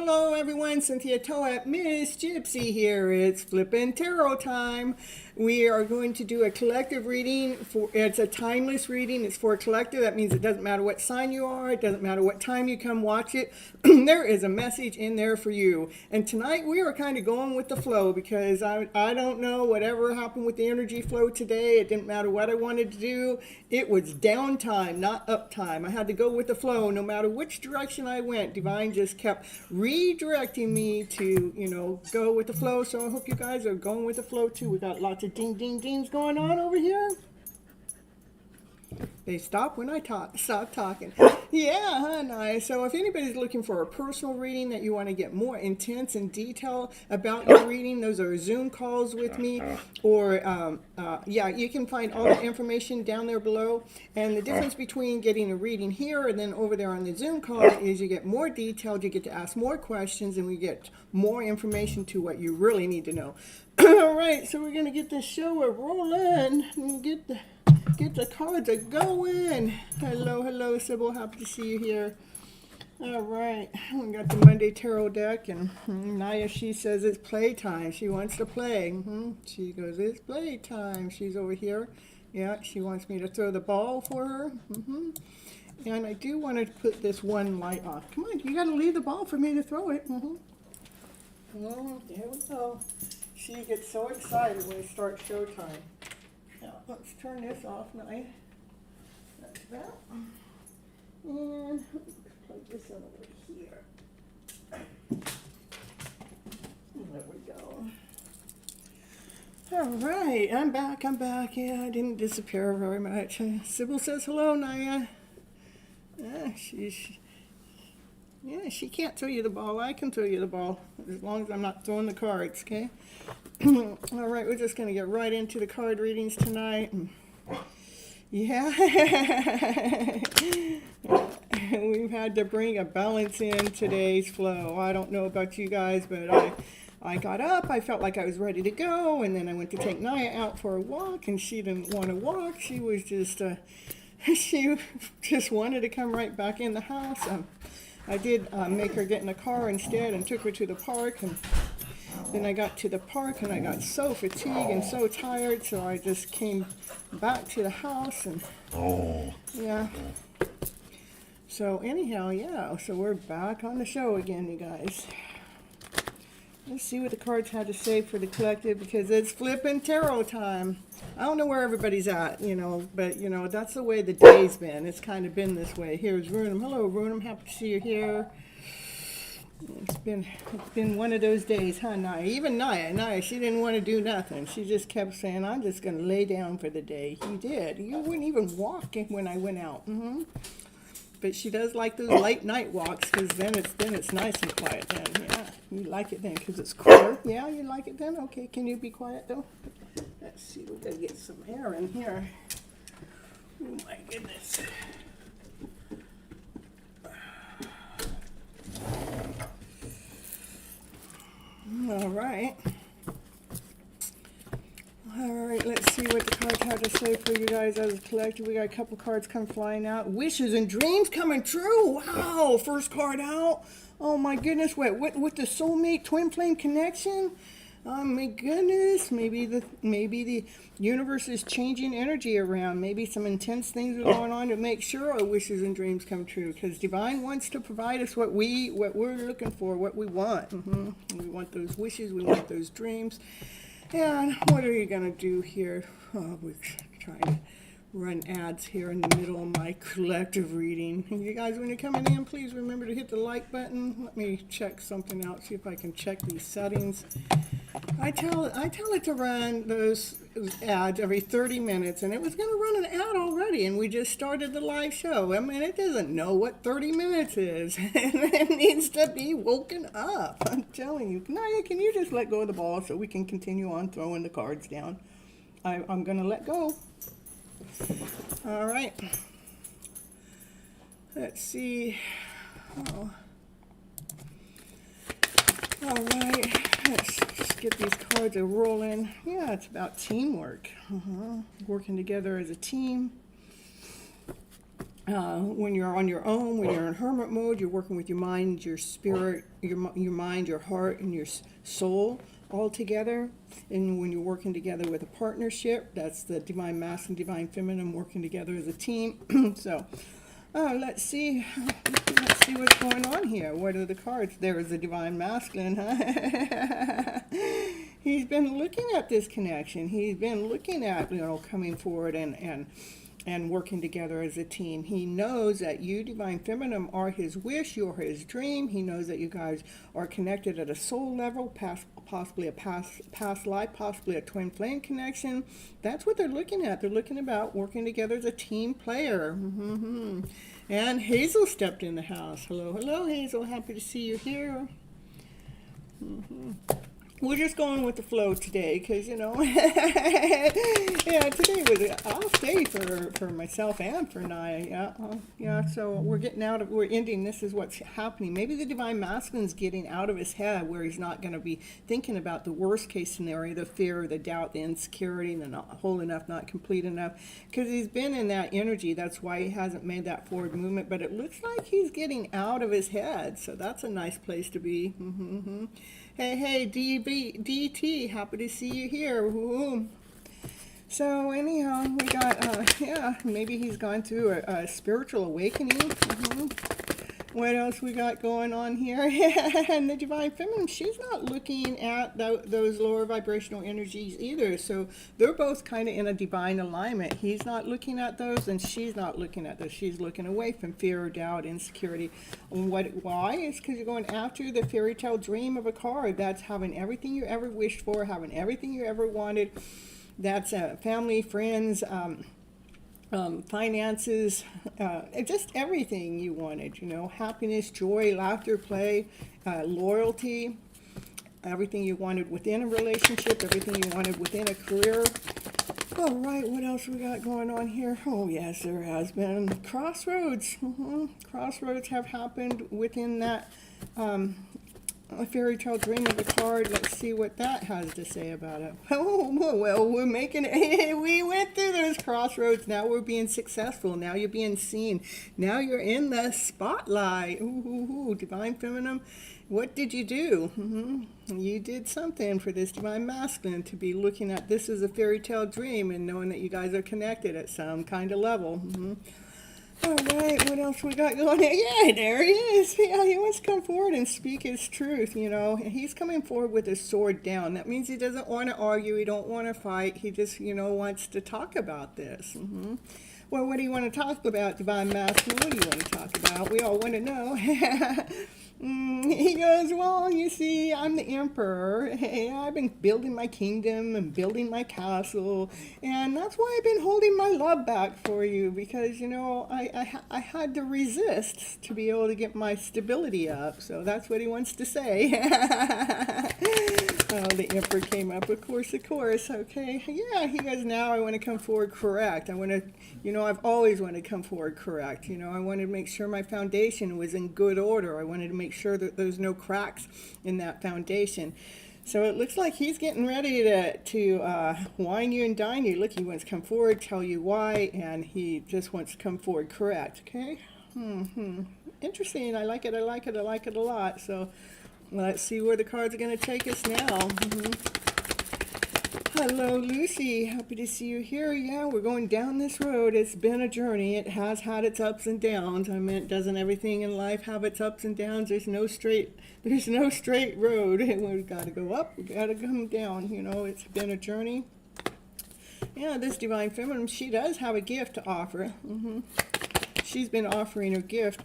Hello, everyone. Cynthia, Toet, Miss Gypsy here. It's FlipN Tarot time. We are going to do a collective reading. It's a timeless reading. It's for a collective. That means it doesn't matter what sign you are. It doesn't matter what time you come watch it. There is a message in there for you. And tonight we are kind of going with the flow because I don't know whatever happened with the energy flow today. It didn't matter what I wanted to do. It was downtime, not uptime. I had to go with the flow no matter which direction I went. Divine just kept redirecting me to, go with the flow. So I hope you guys are going with the flow too. We got lots of ding, ding, dings going on over here. They stop when I stop talking. Yeah, nice. So if anybody's looking for a personal reading that you want to get more intense and detail about your reading, those are Zoom calls with me. Or, you can find all the information down there below. And the difference between getting a reading here and then over there on the Zoom call is you get more detailed, you get to ask more questions, and we get more information to what you really need to know. All right, so we're going to get this show rolling and get the cards are going. Hello, Sybil. Happy to see you here. All right, we got the Monday Tarot deck, and Naya, she says it's playtime. She wants to play. She goes, it's playtime. She's over here. Yeah, she wants me to throw the ball for her. And I do want to put this one light off. Come on, you got to leave the ball for me to throw it. There we go. She gets so excited when it starts showtime. Now, let's turn this off now. That's that. And plug this in over here. There we go. All right, I'm back. Yeah, I didn't disappear very much. Sybil says hello, Naya. She can't throw you the ball. I can throw you the ball as long as I'm not throwing the cards, okay? All right, we're just going to get right into the card readings tonight. Yeah. We've had to bring a balance in today's flow. I don't know about you guys, but I got up. I felt like I was ready to go, and then I went to take Naya out for a walk, and she didn't want to walk. She was just, she just wanted to come right back in the house. I did make her get in the car instead and took her to the park. And then I got to the park and I got so fatigued and so tired, so I just came back to the house and yeah. So anyhow, yeah, so we're back on the show again, you guys. Let's see what the cards had to say for the collective because it's FlipN Tarot time. I don't know where everybody's at, but, that's the way the day's been. It's kind of been this way. Here's Runum. Hello, Runum. Happy to see you here. It's been one of those days, huh, Naya? Even Naya, she didn't want to do nothing. She just kept saying, I'm just going to lay down for the day. You did. You wouldn't even walk when I went out. But she does like those late night walks because then it's nice and quiet then. Yeah, you like it then because it's cooler. Yeah, you like it then? Okay, can you be quiet though? Let's see, we gotta get some air in here. Oh my goodness. All right. All right, let's see what the cards have to say for you guys as a collective. We got a couple cards come flying out. Wishes and dreams coming true. Wow, first card out. Oh my goodness, what with the soulmate twin flame connection? Oh my goodness, maybe the universe is changing energy around. Maybe some intense things are going on to make sure our wishes and dreams come true. Because Divine wants to provide us what we're looking for, what we want. We want those wishes, we want those dreams. And what are you gonna do here? Oh, we're trying to run ads here in the middle of my collective reading. And you guys, when you're coming in, please remember to hit the like button. Let me check something out, see if I can check these settings. I tell it to run those ads every 30 minutes, and it was going to run an ad already, and we just started the live show. I mean, it doesn't know what 30 minutes is. It needs to be woken up. I'm telling you. Naya, can you just let go of the ball so we can continue on throwing the cards down? I'm going to let go. All right. Let's see. Oh. All right, let's just get these cards a rolling. Yeah, it's about teamwork. Working together as a team. When you're on your own, when you're in hermit mode, you're working with your mind, your spirit, your mind, your heart, and your soul all together. And when you're working together with a partnership, that's the divine masculine, divine feminine working together as a team. So. Let's see what's going on here. What are the cards? There is the divine masculine, huh? He's been looking at this connection. He's been looking at, coming forward and working together as a team. He knows that you, divine feminine, are his wish, you're his dream. He knows that you guys are connected at a soul level, possibly a past life, possibly a twin flame connection. That's what they're looking at. They're looking about working together as a team player. And Hazel stepped in the house. Hello, Hazel. Happy to see you here. We're just going with the flow today because, yeah, today was an off day for myself and for Naya. Yeah, so we're ending. This is what's happening. Maybe the divine masculine's getting out of his head where he's not going to be thinking about the worst case scenario, the fear, the doubt, the insecurity, the not whole enough, not complete enough, because he's been in that energy. That's why he hasn't made that forward movement, but it looks like he's getting out of his head, so that's a nice place to be. Hey, DT, happy to see you here. Woo-hoo. So anyhow, we got, maybe he's gone through a spiritual awakening. What else we got going on here? And the divine feminine, she's not looking at those lower vibrational energies either. So they're both kind of in a divine alignment. He's not looking at those, and she's not looking at those. She's looking away from fear or doubt, insecurity. Why? It's because you're going after the fairy tale dream of a card. That's having everything you ever wished for, having everything you ever wanted. That's family, friends, finances, just everything you wanted, happiness, joy, laughter, play, loyalty, everything you wanted within a relationship, everything you wanted within a career. All right, what else we got going on here? Oh, yes, there has been crossroads. Crossroads have happened within that a fairy tale dream of a card. Let's see what that has to say about it. Oh, well, we're making it. We went through those crossroads. Now we're being successful. Now you're being seen. Now you're in the spotlight. Divine feminine, what did you do? You did something for this divine masculine to be looking at this as a fairy tale dream and knowing that you guys are connected at some kind of level. All right, what else we got going on? Yeah, there he is. Yeah, he wants to come forward and speak his truth, He's coming forward with his sword down. That means he doesn't want to argue. He don't want to fight. He just, wants to talk about this. Well, what do you want to talk about, divine masculine? What do you want to talk about? We all want to know. He goes, well, you see, I'm the emperor. Hey, I've been building my kingdom and building my castle, and that's why I've been holding my love back for you, because, I had to resist to be able to get my stability up. So that's what he wants to say. Oh, the emperor came up, of course. Okay, yeah, he goes, now I want to come forward correct. I want to, I've always wanted to come forward correct. I wanted to make sure my foundation was in good order. I wanted to make sure that there's no cracks in that foundation. So it looks like he's getting ready to wine you and dine you. Look, he wants to come forward, tell you why, and he just wants to come forward correct, okay? Interesting. I like it, I like it, I like it a lot. So let's see where the cards are going to take us now. Hello, Lucy. Happy to see you here. Yeah, we're going down this road. It's been a journey. It has had its ups and downs. I mean, doesn't everything in life have its ups and downs? There's no straight road. We've got to go up. We've got to come down. You know, it's been a journey. Yeah, this Divine Feminine, she does have a gift to offer. She's been offering her gift.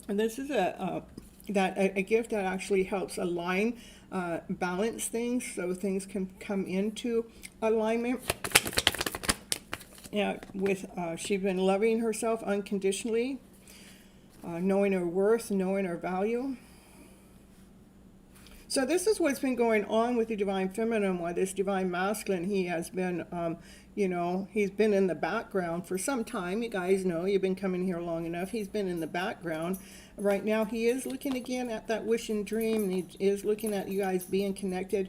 And this is a gift that actually helps align, balance things so things can come into alignment. Yeah, she's been loving herself unconditionally, knowing her worth, knowing her value. So this is what's been going on with the Divine Feminine, while this Divine Masculine, he has been, he's been in the background for some time. You guys know, you've been coming here long enough. He's been in the background. Right now, he is looking again at that wish and dream. And he is looking at you guys being connected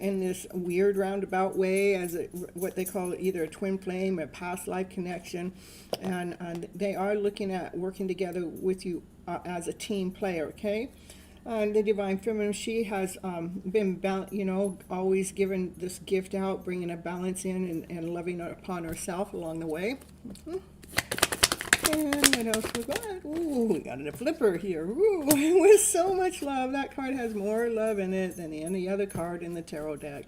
in this weird roundabout way, as what they call either a twin flame, a past life connection. And they are looking at working together with you as a team player, okay? The Divine Feminine, she has been, always given this gift out, bringing a balance in and loving upon herself along the way. And what else we got? Ooh, we got a flipper here. Ooh, with so much love. That card has more love in it than any other card in the tarot deck.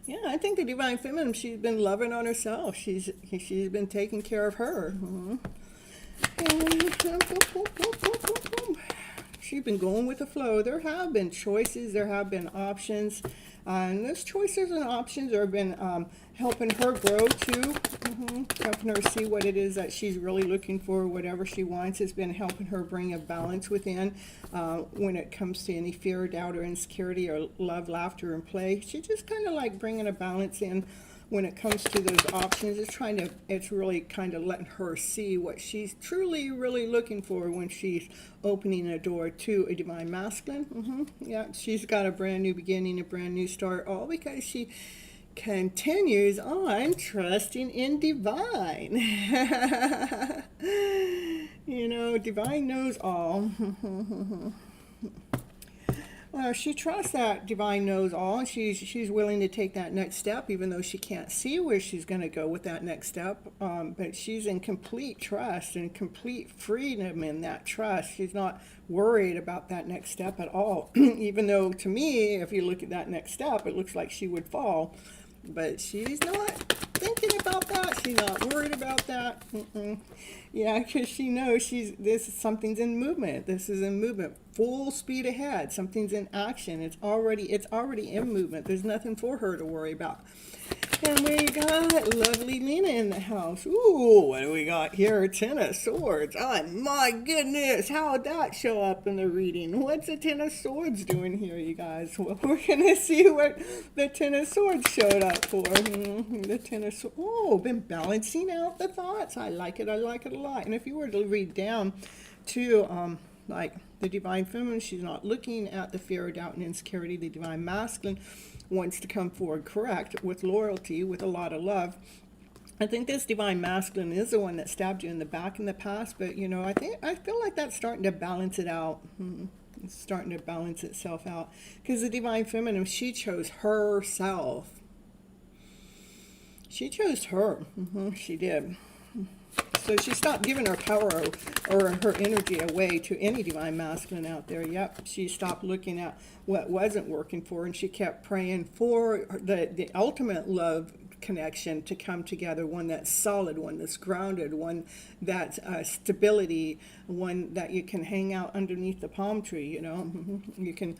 Yeah, I think the Divine Feminine, she's been loving on herself. She's been taking care of her. She's been going with the flow. There have been choices, there have been options, and those choices and options have been helping her grow too, helping her see what it is that she's really looking for. Whatever she wants has been helping her bring a balance within when it comes to any fear, doubt, or insecurity, or love, laughter, and play. She's just kind of like bringing a balance in. When it comes to those options, it's really kind of letting her see what she's truly, really looking for when she's opening a door to a Divine Masculine. Yeah, she's got a brand new beginning, a brand new start, all because she continues on trusting in Divine. Divine knows all. Well, she trusts that Divine knows all, and she's willing to take that next step, even though she can't see where she's going to go with that next step. But she's in complete trust and complete freedom in that trust. She's not worried about that next step at all. Even though, to me, if you look at that next step, it looks like she would fall. But she's not thinking about that. She's not worried about that. Yeah, because she knows something's in movement. This is in movement, full speed ahead. Something's in action. It's already in movement. There's nothing for her to worry about. And we got lovely Lena in the house. Ooh, what do we got here? Ten of Swords. Oh, my goodness. How'd that show up in the reading? What's the Ten of Swords doing here, you guys? Well, we're going to see what the Ten of Swords showed up for. The Ten of Swords. Oh, been balancing out the thoughts. I like it. I like it a lot. And if you were to read down to, like, the Divine Feminine, she's not looking at the fear, doubt, and insecurity. The Divine Masculine wants to come forward correct, with loyalty, with a lot of love. I think this Divine Masculine is the one that stabbed you in the back in the past, but I feel like that's starting to balance it out. It's starting to balance itself out, because the Divine Feminine, she chose herself. She chose her. She did. So she stopped giving her power or her energy away to any Divine Masculine out there. Yep, she stopped looking at what wasn't working for her, and she kept praying for the ultimate love connection to come together, one that's solid, one that's grounded, one that's stability, one that you can hang out underneath the palm tree, You can...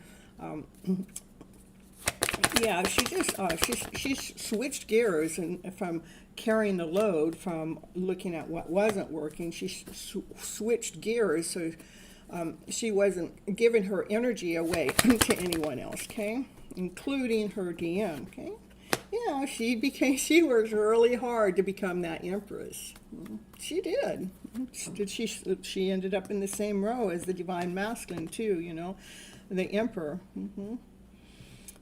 Yeah, she switched gears and from carrying the load, from looking at what wasn't working. She switched gears, so she wasn't giving her energy away to anyone else, okay, including her DM, okay. Yeah, she worked really hard to become that Empress. She did. She ended up in the same row as the Divine Masculine too, the Emperor.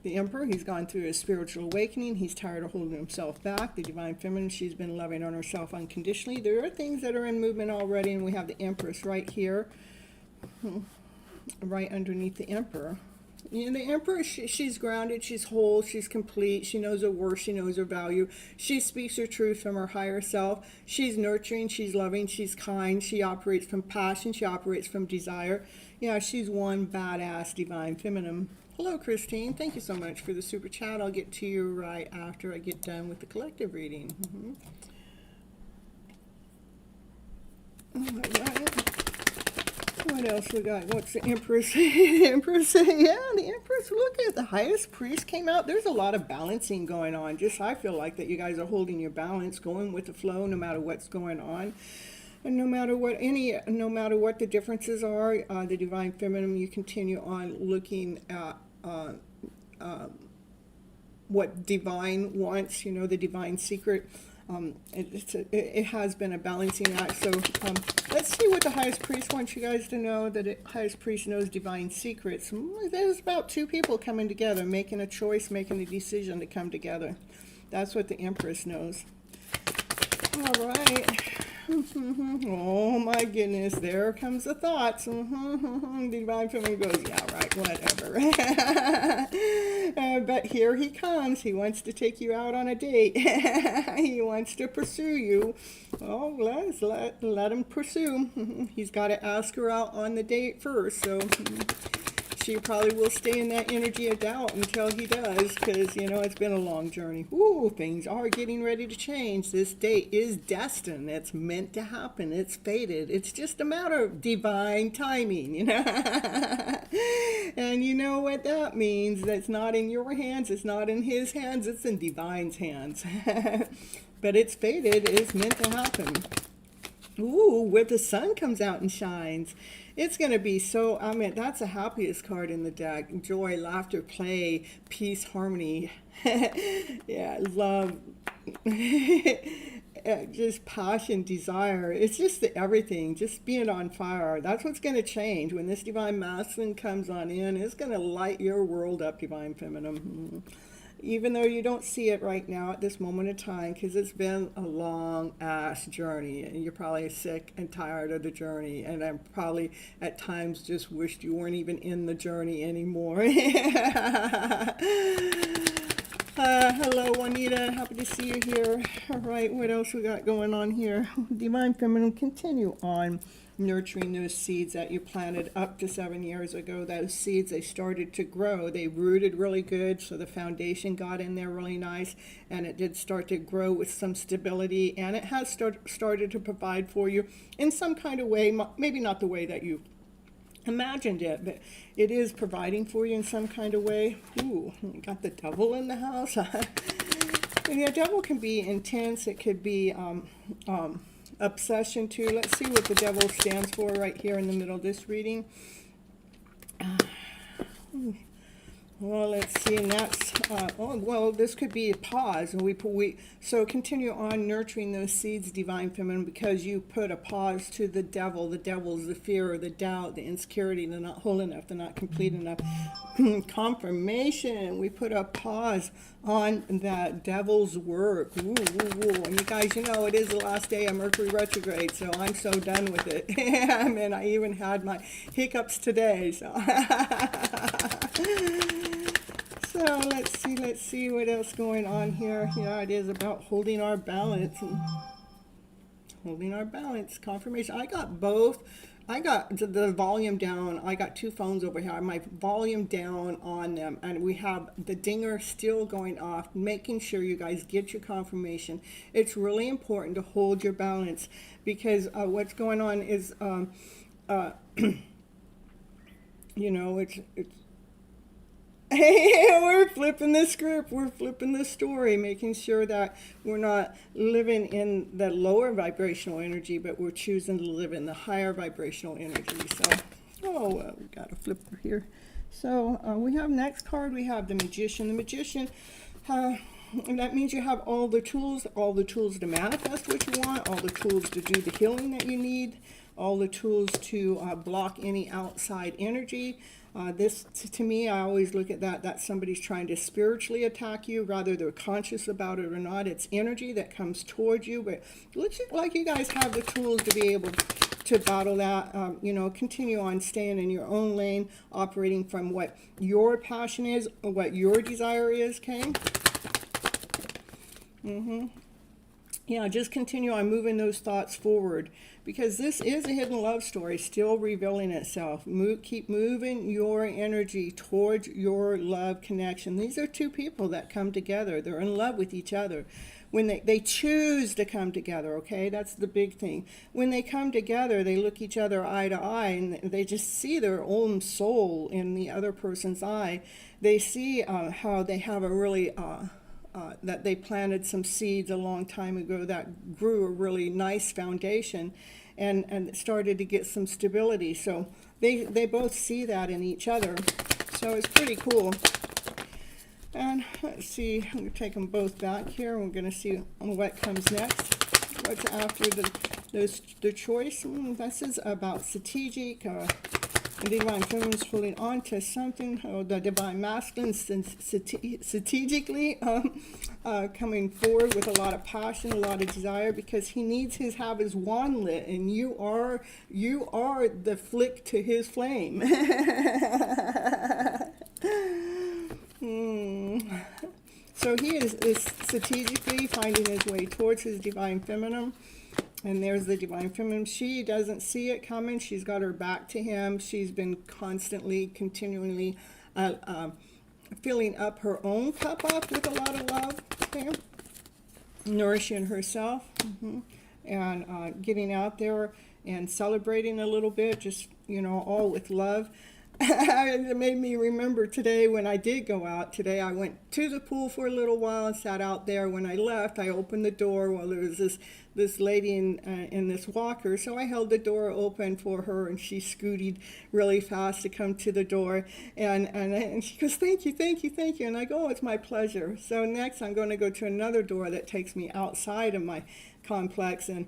The Emperor, he's gone through a spiritual awakening. He's tired of holding himself back. The Divine Feminine, she's been loving on herself unconditionally. There are things that are in movement already, and we have the Empress right here, right underneath the Emperor. You know, the Emperor, she's grounded, she's whole, she's complete, she knows her worth, she knows her value. She speaks her truth from her higher self. She's nurturing, she's loving, she's kind, she operates from passion, she operates from desire. Yeah, she's one badass Divine Feminine. Hello, Christine. Thank you so much for the super chat. I'll get to you right after I get done with the collective reading. All right. What else we got? What's the Empress? Empress, yeah, the Empress. Look at the highest priest came out. There's a lot of balancing going on. Just I feel like that you guys are holding your balance, going with the flow, no matter what's going on. And no matter what the differences are, the Divine Feminine, you continue on looking at what divine wants, you know, the divine secret. It has been a balancing act. So let's see what the highest priest wants you guys to know. That the highest priest knows divine secrets. There's about two people coming together, making a choice, making a decision to come together. That's what the Empress knows. All right. Oh my goodness, there comes the thoughts. The Divine Feminine goes, yeah, right, whatever. But here he comes. He wants to take you out on a date. He wants to pursue you. Oh, let him pursue. He's got to ask her out on the date first. So she probably will stay in that energy of doubt until he does, because, you know, it's been a long journey. Ooh, things are getting ready to change. This date is destined. It's meant to happen. It's fated. It's just a matter of divine timing, you know. And you know what that means. That's not in your hands. It's not in his hands. It's in divine's hands. But it's fated. It's meant to happen. Ooh, where the sun comes out and shines. It's going to be so, I mean, that's the happiest card in the deck. Joy, laughter, play, peace, harmony. Yeah, love. Just passion, desire. It's just everything, just being on fire. That's what's going to change. When this Divine Masculine comes on in, it's going to light your world up, Divine Feminine. Even though you don't see it right now at this moment in time, because it's been a long ass journey, and you're probably sick and tired of the journey, and I'm probably at times just wished you weren't even in the journey anymore. Hello, Juanita. Happy to see you here. All right, what else we got going on here? Divine Feminine, continue on nurturing those seeds that you planted up to 7 years ago. Those seeds, they started to grow. They rooted really good, so the foundation got in there really nice, and it did start to grow with some stability, and it has started to provide for you in some kind of way, maybe not the way that you imagined it, but it is providing for you in some kind of way. Ooh, you got the devil in the house. The devil can be intense. It could be obsession too. Let's see what the devil stands for right here in the middle of this reading. Well, let's see, and that's, this could be a pause. And so continue on nurturing those seeds, Divine Feminine, because you put a pause to the devil. The devil's the fear or the doubt, the insecurity, they're not whole enough, they're not complete enough. Confirmation, we put a pause on that devil's work. Ooh, ooh, ooh. And you guys, you know, it is the last day of Mercury retrograde, so I'm so done with it. I mean, I even had my hiccups today, so... So let's see what else going on here. Yeah, it is about holding our balance. Holding our balance. Confirmation. I got both. I got the volume down. I got two phones over here. My volume down on them. And we have the dinger still going off. Making sure you guys get your confirmation. It's really important to hold your balance. Because what's going on is, you know, it's we're flipping the script, we're flipping the story, making sure that we're not living in the lower vibrational energy, but we're choosing to live in the higher vibrational energy. So, we got a flipper here. So, we have next card, we have the Magician. The Magician, And that means you have all the tools to manifest what you want, all the tools to do the healing that you need, all the tools to block any outside energy. This, to me, I always look at that somebody's trying to spiritually attack you, rather they're conscious about it or not. It's energy that comes towards you, but it looks like you guys have the tools to be able to battle that. You know, continue on staying in your own lane, operating from what your passion is, or what your desire is, okay? Yeah, just continue on moving those thoughts forward, because this is a hidden love story still revealing itself. Keep moving your energy towards your love connection. These are two people that come together. They're in love with each other. When they choose to come together, okay? That's the big thing. When they come together, they look each other eye to eye, and they just see their own soul in the other person's eye. They see how they have a really... that they planted some seeds a long time ago that grew a really nice foundation and started to get some stability. So they both see that in each other. So it's pretty cool. And let's see, I'm going to take them both back here. We're going to see what comes next. What's after the choice? This is about strategic. The Divine Feminine is pulling on to something. The Divine Masculine strategically coming forward with a lot of passion, a lot of desire, because he needs to have his wand lit, and you are the flick to his flame. So he is strategically finding his way towards his Divine Feminine. And there's the Divine Feminine. She doesn't see it coming. She's got her back to him. She's been constantly, continually filling up her own cup up with a lot of love, okay? Nourishing herself, and getting out there and celebrating a little bit, just, you know, all with love. It made me remember today when I did go out. Today I went to the pool for a little while and sat out there. When I left, I opened the door while there was this lady in this walker. So I held the door open for her, and she scooted really fast to come to the door. And she goes, thank you, thank you, thank you. And I go, oh, it's my pleasure. So next I'm going to go to another door that takes me outside of my complex, and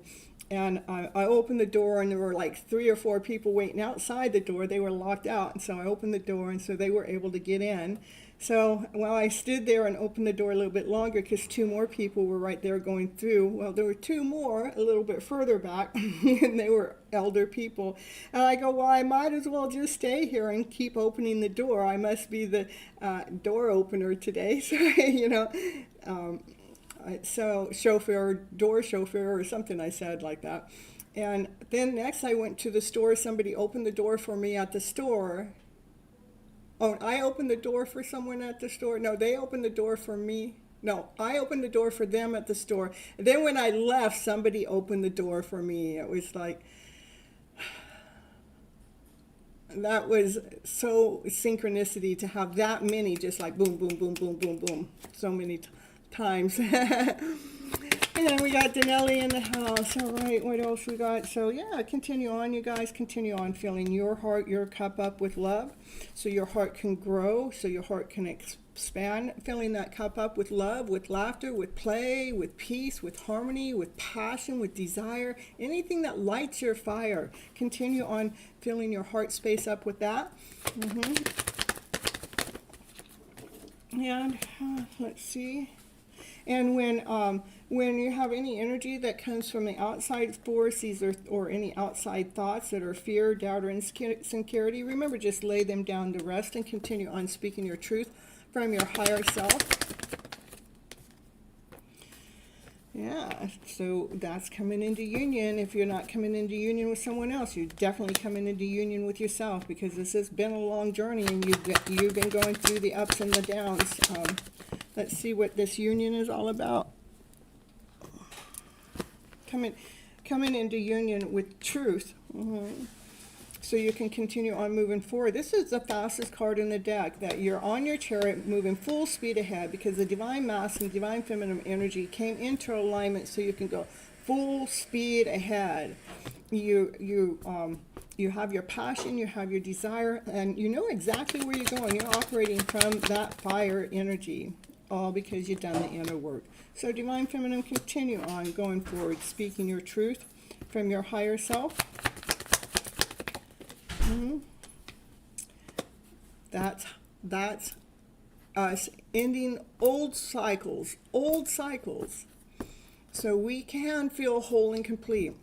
I opened the door, and there were like 3 or 4 people waiting outside the door. They were locked out, and so I opened the door, and so they were able to get in. So while I stood there and opened the door a little bit longer, because 2 more people were right there going through, well, there were 2 more a little bit further back, and they were elder people. And I go, well, I might as well just stay here and keep opening the door. I must be the door opener today, so, you know. So door chauffeur or something, I said like that. And then next I went to the store. Somebody opened the door for me at the store. Oh, I opened the door for someone at the store? No, they opened the door for me. No, I opened the door for them at the store. And then when I left, somebody opened the door for me. It was like, that was so synchronicity to have that many, just like boom, boom, boom, boom, boom, boom, so many times. And we got Denelli in the house. All right, what else we got? So yeah, continue on, you guys. Continue on filling your heart, your cup up with love, so your heart can grow, so your heart can expand. Filling that cup up with love, with laughter, with play, with peace, with harmony, with passion, with desire, anything that lights your fire. Continue on filling your heart space up with that. And let's see. And when you have any energy that comes from the outside forces, or any outside thoughts that are fear, doubt, or insecurity, remember, just lay them down to rest and continue on speaking your truth from your higher self. Yeah, so that's coming into union. If you're not coming into union with someone else, you're definitely coming into union with yourself, because this has been a long journey, and you've been going through the ups and the downs. Let's see what this union is all about. Coming into union with truth. So you can continue on moving forward. This is the fastest card in the deck, that you're on your chariot moving full speed ahead, because the Divine Masculine, Divine Feminine energy came into alignment, so you can go full speed ahead. You have your passion, you have your desire, and you know exactly where you're going. You're operating from that fire energy. all because you've done the inner work. So Divine Feminine, continue on going forward, speaking your truth from your higher self. That's us ending old cycles, so we can feel whole and complete.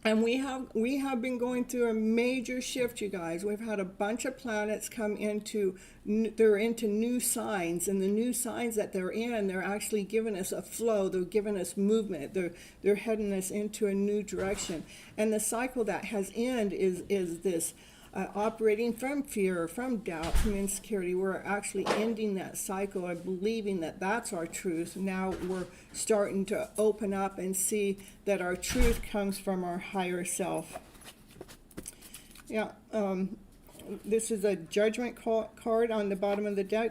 And we have been going through a major shift, you guys. We've had a bunch of planets come into, they're into new signs, and the new signs that they're in, they're actually giving us a flow. They're giving us movement. They're heading us into a new direction. And the cycle that has ended is this operating from fear, from doubt, from insecurity. We're actually ending that cycle and believing that that's our truth. Now we're starting to open up and see that our truth comes from our higher self. Yeah, this is a judgment card on the bottom of the deck.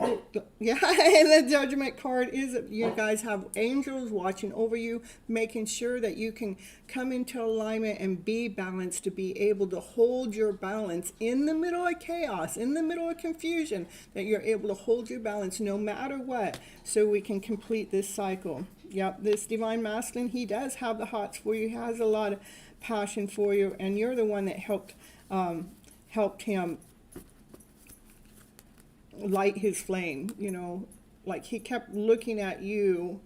Yeah, and the judgment card is you guys have angels watching over you, making sure that you can come into alignment and be balanced, to be able to hold your balance in the middle of chaos, in the middle of confusion, that you're able to hold your balance no matter what, so we can complete this cycle. Yep, this Divine Masculine, he does have the hots for you. He has a lot of passion for you, and you're the one that helped him light his flame. You know, like he kept looking at you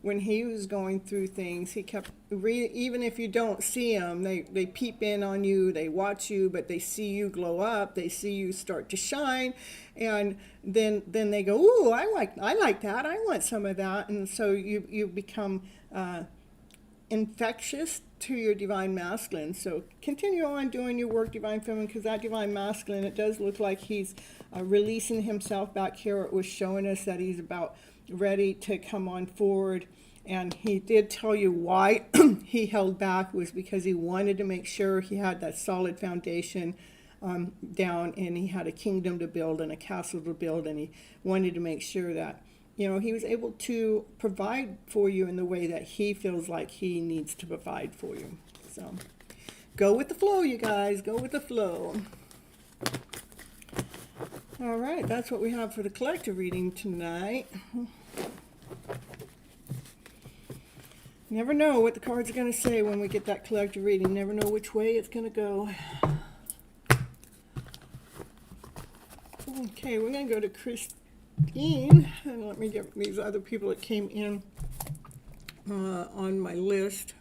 when he was going through things. He kept, even if you don't see them, they peep in on you, they watch you, but they see you glow up, they see you start to shine, and then they go, ooh, I like that, I want some of that. And so you become infectious to your Divine Masculine. So continue on doing your work, Divine Feminine, because that Divine Masculine, it does look like he's releasing himself back here. It was showing us that he's about ready to come on forward. And he did tell you why he held back, was because he wanted to make sure he had that solid foundation down, and he had a kingdom to build and a castle to build, and he wanted to make sure that, you know, he was able to provide for you in the way that he feels like he needs to provide for you. So go with the flow, you guys. Go with the flow. All right, that's what we have for the collective reading tonight. Never know what the cards are going to say when we get that collective reading. Never know which way it's going to go. Okay, we're going to go to Christine, and let me get these other people that came in on my list.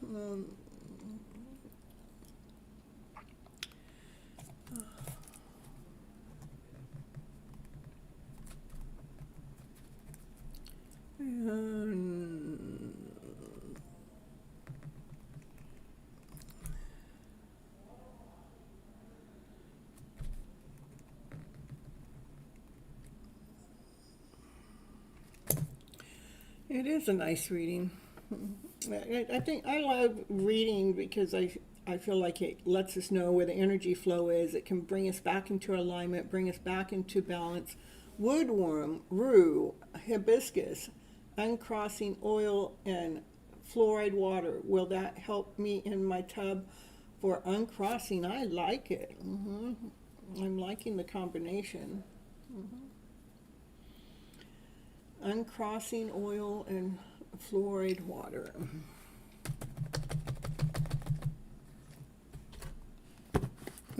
It is a nice reading. I think I love reading because I feel like it lets us know where the energy flow is. It can bring us back into alignment, bring us back into balance. Woodworm, rue, hibiscus, uncrossing oil, and fluoride water. Will that help me in my tub for uncrossing? I like it. I'm liking the combination. Uncrossing oil and fluoride water.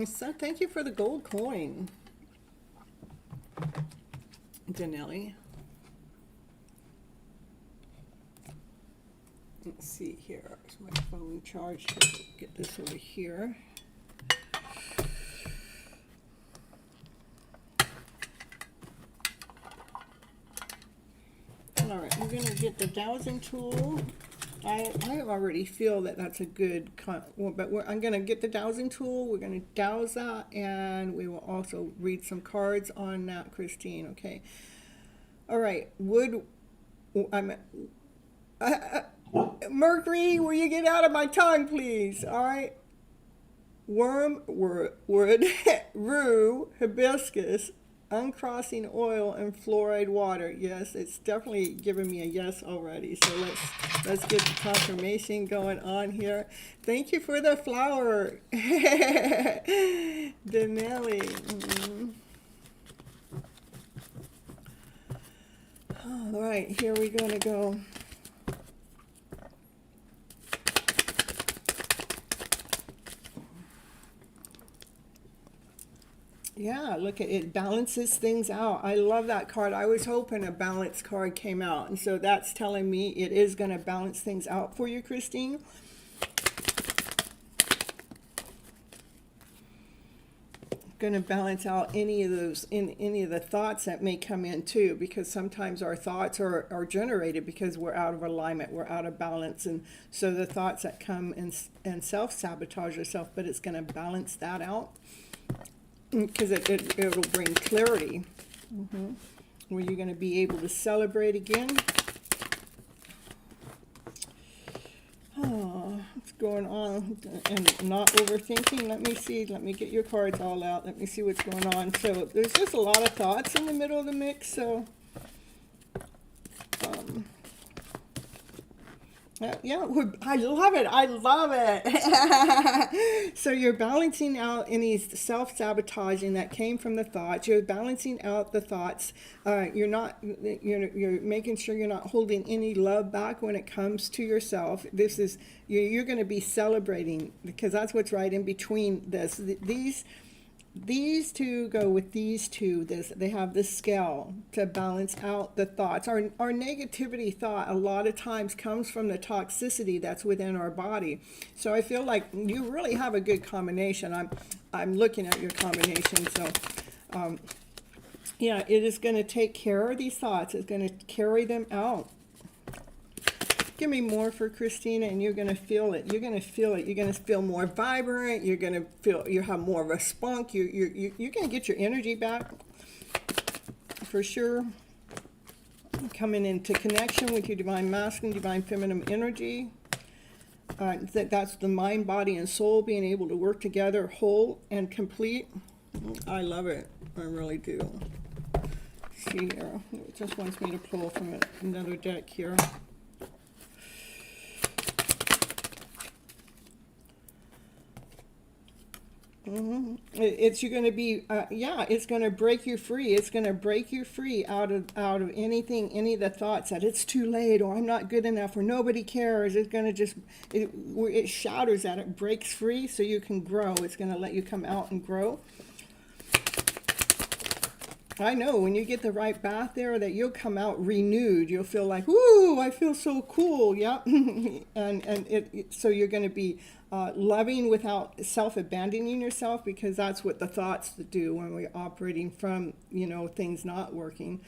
So thank you for the gold coin, Danelli. Let's see here. Is my phone charged? Get this over here. All right, we're going to get the dowsing tool. I already feel that that's a good, but I'm going to get the dowsing tool. We're going to douse that, and we will also read some cards on that, Christine. Okay. All right. Mercury, will you get out of my tongue, please? All right. Wormwood, rue, hibiscus, uncrossing oil, and fluoride water. Yes, it's definitely giving me a yes already. So let's get the confirmation going on here. Thank you for the flower, Danelli. All right, here we're going to go. Yeah, look at it, balances things out. I love that card. I was hoping a balance card came out, and so that's telling me it is going to balance things out for you, Christine. Going to balance out any of the thoughts that may come in too, because sometimes our thoughts are generated because we're out of alignment, we're out of balance, and so the thoughts that come and self-sabotage yourself, but it's going to balance that out because it'll bring clarity, where you're going to be able to celebrate again. What's going on? And not overthinking. Let me see. Let me get your cards all out. Let me see what's going on. So there's just a lot of thoughts in the middle of the mix. So yeah, I love it. I love it. So you're balancing out any self-sabotaging that came from the thoughts. You're balancing out the thoughts. You're making sure you're not holding any love back when it comes to yourself. This is you're going to be celebrating, because that's what's right in between this. These two go with these two. They have this scale to balance out the thoughts. Our negativity thought a lot of times comes from the toxicity that's within our body. So I feel like you really have a good combination. I'm looking at your combination. So yeah, it is going to take care of these thoughts. It's going to carry them out. Give me more for Christina, and you're going to feel it. You're going to feel it. You're going to feel more vibrant. You're going to feel you have more of a spunk. You're going to get your energy back for sure. Coming into connection with your divine masculine, divine feminine energy. That's the mind, body, and soul being able to work together, whole and complete. I love it. I really do. Let's see here. It just wants me to pull from another deck here. You're going to be it's going to break you free. It's going to break you free out of anything, any of the thoughts that it's too late, or I'm not good enough, or nobody cares. It's going to just it shatters that. It breaks free so you can grow. It's going to let you come out and grow. I know when you get the right bath there that you'll come out renewed. You'll feel like, ooh, I feel so cool. Yeah. So you're going to be loving without self-abandoning yourself, because that's what the thoughts do when we're operating from, things not working.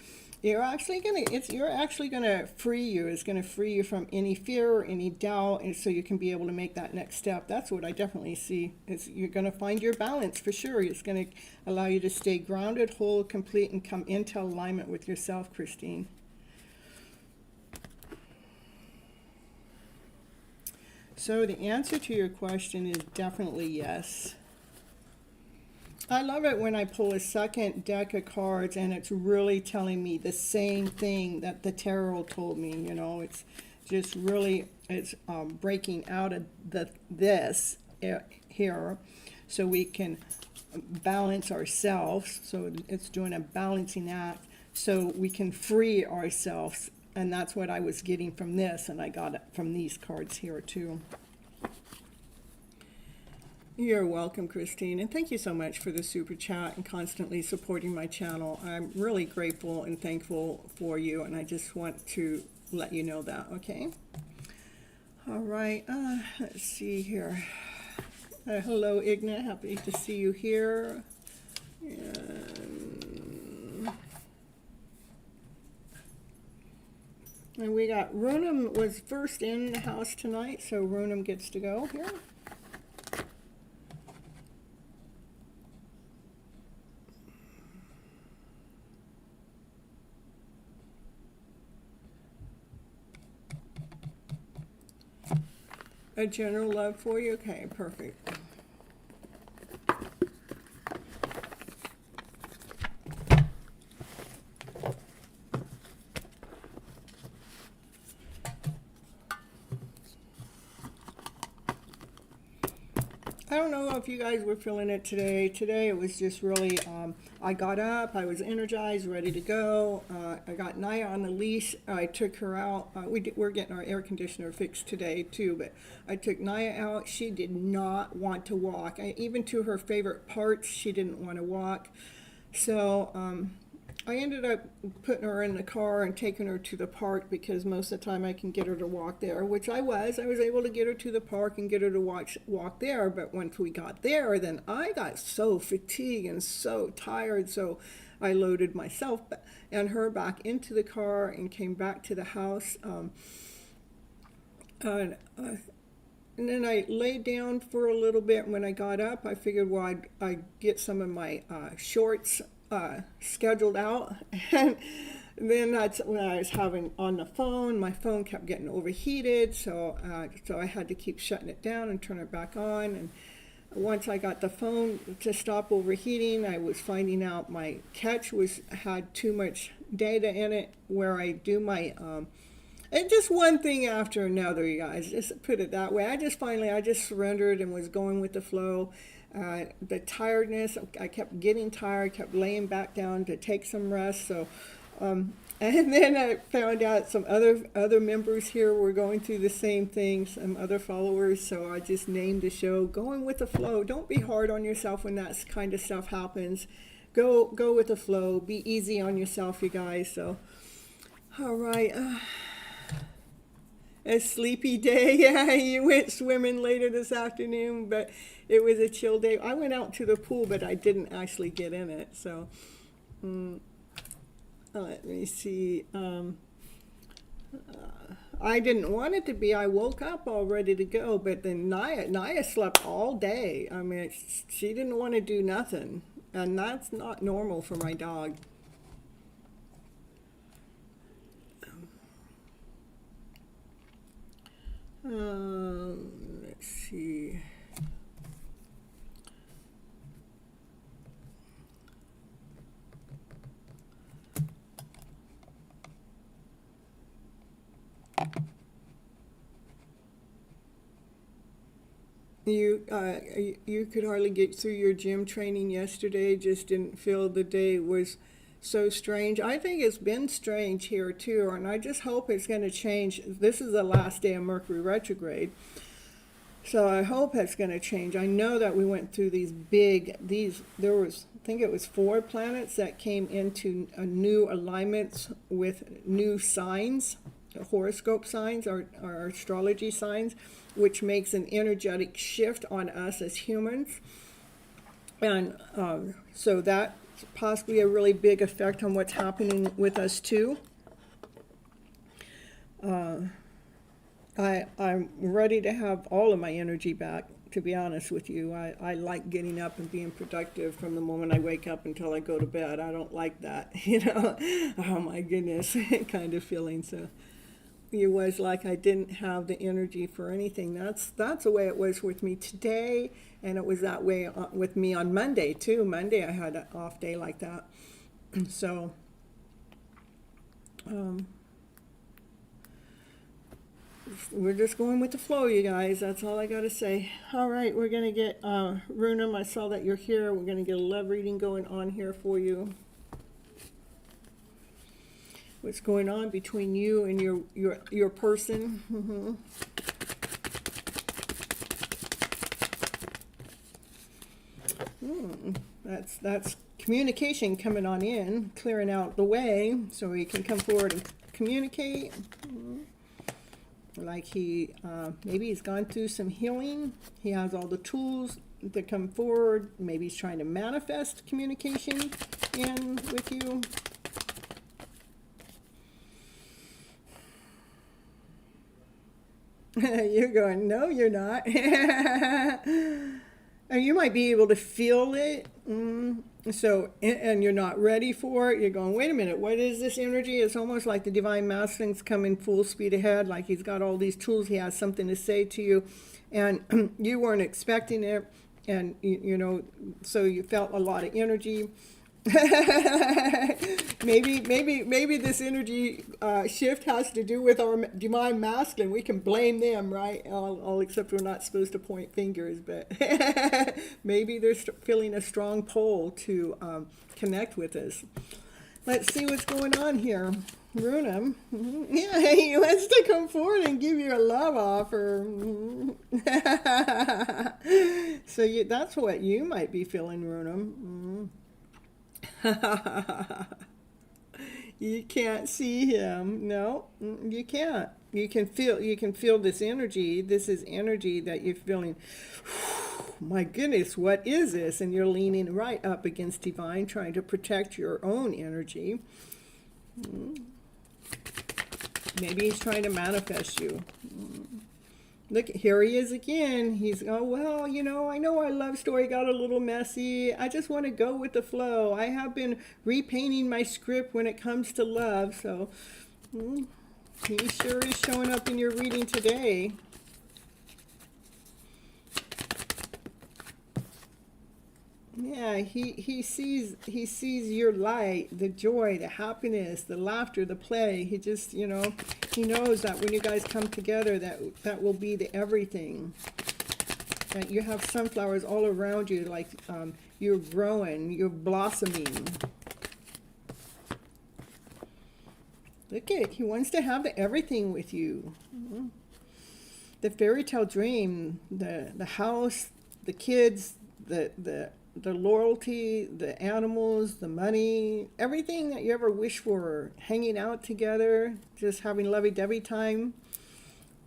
You're actually going to free you. It's going to free you from any fear or any doubt, and so you can be able to make that next step. That's what I definitely see. You're going to find your balance for sure. It's going to allow you to stay grounded, whole, complete, and come into alignment with yourself, Christine. So the answer to your question is definitely yes. I love it when I pull a second deck of cards and it's really telling me the same thing that the tarot told me. It's just really, it's breaking out of this here so we can balance ourselves. So it's doing a balancing act so we can free ourselves. And that's what I was getting from this, and I got it from these cards here too. You're welcome, Christine, and thank you so much for the super chat and constantly supporting my channel. I'm really grateful and thankful for you, and I just want to let you know that, okay? All right, let's see here. Hello, Igna, happy to see you here. And we got Runum was first in the house tonight, so Runum gets to go here. A general love for you? Okay, perfect. I don't know if you guys were feeling it today. Today it was just really, I got up, I was energized, ready to go. I got Naya on the leash. I took her out. We're getting our air conditioner fixed today too, but I took Naya out. She did not want to walk. Even to her favorite parts, she didn't want to walk. So I ended up putting her in the car and taking her to the park because most of the time I can get her to walk there, which I was. I was able to get her to the park and get her to walk there. But once we got there, then I got so fatigued and so tired. So I loaded myself and her back into the car and came back to the house. And then I laid down for a little bit. When I got up, I figured, well, I'd get some of my shorts scheduled out. And then that's when I was having on the phone. My phone kept getting overheated, so I had to keep shutting it down and turn it back on. And once I got the phone to stop overheating, I was finding out my catch had too much data in it where I do my and just one thing after another, you guys, just put it that way. I just surrendered and was going with the flow. The tiredness, I kept getting tired, kept laying back down to take some rest. So, and then I found out some other members here were going through the same thing, some other followers. So I just named the show "Going with the Flow." Don't be hard on yourself when that kind of stuff happens. Go with the flow. Be easy on yourself, you guys. So, all right. A sleepy day. Yeah, you went swimming later this afternoon, but it was a chill day. I went out to the pool, but I didn't actually get in it. So let me see. I didn't want it to be. I woke up all ready to go, but then Naya slept all day. I mean, she didn't want to do nothing, and that's not normal for my dog. Let's see. You could hardly get through your gym training yesterday. Just didn't feel the day was so strange. I think it's been strange here too, and I just hope it's going to change. This is the last day of Mercury retrograde, so I hope it's going to change. I know that we went through there was, I think it was 4 planets that came into a new alignments with new signs, horoscope signs, or astrology signs, which makes an energetic shift on us as humans. And so that possibly a really big effect on what's happening with us too. I'm ready to have all of my energy back, to be honest with you. I like getting up and being productive from the moment I wake up until I go to bed. I don't like that, oh my goodness, kind of feeling. So it was like I didn't have the energy for anything. That's the way it was with me today, and it was that way with me on Monday too. Monday I had an off day like that. So we're just going with the flow, you guys. That's all I got to say. All right, we're going to get Runam, I saw that you're here. We're going to get a love reading going on here for you. What's going on between you and your person. That's communication coming on in, clearing out the way so he can come forward and communicate. Like maybe he's gone through some healing. He has all the tools to come forward. Maybe he's trying to manifest communication in with you. You're going, no, you're not. And you might be able to feel it. So, and you're not ready for it. You're going, wait a minute, what is this energy? It's almost like the Divine Masculines coming full speed ahead, like he's got all these tools. He has something to say to you, and you weren't expecting it. And, so you felt a lot of energy. Maybe this energy shift has to do with our divine masculine. We can blame them, right? All except we're not supposed to point fingers, but maybe they're feeling a strong pull to connect with us. Let's see what's going on here. Runam, yeah, he wants to come forward and give you a love offer. So that's what you might be feeling, Runam. You can't see him. No, you can't. You can feel this energy. This is energy that you're feeling. My goodness, what is this? And you're leaning right up against divine, trying to protect your own energy. Maybe he's trying to manifest you. Look, here he is again. He's, oh, well, you know, I know our love story got a little messy. I just want to go with the flow. I have been repainting my script when it comes to love. So he sure is showing up in your reading today. Yeah, he sees your light, the joy, the happiness, the laughter, the play. He just, you know, he knows that when you guys come together, that will be the everything. That you have sunflowers all around you, like you're growing, you're blossoming. Look at, he wants to have the everything with you. The fairy tale dream, the house, the kids, the loyalty, the animals, the money, everything that you ever wish for, hanging out together, just having lovey-dovey time,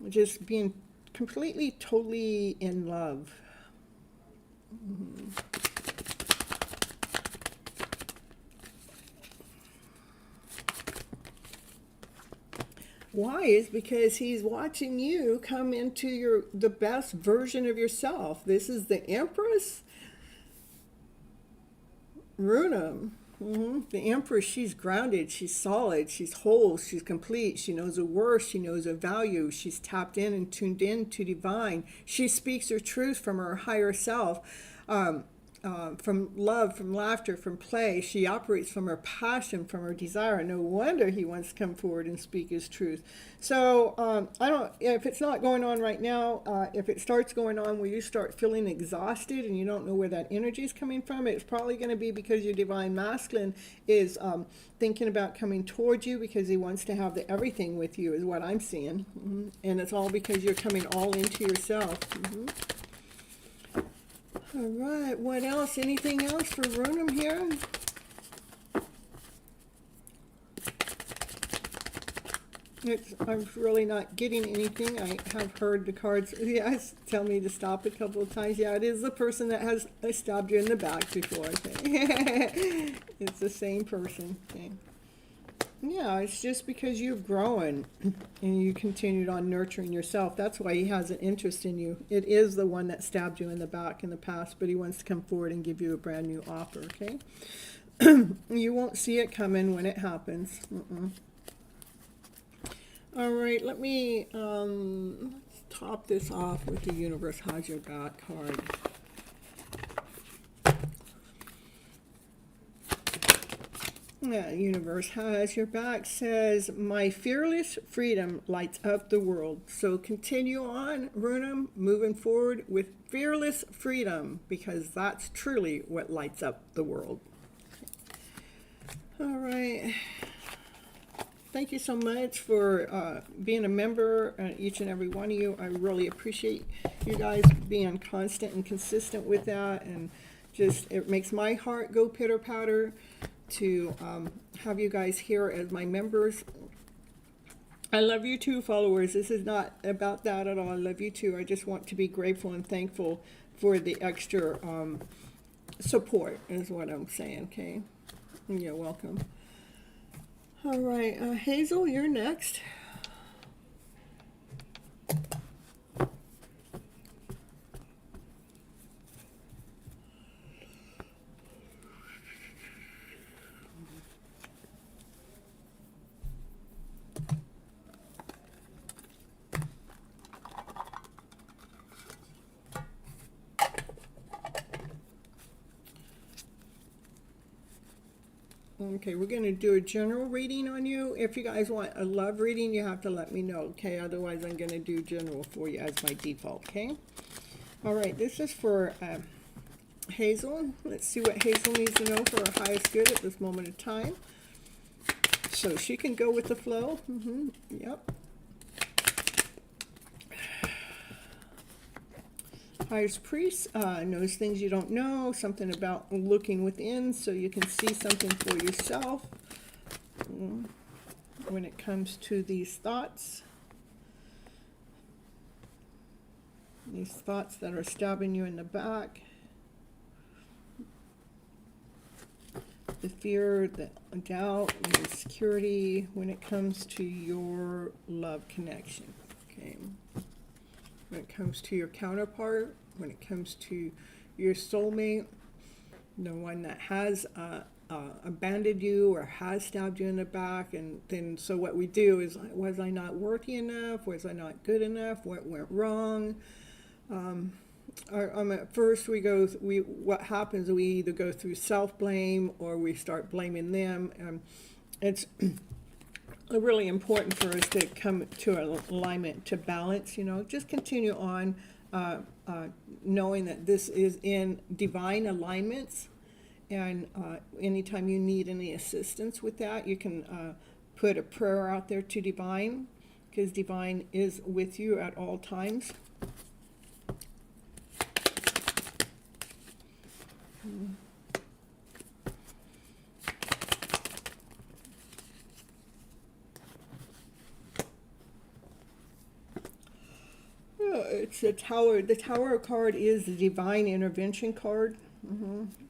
just being completely, totally in love. Why? Is because he's watching you come into the best version of yourself. This is the Empress. Runam. The Empress, she's grounded, she's solid, she's whole, she's complete, she knows her worth, she knows her value, she's tapped in and tuned in to divine. She speaks her truth from her higher self, from love, from laughter, from play. She operates from her passion, from her desire. No wonder he wants to come forward and speak his truth. So I don't, if it's not going on right now, if it starts going on where you start feeling exhausted and you don't know where that energy is coming from, it's probably going to be because your divine masculine is thinking about coming towards you because he wants to have the everything with you, is what I'm seeing. And it's all because you're coming all into yourself. All right, what else? Anything else for Runam here? I'm really not getting anything. I have heard the cards, yes, tell me to stop a couple of times. Yeah, it is the person that has stabbed you in the back before. Okay. It's the same person. Okay. Yeah, it's just because you've grown and you continued on nurturing yourself. That's why he has an interest in you. It is the one that stabbed you in the back in the past, but he wants to come forward and give you a brand new offer, okay? You won't see it coming when it happens. All right, let me let's top this off with the Universe Has Your Back card. Yeah, Universe Has Your Back says, my fearless freedom lights up the world. So continue on, Runam, moving forward with fearless freedom, because that's truly what lights up the world. All right. Thank you so much for being a member, each and every one of you. I really appreciate you guys being constant and consistent with that. And just, it makes my heart go pitter-patter to have you guys here as my members. I love you too, followers. This is not about that at all. I love you too. I just want to be grateful and thankful for the extra support is what I'm saying, okay? You're welcome. All right, Hazel, you're next. Okay, we're going to do a general reading on you. If you guys want a love reading, you have to let me know, okay? Otherwise, I'm going to do general for you as my default, okay? All right, this is for Hazel. Let's see what Hazel needs to know for her highest good at this moment of time. So she can go with the flow. Yep. Highest Priest knows things you don't know, something about looking within so you can see something for yourself when it comes to these thoughts. These thoughts that are stabbing you in the back. The fear, the doubt, the insecurity when it comes to your love connection. Okay. When it comes to your counterpart, when it comes to your soulmate, the one that has abandoned you or has stabbed you in the back, and then so what we do is, was I not worthy enough? Was I not good enough? What went wrong? At first what happens, we either go through self-blame or we start blaming them. It's really important for us to come to an alignment, to balance, just continue on knowing that this is in divine alignments. And anytime you need any assistance with that, you can put a prayer out there to Divine, because Divine is with you at all times. It's a tower. The tower card is the divine intervention card.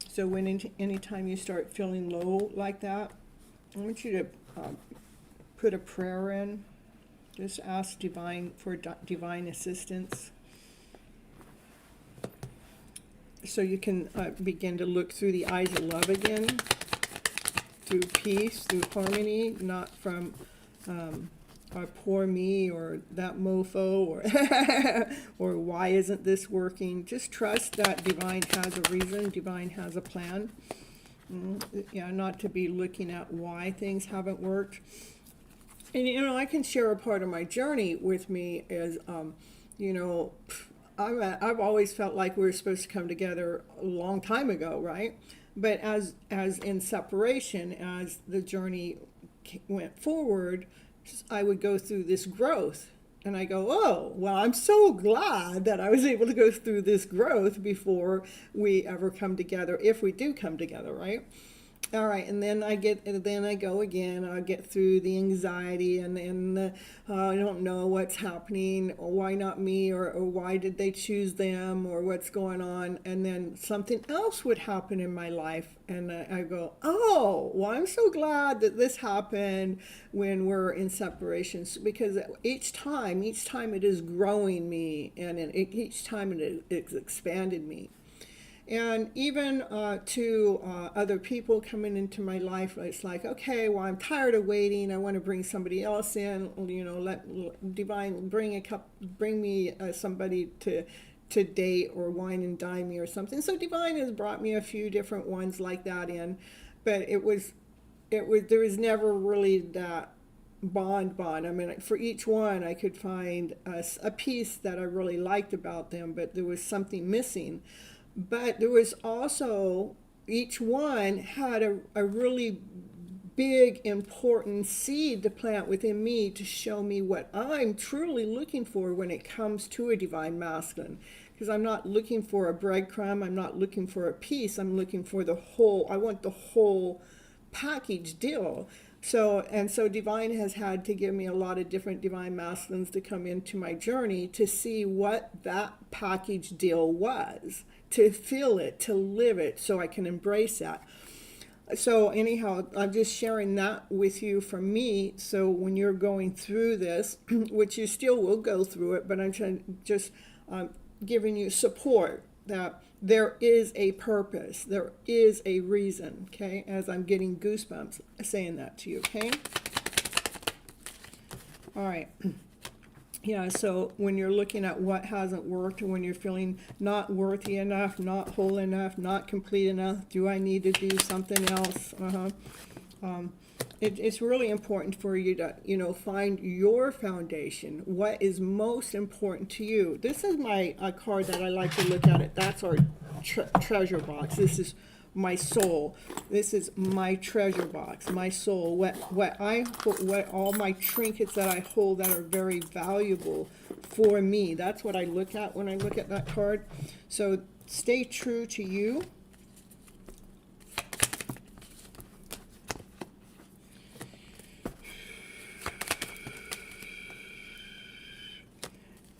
So anytime you start feeling low like that, I want you to put a prayer in. Just ask divine for divine assistance, so you can begin to look through the eyes of love again, through peace, through harmony, not from poor me or that mofo or why isn't this working. Just trust that Divine has a reason, Divine has a plan. Not to be looking at why things haven't worked. And I can share a part of my journey with me is, I've always felt like we were supposed to come together a long time ago, right? But as in separation, as the journey went forward, I would go through this growth, and I go, oh, well, I'm so glad that I was able to go through this growth before we ever come together, if we do come together, right? All right, and then I go again. I get through the anxiety and the I don't know what's happening, or why not me, or why did they choose them, or what's going on. And then something else would happen in my life, and I go, oh, well, I'm so glad that this happened when we're in separations, because each time it is growing me, and each time it's expanded me. And even to other people coming into my life, it's like, okay, well, I'm tired of waiting. I want to bring somebody else in. Let Divine bring me somebody to date or wine and dine me or something. So Divine has brought me a few different ones like that in, but there was never really that bond. I mean, for each one, I could find a piece that I really liked about them, but there was something missing. But there was also, each one had a really big, important seed to plant within me to show me what I'm truly looking for when it comes to a divine masculine. Because I'm not looking for a breadcrumb, I'm not looking for a piece, I'm looking for the whole, I want the whole package deal. So Divine has had to give me a lot of different divine masculines to come into my journey to see what that package deal was, to feel it, to live it, so I can embrace that. So anyhow, I'm just sharing that with you from me. So when you're going through this, which you still will go through it, but I'm just giving you support that there is a purpose, there is a reason, okay? As I'm getting goosebumps saying that to you, okay? All right. Yeah, so when you're looking at what hasn't worked, or when you're feeling not worthy enough, not whole enough, not complete enough, do I need to do something else? It's really important for you to, find your foundation. What is most important to you? This is my card that I like to look at it. That's our treasure box. This is my soul. This is my treasure box, my soul. What all my trinkets that I hold that are very valuable for me. That's what I look at when I look at that card. So stay true to you.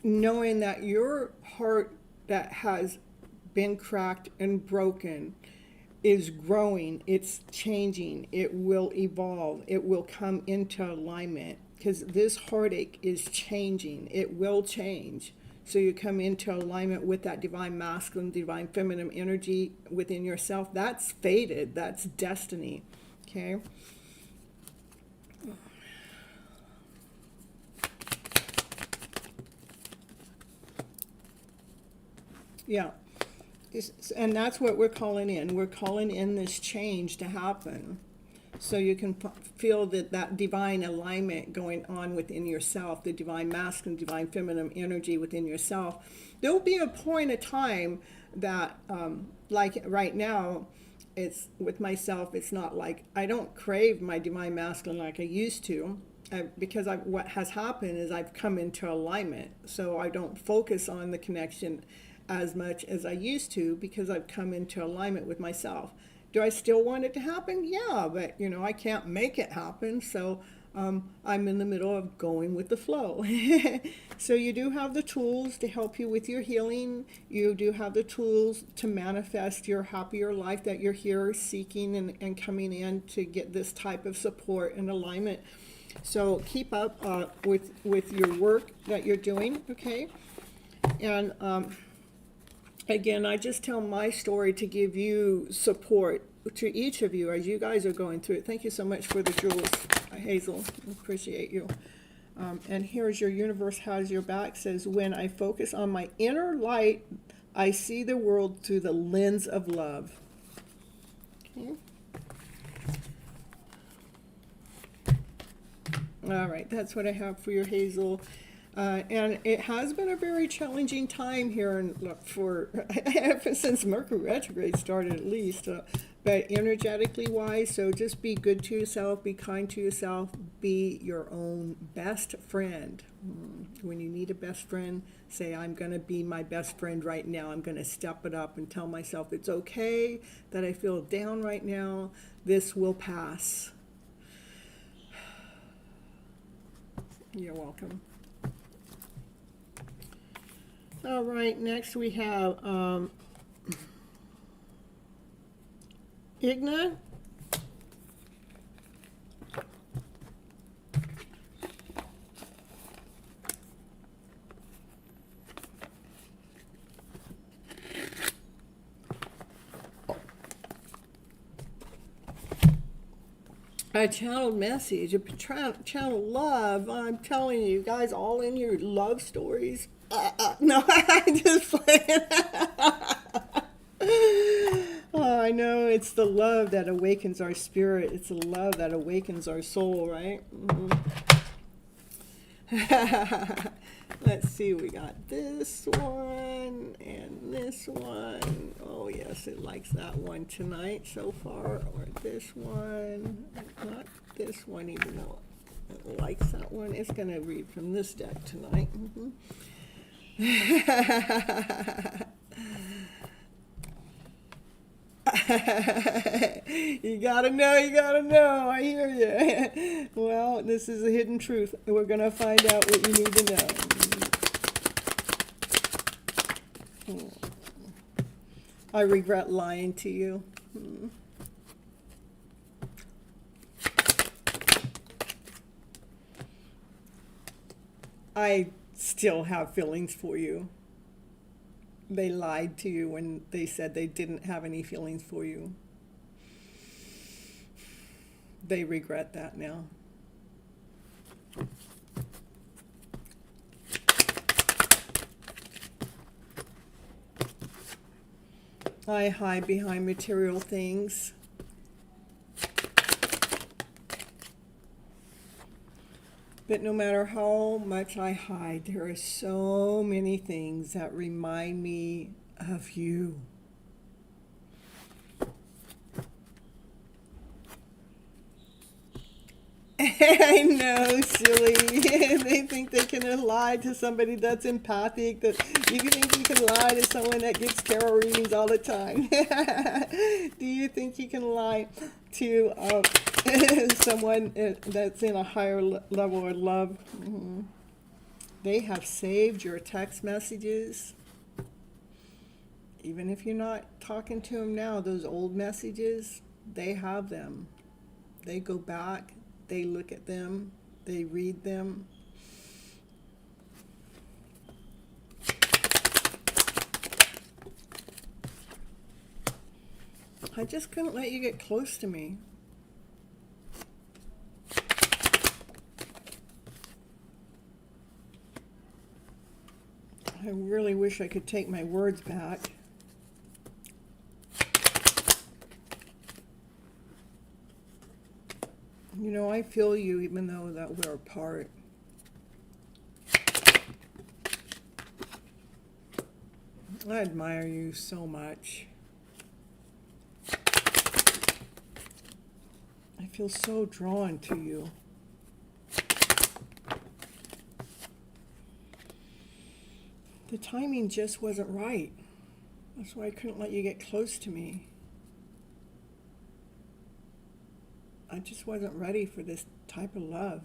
Knowing that your heart that has been cracked and broken is growing, it's changing, it will evolve, it will come into alignment, because this heartache is changing, it will change. So you come into alignment with that divine masculine, divine feminine energy within yourself. That's fated, that's destiny, okay? Yeah, and that's what we're calling in. We're calling in this change to happen. So you can feel that divine alignment going on within yourself, the divine masculine, divine feminine energy within yourself. There'll be a point of time that, like right now, it's with myself, it's not like I don't crave my divine masculine like I used to. Because what has happened is I've come into alignment. So I don't focus on the connection as much as I used to, because I've come into alignment with myself. Do I still want it to happen? Yeah, but I can't make it happen. So I'm in the middle of going with the flow. So you do have the tools to help you with your healing. You do have the tools to manifest your happier life that you're here seeking and coming in to get this type of support and alignment. So keep up with your work that you're doing, okay? And again, I just tell my story to give you support, to each of you as you guys are going through it. Thank you so much for the jewels, Hazel. I appreciate you. And here's your universe has your back. Says, when I focus on my inner light, I see the world through the lens of love. Okay. All right, that's what I have for your Hazel. And it has been a very challenging time here since Mercury retrograde started, at least. But energetically wise, so just be good to yourself, be kind to yourself, be your own best friend. When you need a best friend, say, I'm going to be my best friend right now. I'm going to step it up and tell myself it's okay that I feel down right now. This will pass. You're welcome. All right, next we have Igna. A channeled message, a channeled love. I'm telling you guys, all in your love stories. No, I'm just playing. Oh, I know, it's the love that awakens our spirit. It's the love that awakens our soul, right? Let's see, we got this one and this one. Oh yes, it likes that one tonight so far. Or this one, not this one, even though it likes that one. It's going to read from this deck tonight. You gotta know, I hear you. Well, this is a hidden truth. We're gonna find out what you need to know. I regret lying to you. I still have feelings for you. They lied to you when they said they didn't have any feelings for you. They regret that now. I hide behind material things. But no matter how much I hide, there are so many things that remind me of you. I know, silly. They think they can lie to somebody that's empathic. That you think you can lie to someone that gets tarot readings all the time. Do you think you can lie to someone that's in a higher level of love? Mm-hmm. They have saved your text messages. Even if you're not talking to them now, those old messages, they have them. They go back. They look at them, they read them. I just couldn't let you get close to me. I really wish I could take my words back. You know, I feel you even though that we're apart. I admire you so much. I feel so drawn to you. The timing just wasn't right. That's why I couldn't let you get close to me. I just wasn't ready for this type of love.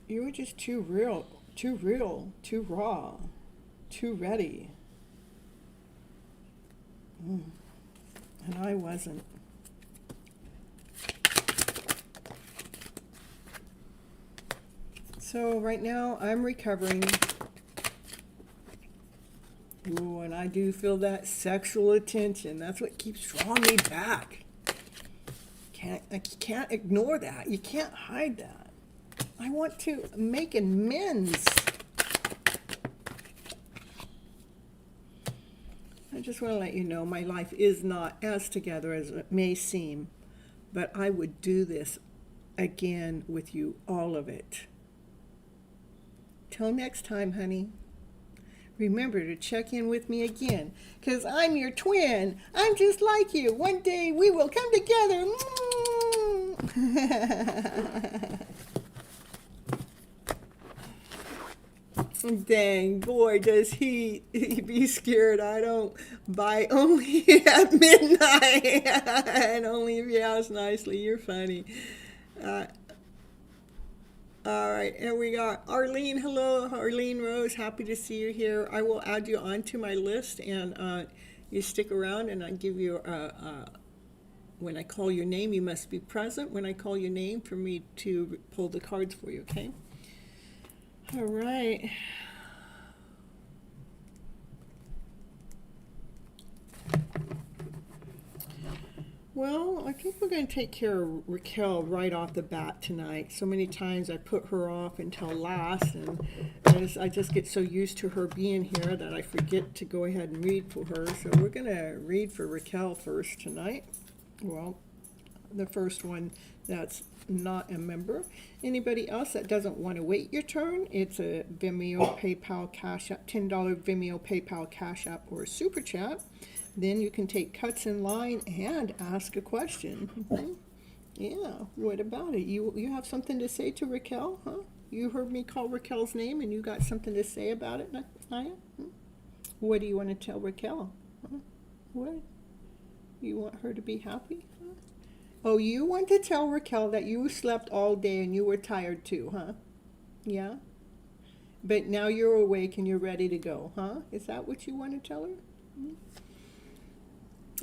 You were just too real, too raw, too ready. And I wasn't. So right now I'm recovering. Ooh, and I do feel that sexual attention. That's what keeps drawing me back. I can't ignore that. You can't hide that. I want to make amends. I just want to let you know my life is not as together as it may seem, but I would do this again with you, all of it. Till next time, honey. Remember to check in with me again, because I'm your twin. I'm just like you. One day we will come together. Dang, boy, does he be scared. I don't bite only at midnight. And only if you ask nicely. You're funny. All right, and we got Arlene. Hello, Arlene Rose. Happy to see you here. I will add you onto my list, and you stick around, and I give you when I call your name, you must be present when I call your name for me to pull the cards for you, okay? All right. Well, I think we're going to take care of Raquel right off the bat tonight. So many times I put her off until last, and I just get so used to her being here that I forget to go ahead and read for her. So we're going to read for Raquel first tonight. Well, the first one that's not a member. Anybody else that doesn't want to wait your turn, it's a Vimeo, PayPal, Cash App, $10 Vimeo, PayPal, Cash App, or Super Chat. Then you can take cuts in line and ask a question. Mm-hmm. Yeah, what about it? You have something to say to Raquel, huh? You heard me call Raquel's name and you got something to say about it, Naya? What do you want to tell Raquel? Huh? What? You want her to be happy? Huh? Oh, you want to tell Raquel that you slept all day and you were tired too, huh? Yeah? But now you're awake and you're ready to go, huh? Is that what you want to tell her? Mm-hmm.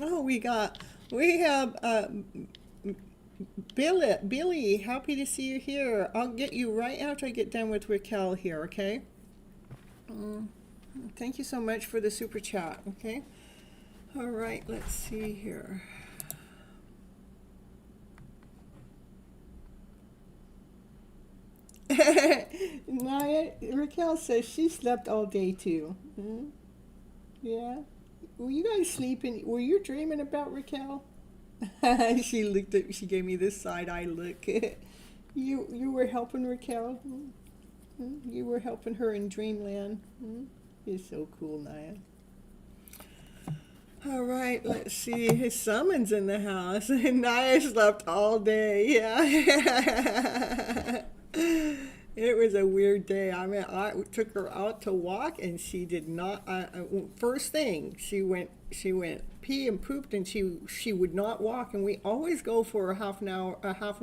Oh, we have Billy, happy to see you here. I'll get you right after I get done with Raquel here, okay? Thank you so much for the super chat, okay? All right, let's see here. Naya, Raquel says she slept all day too. Yeah? Were you guys sleeping? Were you dreaming about Raquel? She gave me this side eye look. You were helping Raquel. You were helping her in dreamland. You're so cool, Naya. All right, let's see. His summon's in the house. Naya slept all day. Yeah. It was a weird day. I mean, I took her out to walk, and she did not. First thing, she went pee and pooped, and she would not walk. And we always go for a half a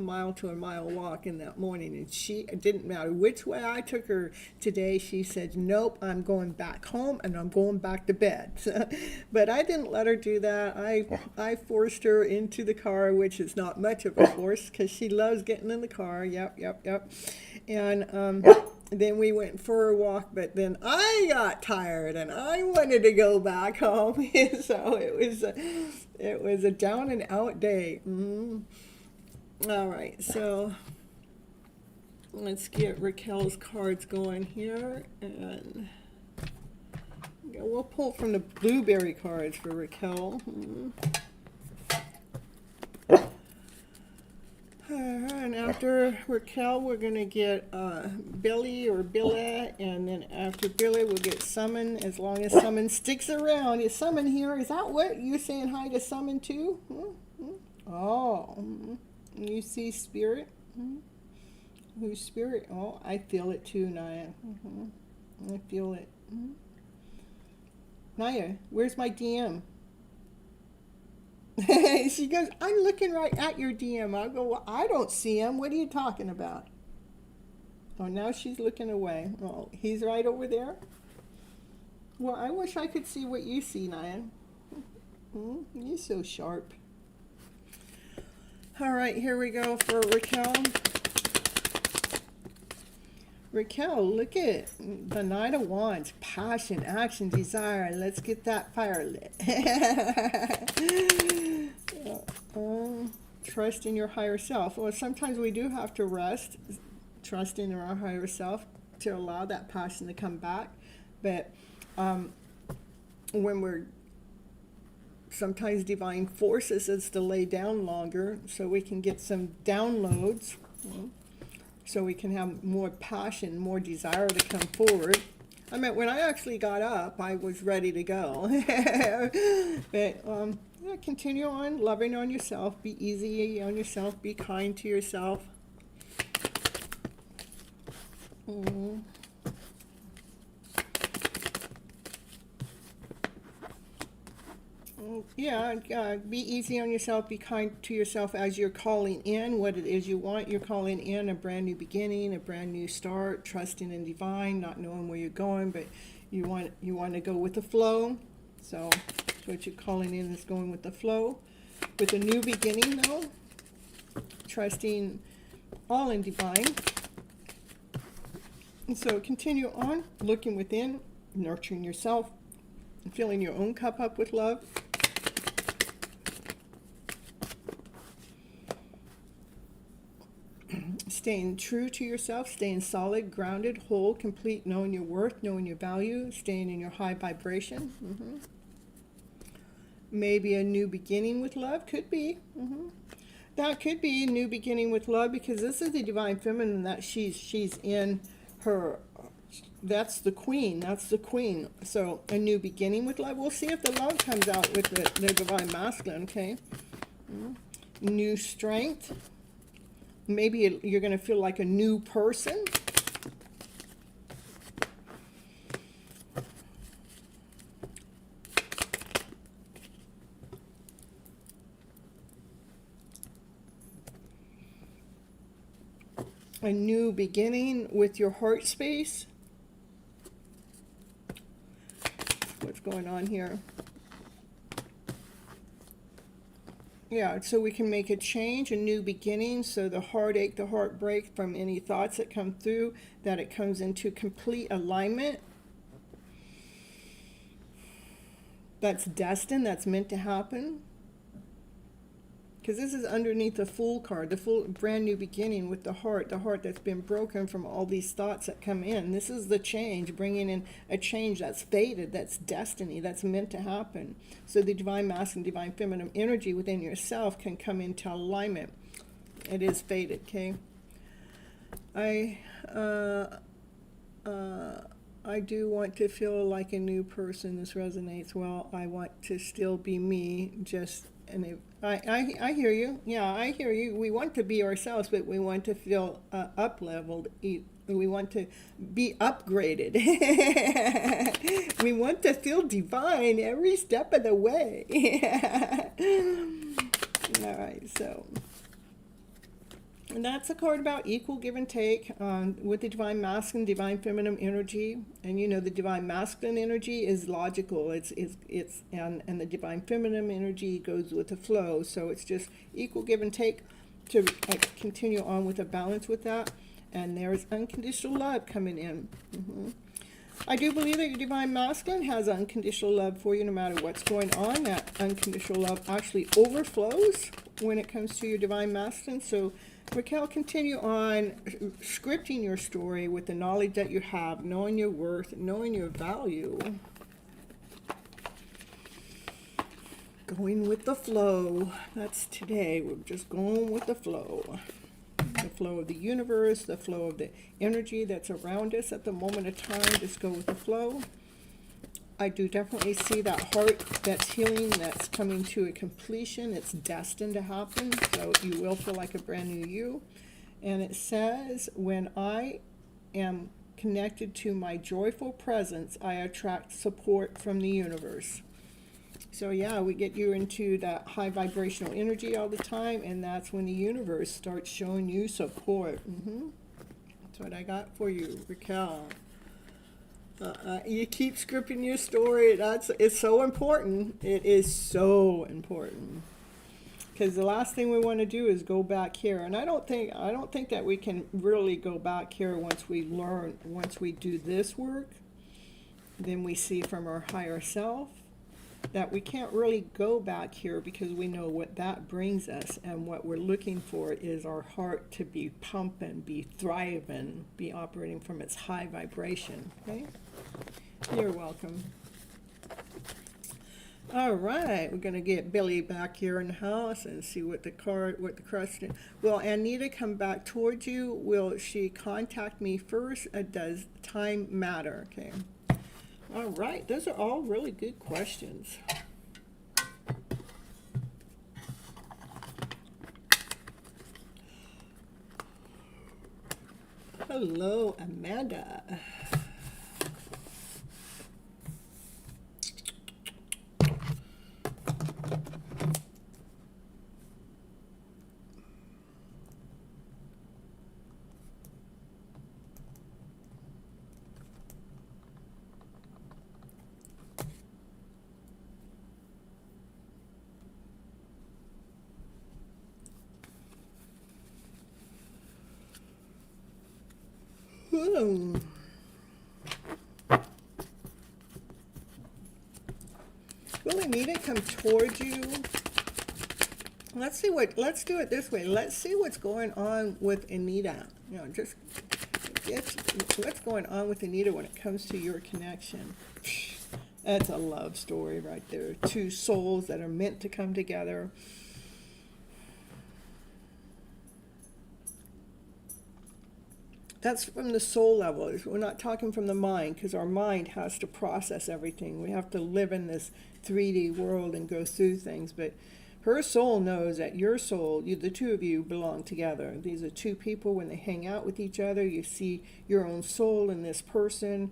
mile to a mile walk in that morning. And it didn't matter which way I took her today. She said, "Nope, I'm going back home, and I'm going back to bed." But I didn't let her do that. I forced her into the car, which is not much of a force because she loves getting in the car. Yep. And then we went for a walk, but then I got tired and I wanted to go back home. So it was a down and out day. All right, so let's get Raquel's cards going here, and we'll pull from the blueberry cards for Raquel. And after Raquel, we're going to get Billy or Billa, and then after Billy, we'll get Summon, as long as Summon sticks around. Is Summon here? Is that what you're saying hi to Summon too? Oh, you see Spirit? Who's Spirit? Oh, I feel it too, Naya. I feel it. Naya, where's my DM? She goes, "I'm looking right at your DM." I'll go, "Well, I don't see him. What are you talking about?" Oh, now she's looking away. Oh, he's right over there. Well, I wish I could see what you see, Naya. You're so sharp. All right, here we go for Raquel. Raquel, look at the Knight of Wands. Passion, action, desire. Let's get that fire lit. Trust in your higher self. Well, sometimes we do have to rest, trust in our higher self to allow that passion to come back. But when sometimes divine forces us to lay down longer so we can get some downloads. So we can have more passion, more desire to come forward. I mean, when I actually got up, I was ready to go. But yeah, continue on loving on yourself. Be easy on yourself. Be kind to yourself. Yeah, be easy on yourself, be kind to yourself as you're calling in what it is you want. You're calling in a brand new beginning, a brand new start, trusting in divine, not knowing where you're going, but you want to go with the flow. So what you're calling in is going with the flow. With a new beginning though, trusting all in divine. And so continue on, looking within, nurturing yourself, filling your own cup up with love. Staying true to yourself, staying solid, grounded, whole, complete, knowing your worth, knowing your value, staying in your high vibration. Maybe a new beginning with love, could be. That could be a new beginning with love, because this is the divine feminine that she's in her. That's the queen. So a new beginning with love. We'll see if the love comes out with the divine masculine. Okay. New strength. Maybe you're going to feel like a new person. A new beginning with your heart space. What's going on here? Yeah, so we can make a change, a new beginning, so the heartache, the heartbreak from any thoughts that come through, that it comes into complete alignment. That's destined, that's meant to happen. Because this is underneath the Fool card, the full brand new beginning with the heart that's been broken from all these thoughts that come in. This is the change, bringing in a change that's fated, that's destiny, that's meant to happen. So the divine masculine, divine feminine energy within yourself can come into alignment. It is fated, okay? I do want to feel like a new person. This resonates well. I want to still be me, just, and I hear you. Yeah, I hear you. We want to be ourselves, but we want to feel up-leveled. We want to be upgraded. We want to feel divine every step of the way. All right, so... And that's a card about equal give and take with the divine masculine, divine feminine energy. And you know, the divine masculine energy is logical. And the divine feminine energy goes with the flow. So it's just equal give and take to continue on with a balance with that. And there's unconditional love coming in. I do believe that your divine masculine has unconditional love for you no matter what's going on. That unconditional love actually overflows when it comes to your divine masculine. So Raquel, continue on scripting your story with the knowledge that you have, knowing your worth, knowing your value. Going with the flow. That's today. We're just going with the flow. The flow of the universe, the flow of the energy that's around us at the moment of time. Just go with the flow. I do definitely see that heart that's healing, that's coming to a completion. It's destined to happen, so you will feel like a brand new you. And it says, when I am connected to my joyful presence, I attract support from the universe. So yeah, we get you into that high vibrational energy all the time, and that's when the universe starts showing you support. That's what I got for you, Raquel. You keep scripting your story. It's so important. It is so important, because the last thing we want to do is go back here. And I don't think that we can really go back here once we do this work. Then we see from our higher self that we can't really go back here, because we know what that brings us, and what we're looking for is our heart to be pumping, be thriving, be operating from its high vibration. Okay? You're welcome. All right, we're going to get Billy back here in the house and see what the question. Will Anita come back towards you? Will she contact me first? Does time matter? Okay. All right, those are all really good questions. Hello, Amanda. Will Anita come towards you? Let's do it this way. Let's see what's going on with Anita. Just what's going on with Anita when it comes to your connection. That's a love story right there. Two souls that are meant to come together. That's from the soul level. We're not talking from the mind, because our mind has to process everything. We have to live in this 3D world and go through things. But her soul knows that your soul, the two of you belong together. These are two people. When they hang out with each other, you see your own soul in this person.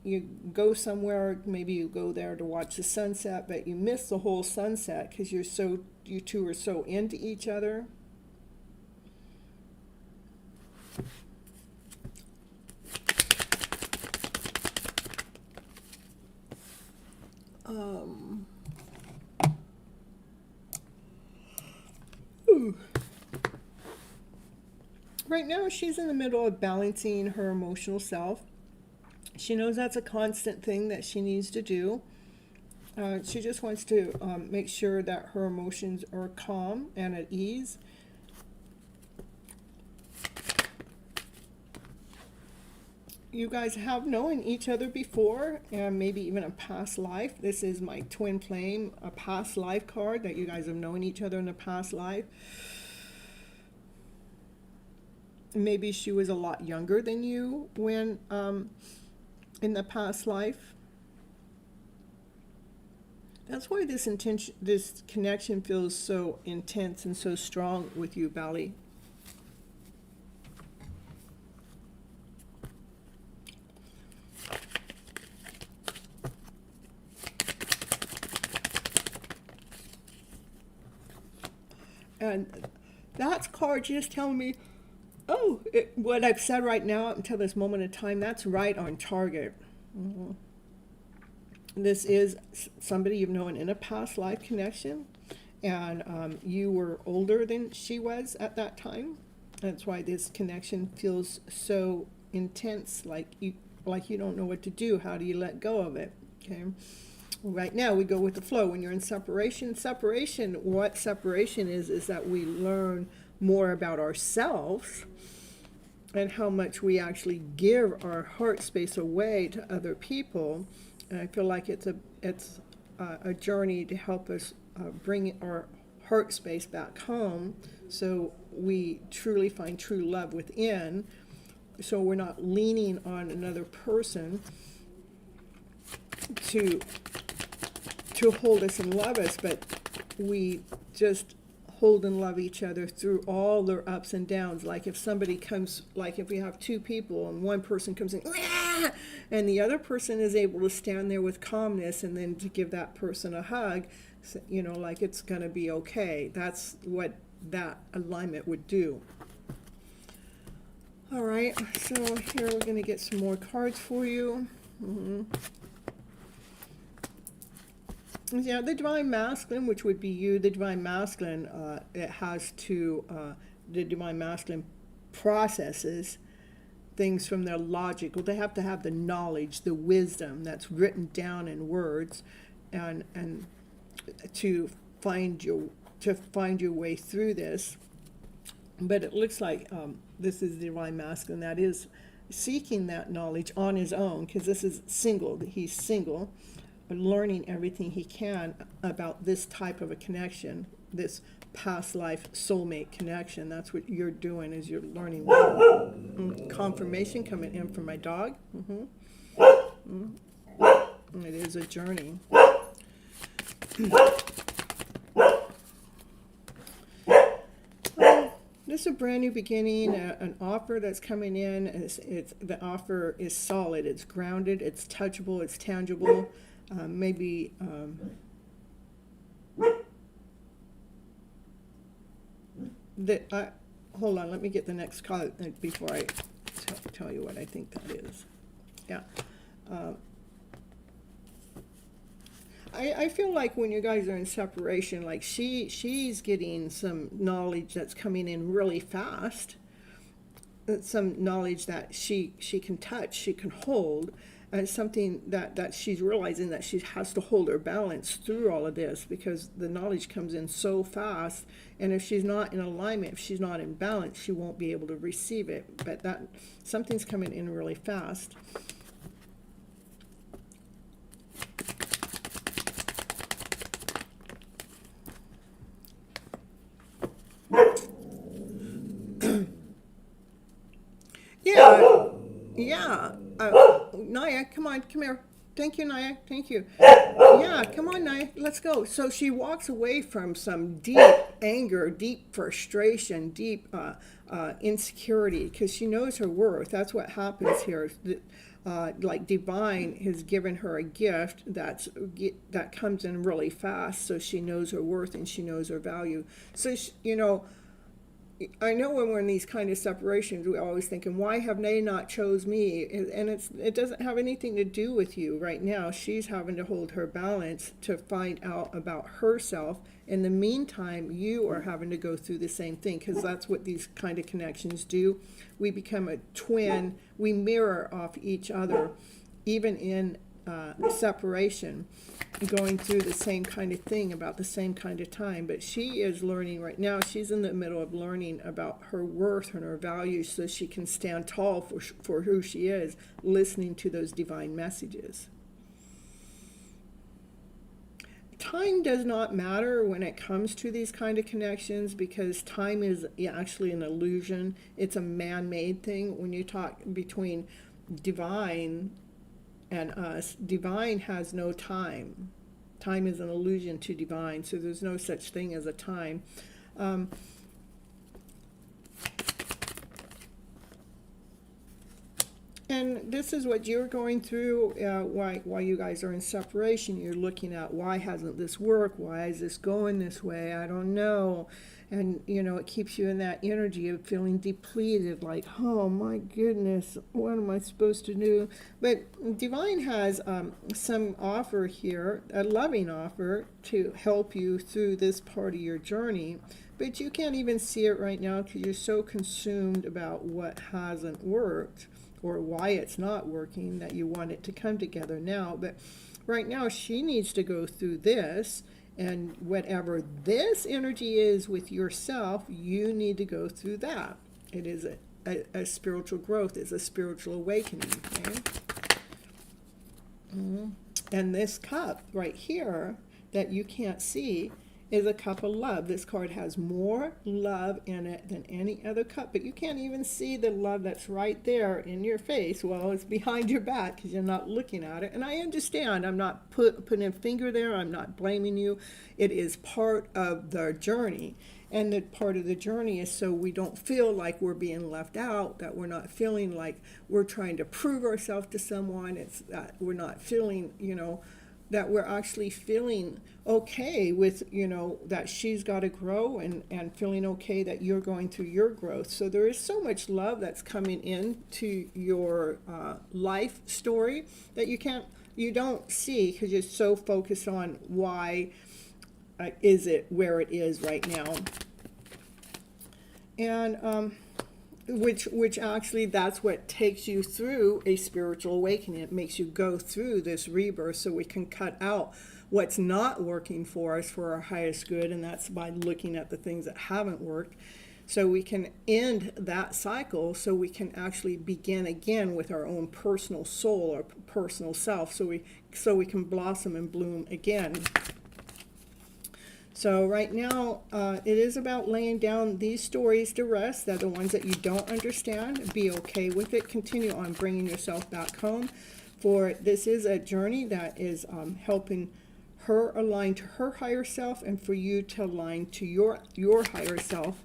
You go somewhere, maybe you go there to watch the sunset, but you miss the whole sunset because you two are so into each other. Right now, she's in the middle of balancing her emotional self. She knows that's a constant thing that she needs to do. She just wants to make sure that her emotions are calm and at ease. You guys have known each other before, and maybe even a past life. This is my twin flame, a past life card, that you guys have known each other in a past life. Maybe she was a lot younger than you when in the past life. That's why this connection feels so intense and so strong with you, Bally. And that card just telling me, oh, what I've said right now up until this moment in time, that's right on target. Mm-hmm. This is somebody you've known in a past life connection, and you were older than she was at that time. That's why this connection feels so intense, like you don't know what to do. How do you let go of it? Okay. Right now we go with the flow. When you're in separation, what separation is that we learn more about ourselves and how much we actually give our heart space away to other people. And I feel like it's a journey to help us bring our heart space back home, so we truly find true love within. So we're not leaning on another person to hold us and love us, but we just hold and love each other through all their ups and downs. Like if somebody comes, like if we have two people and one person comes in, "Wah!" and the other person is able to stand there with calmness and then to give that person a hug, so, you know, like it's going to be okay. That's what that alignment would do. All right, so here we're going to get some more cards for you. Mm-hmm. Yeah, the Divine Masculine, which would be you, the Divine Masculine, it has to, the Divine Masculine processes things from their logic. Well, they have to have the knowledge, the wisdom that's written down in words, and to find your way through this. But it looks like this is the Divine Masculine that is seeking that knowledge on his own, because this is single. He's single, learning everything he can about this type of a connection, this past life soulmate connection. That's what you're doing, is you're learning. Confirmation coming in from my dog. It is a journey. This is a brand new beginning, an offer that's coming in. The offer is solid, it's grounded, it's touchable, it's tangible. Maybe hold on, let me get the next card before I tell you what I think that is. Yeah. I feel like when you guys are in separation, like she's getting some knowledge that's coming in really fast. Some knowledge that she can touch, she can hold. And something that she's realizing that she has to hold her balance through all of this, because the knowledge comes in so fast, and if she's not in alignment, if she's not in balance, she won't be able to receive it. But that something's coming in really fast. Yeah. Naya, come on, come here. Thank you, Naya. Thank you. Yeah, come on, Naya. Let's go. So she walks away from some deep anger, deep frustration, deep insecurity, because she knows her worth. That's what happens here. Like Divine has given her a gift that comes in really fast, so she knows her worth and she knows her value. So I know when we're in these kind of separations, we're always thinking, why have they not chose me? And it doesn't have anything to do with you right now. She's having to hold her balance to find out about herself. In the meantime, you are having to go through the same thing, because that's what these kind of connections do. We become a twin. We mirror off each other, even in separation, going through the same kind of thing about the same kind of time. But she is learning right now. She's in the middle of learning about her worth and her value so she can stand tall for who she is, listening to those divine messages. Time does not matter when it comes to these kind of connections, because time is actually an illusion. It's a man-made thing. When you talk between divine and us, divine has no time. Time is an illusion to divine, so there's no such thing as a time. And this is what you're going through while you guys are in separation. You're looking at, why hasn't this worked? Why is this going this way? I don't know. And, you know, it keeps you in that energy of feeling depleted, like, oh my goodness, what am I supposed to do? But Divine has some offer here, a loving offer to help you through this part of your journey. But you can't even see it right now because you're so consumed about what hasn't worked, or why it's not working, that you want it to come together now. But right now she needs to go through this, and whatever this energy is with yourself, you need to go through that. It is a spiritual growth, it's a spiritual awakening. Okay? And this cup right here that you can't see is a cup of love. This card has more love in it than any other cup, but you can't even see the love that's right there in your face. Well, it's behind your back because you're not looking at it. And I understand. I'm not putting a finger there. I'm not blaming you. It is part of the journey. And the part of the journey is so we don't feel like we're being left out, that we're not feeling like we're trying to prove ourselves to someone. It's that we're not feeling, you know, that we're actually feeling okay with, you know, that she's got to grow, and feeling okay that you're going through your growth. So there is so much love that's coming into your life story that you don't see because you're so focused on why is it where it is right now. And which actually, that's what takes you through a spiritual awakening. It makes you go through this rebirth so we can cut out what's not working for us for our highest good, and that's by looking at the things that haven't worked, so we can end that cycle, so we can actually begin again with our own personal soul or personal self, so we can blossom and bloom again. So right now, it is about laying down these stories to rest. They're the ones that you don't understand. Be okay with it. Continue on bringing yourself back home. For this is a journey that is helping her align to her higher self, and for you to align to your higher self.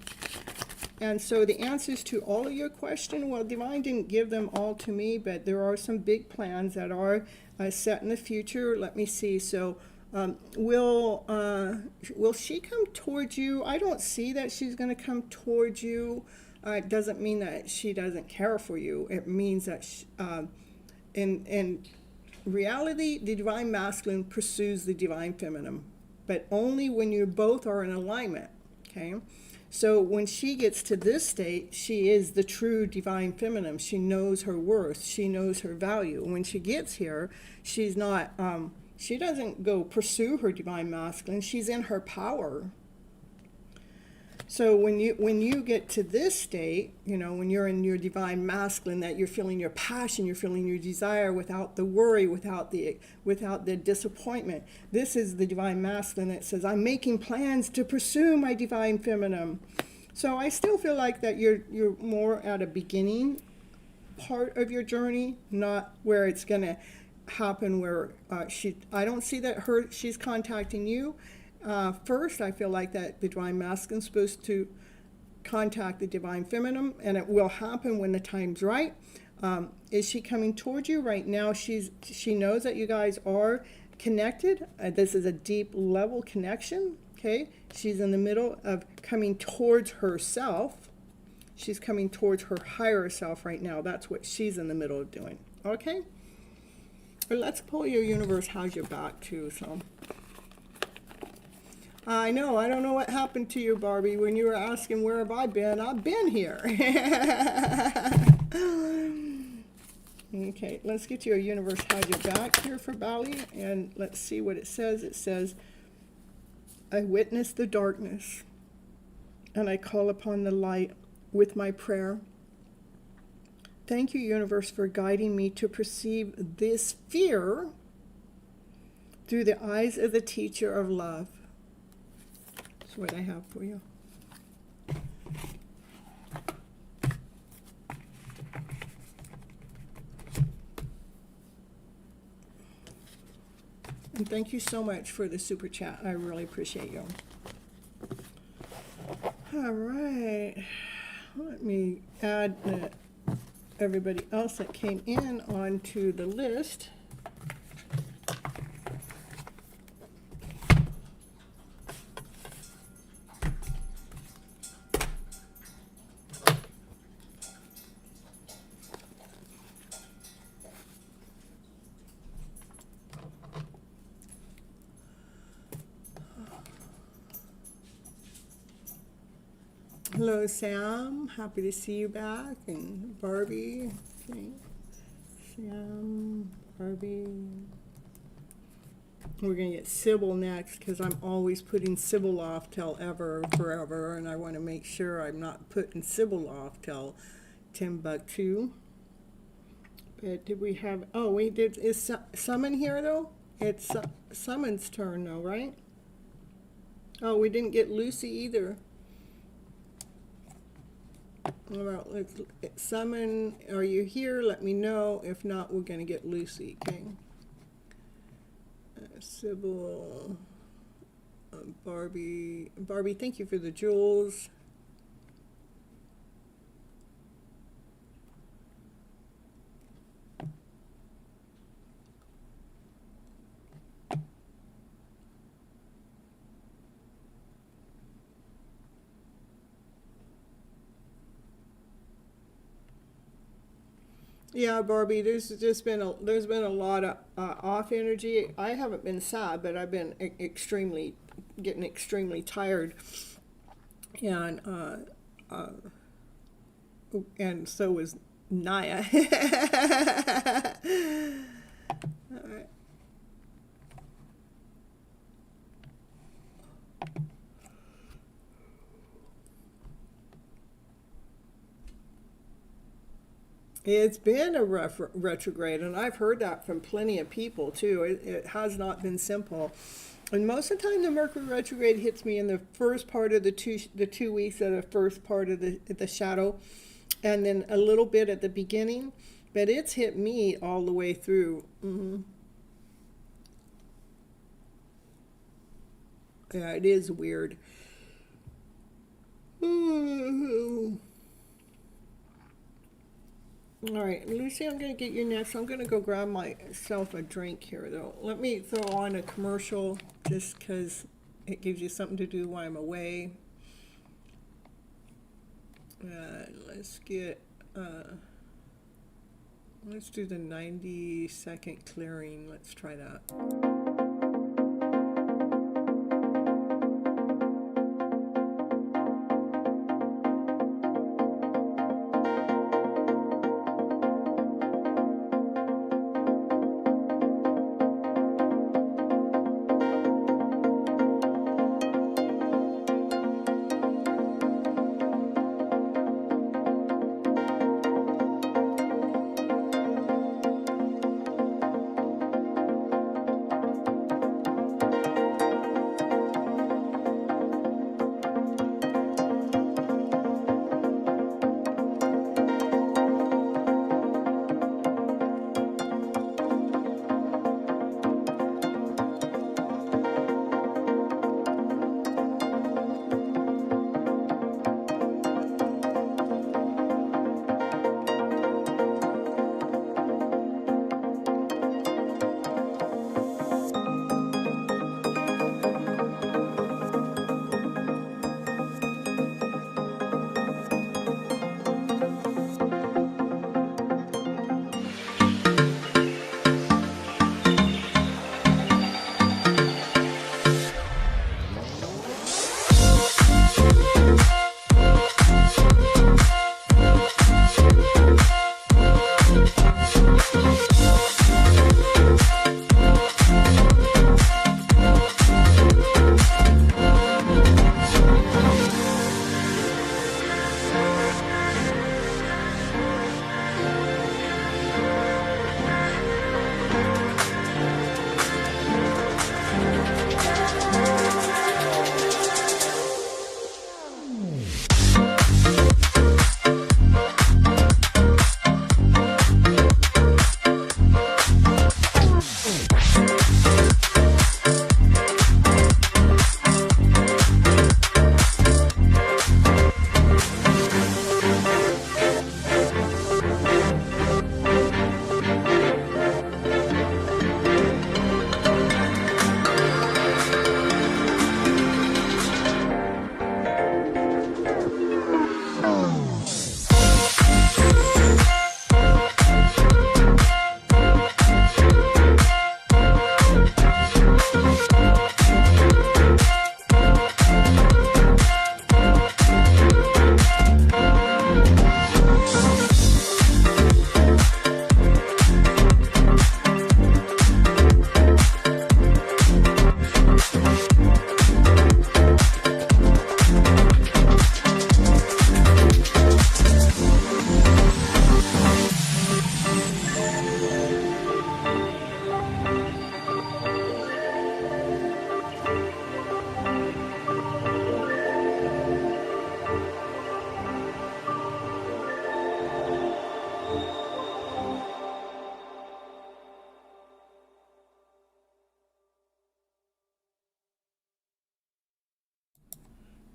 And so the answers to all of your questions, well, Divine didn't give them all to me, but there are some big plans that are set in the future. Let me see. So will she come towards you? I don't see that she's going to come towards you. It doesn't mean that she doesn't care for you. It means that in reality, the divine masculine pursues the divine feminine, but only when you both are in alignment. Okay, so when she gets to this state, she is the true divine feminine. She knows her worth. She knows her value. When she gets here, she's not. She doesn't go pursue her divine masculine. She's in her power. So when you get to this state, you know, when you're in your divine masculine, that you're feeling your passion, you're feeling your desire without the worry, without the disappointment. This is the divine masculine that says, I'm making plans to pursue my divine feminine. So I still feel like that you're more at a beginning part of your journey, not where it's going to happen where I don't see that she's contacting you first. I feel like that the divine masculine is supposed to contact the divine feminine, and it will happen when the time's right. Is she coming towards you right now? She knows that you guys are connected. This is a deep level connection. Okay, she's in the middle of coming towards herself. She's coming towards her higher self right now. That's what she's in the middle of doing. Okay. But let's pull your universe has your back too. So I know, I don't know what happened to you, Barbie, when you were asking where have I been. I've been here. Okay, let's get your universe had your back here for Bali, and let's see what it says. It says, I witness the darkness, and I call upon the light with my prayer. Thank you, universe, for guiding me to perceive this fear through the eyes of the teacher of love. That's what I have for you. And thank you so much for the super chat. I really appreciate you. All right. Let me add everybody else that came in onto the list. Hello, Sam. Happy to see you back. And Barbie. Okay. Sam, Barbie. We're going to get Sybil next because I'm always putting Sybil off till ever, forever. And I want to make sure I'm not putting Sybil off till Timbuktu. But did we have... Oh, we did... Is Summon here, though? It's Summon's turn, though, right? Oh, we didn't get Lucy either. All right, let's Summon, are you here? Let me know. If not, we're going to get Lucy, okay? Sybil, Barbie. Barbie, thank you for the jewels. Yeah, Barbie, there's been a lot of off energy. I haven't been sad, but I've been getting extremely tired, and so was Naya. All right. It's been a rough retrograde, and I've heard that from plenty of people too. It has not been simple, and most of the time the Mercury retrograde hits me in the first part of the 2 weeks of the first part of the shadow, and then a little bit at the beginning. But it's hit me all the way through. Yeah, it is weird. All right, Lucy, I'm going to get you next. I'm going to go grab myself a drink here, though. Let me throw on a commercial just because it gives you something to do while I'm away. Let's do the 90-second clearing. Let's try that.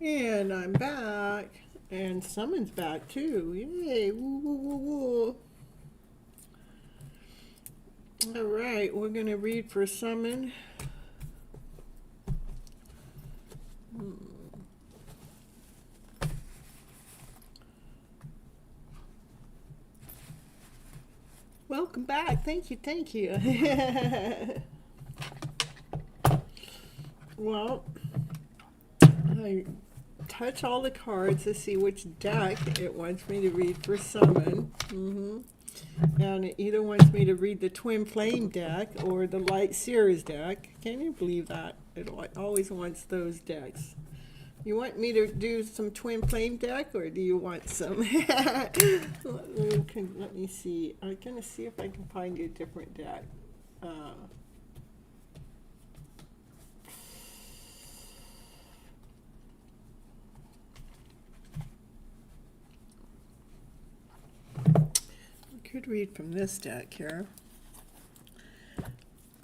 And I'm back. And Summon's back too. Yay. Woo, woo, woo, woo. All right, we're going to read for Summon. Welcome back. Thank you, thank you. Well, I touch all the cards to see which deck it wants me to read for Summon. And it either wants me to read the TwinFlame deck or the Light Seers deck. Can you believe that? It always wants those decks. You want me to do some TwinFlame deck, or do you want some? Let me see. I'm going to see if I can find you a different deck. Could read from this deck here,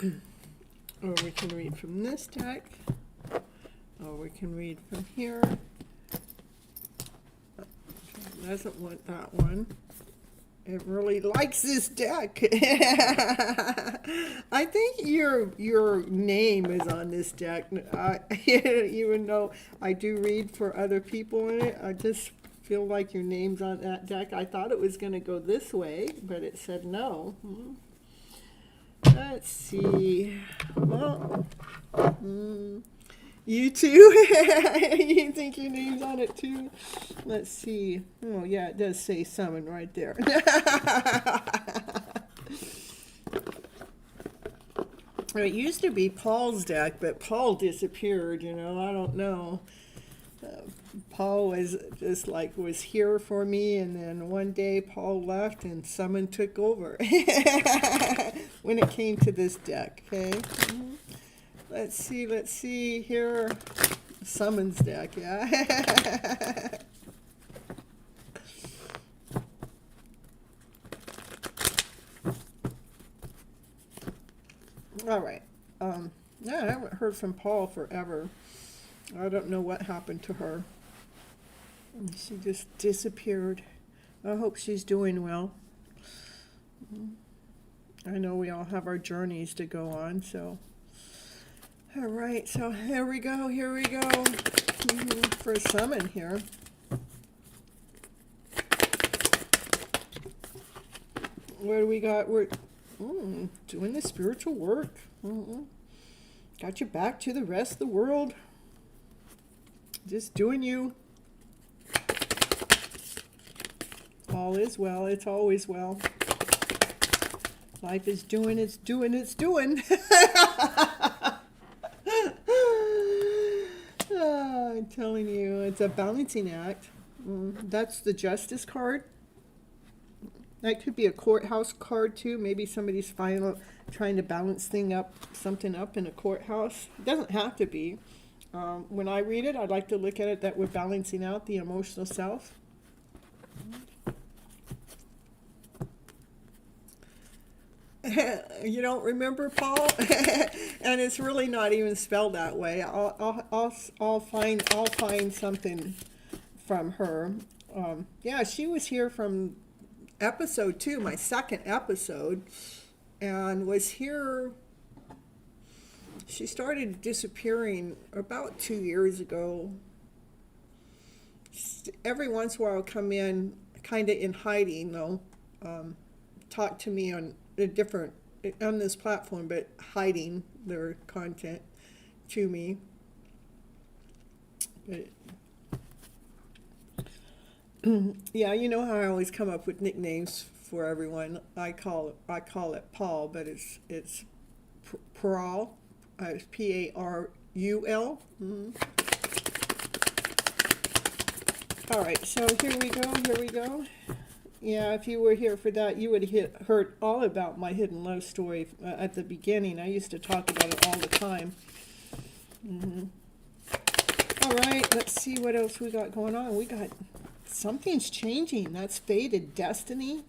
or we can read from this deck, or we can read from here. It doesn't want that one. It really likes this deck. I think your name is on this deck. Even though I do read for other people in it, I just feel like your name's on that deck. I thought it was going to go this way, but it said no. Let's see. Well, you too? You think your name's on it too? Let's see. Oh yeah, it does say Summon right there. It used to be Paul's deck, but Paul disappeared, I don't know. Paul was just was here for me, and then one day Paul left and Summon took over when it came to this deck. Okay, let's see here. Summon's deck, yeah. All right. Yeah, I haven't heard from Paul forever. I don't know what happened to her. She just disappeared. I hope she's doing well. I know we all have our journeys to go on, so. All right, so here we go. For Summon here. What do we got? We're doing the spiritual work. Got your back to the rest of the world. Just doing you. All is well. It's always well. Life is doing its doing. I'm telling you, it's a balancing act. That's the Justice card. That could be a courthouse card too. Maybe somebody's trying to balance something up in a courthouse. It doesn't have to be. When I read it, I'd like to look at it that we're balancing out the emotional self. You don't remember, Paul? And it's really not even spelled that way. I'll find something from her. Yeah, she was here from episode 2, my second episode, and was here. She started disappearing about 2 years ago. Every once in a while, I'll come in, kind of in hiding, though. Talk to me on this platform, but hiding their content to me. But yeah, you know how I always come up with nicknames for everyone. I call it Paul, but it's Parul. It's P-A-R-U-L. All right, so here we go. Yeah, if you were here for that, you would have heard all about my hidden love story at the beginning. I used to talk about it all the time. All right, let's see what else we got going on. We got something's changing. That's fated destiny.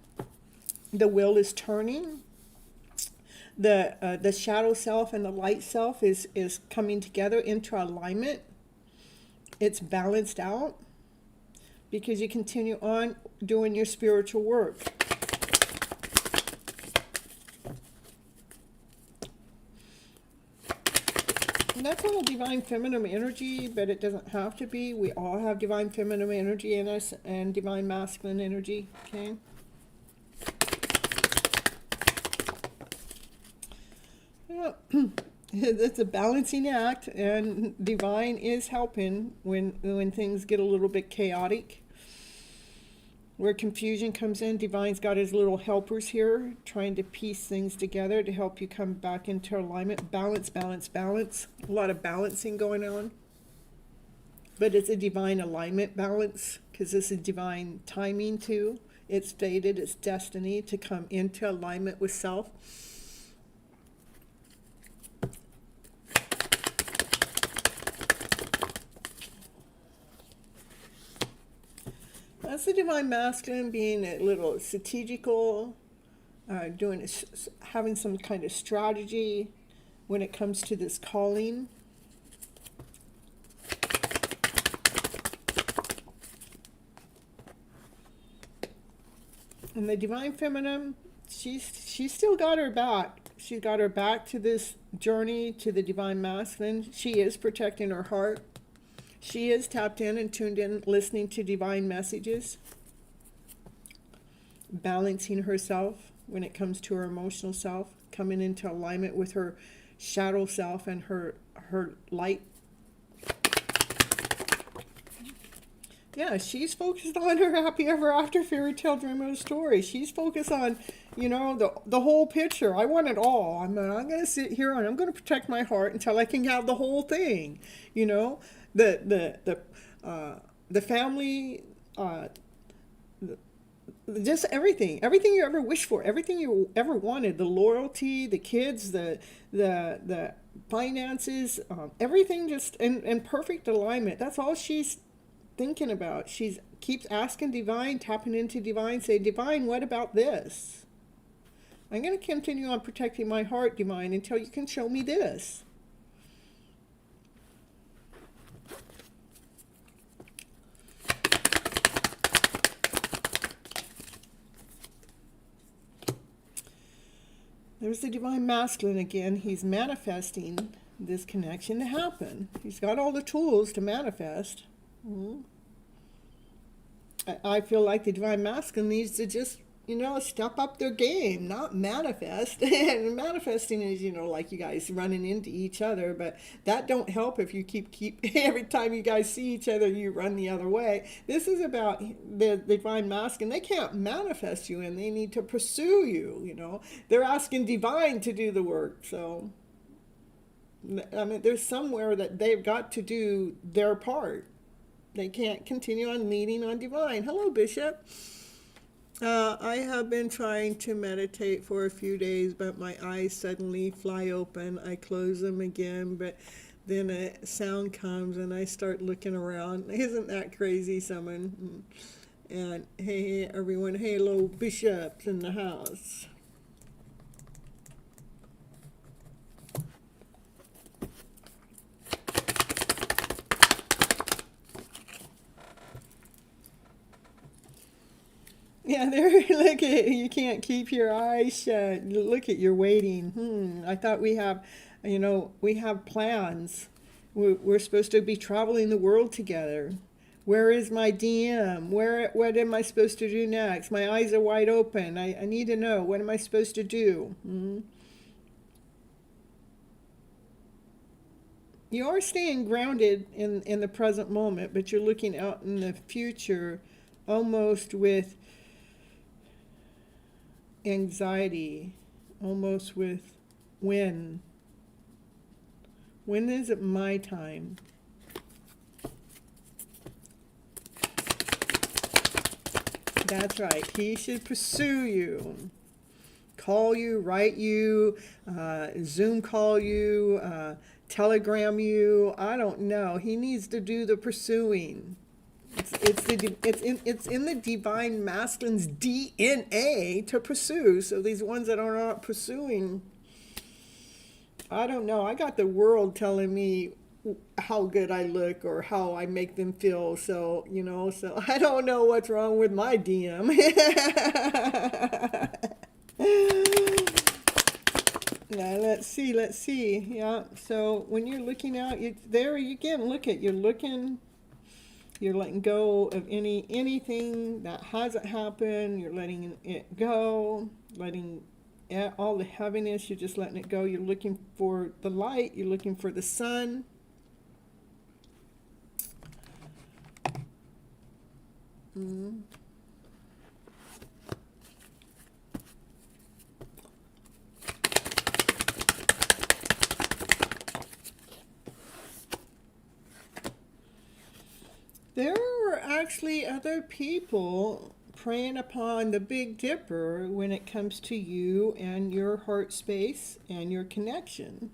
The wheel is turning. The shadow self and the light self is coming together into alignment. It's balanced out because you continue on doing your spiritual work. And that's all divine feminine energy, but it doesn't have to be. We all have divine feminine energy in us and divine masculine energy, okay? Yeah. It's a balancing act, and divine is helping when things get a little bit chaotic. Where confusion comes in, divine's got his little helpers here trying to piece things together to help you come back into alignment. Balance, balance, balance. A lot of balancing going on. But it's a divine alignment balance because this is divine timing too. It's fated, it's destiny to come into alignment with self. That's the divine masculine, being a little strategical, having some kind of strategy when it comes to this calling. And the divine feminine, she's still got her back. She's got her back to this journey to the divine masculine. She is protecting her heart. She is tapped in and tuned in, listening to divine messages, balancing herself when it comes to her emotional self, coming into alignment with her shadow self and her light. Yeah, she's focused on her happy ever after fairy tale dream of a story. She's focused on, the whole picture. I want it all. I'm going to sit here and I'm going to protect my heart until I can have the whole thing. The family, just everything you ever wished for, everything you ever wanted, the loyalty, the kids, the finances, everything just in perfect alignment. That's all she's thinking about. She's keeps asking divine, tapping into divine, say, divine, what about this? I'm going to continue on protecting my heart, divine, until you can show me this. There's the divine masculine again. He's manifesting this connection to happen. He's got all the tools to manifest. I feel like the divine masculine needs to just, step up their game, not manifest. And manifesting is, like you guys running into each other, but that don't help if you keep every time you guys see each other, you run the other way. This is about the divine masculine. They can't manifest you, and they need to pursue you, They're asking divine to do the work, so there's somewhere that they've got to do their part. They can't continue on leaning on divine. Hello, Bishop. I have been trying to meditate for a few days, but my eyes suddenly fly open. I close them again, but then a sound comes and I start looking around. Isn't that crazy, someone? And hey, everyone. Hello, Bishop's in the house. Yeah, there, look at, you can't keep your eyes shut. Look at, you're waiting. I thought we have plans. We're supposed to be traveling the world together. Where is my DM? What am I supposed to do next? My eyes are wide open. I need to know. What am I supposed to do? You are staying grounded in the present moment, but you're looking out in the future almost with anxiety, almost with when is it my time? That's right. He should pursue you, call you, write you, Zoom call you, telegram you. I don't know. He needs to do the pursuing. It's in the divine masculine's DNA to pursue. So these ones that are not pursuing, I don't know. I got the world telling me how good I look or how I make them feel. So, you know, so I don't know what's wrong with my DM. Now, let's see. Yeah, so when you're looking out, there you again, you're letting go of anything that hasn't happened. You're letting it go, letting all the heaviness, you're just letting it go. You're looking for the light, you're looking for the sun. There are actually other people preying upon the Big Dipper when it comes to you and your heart space and your connection.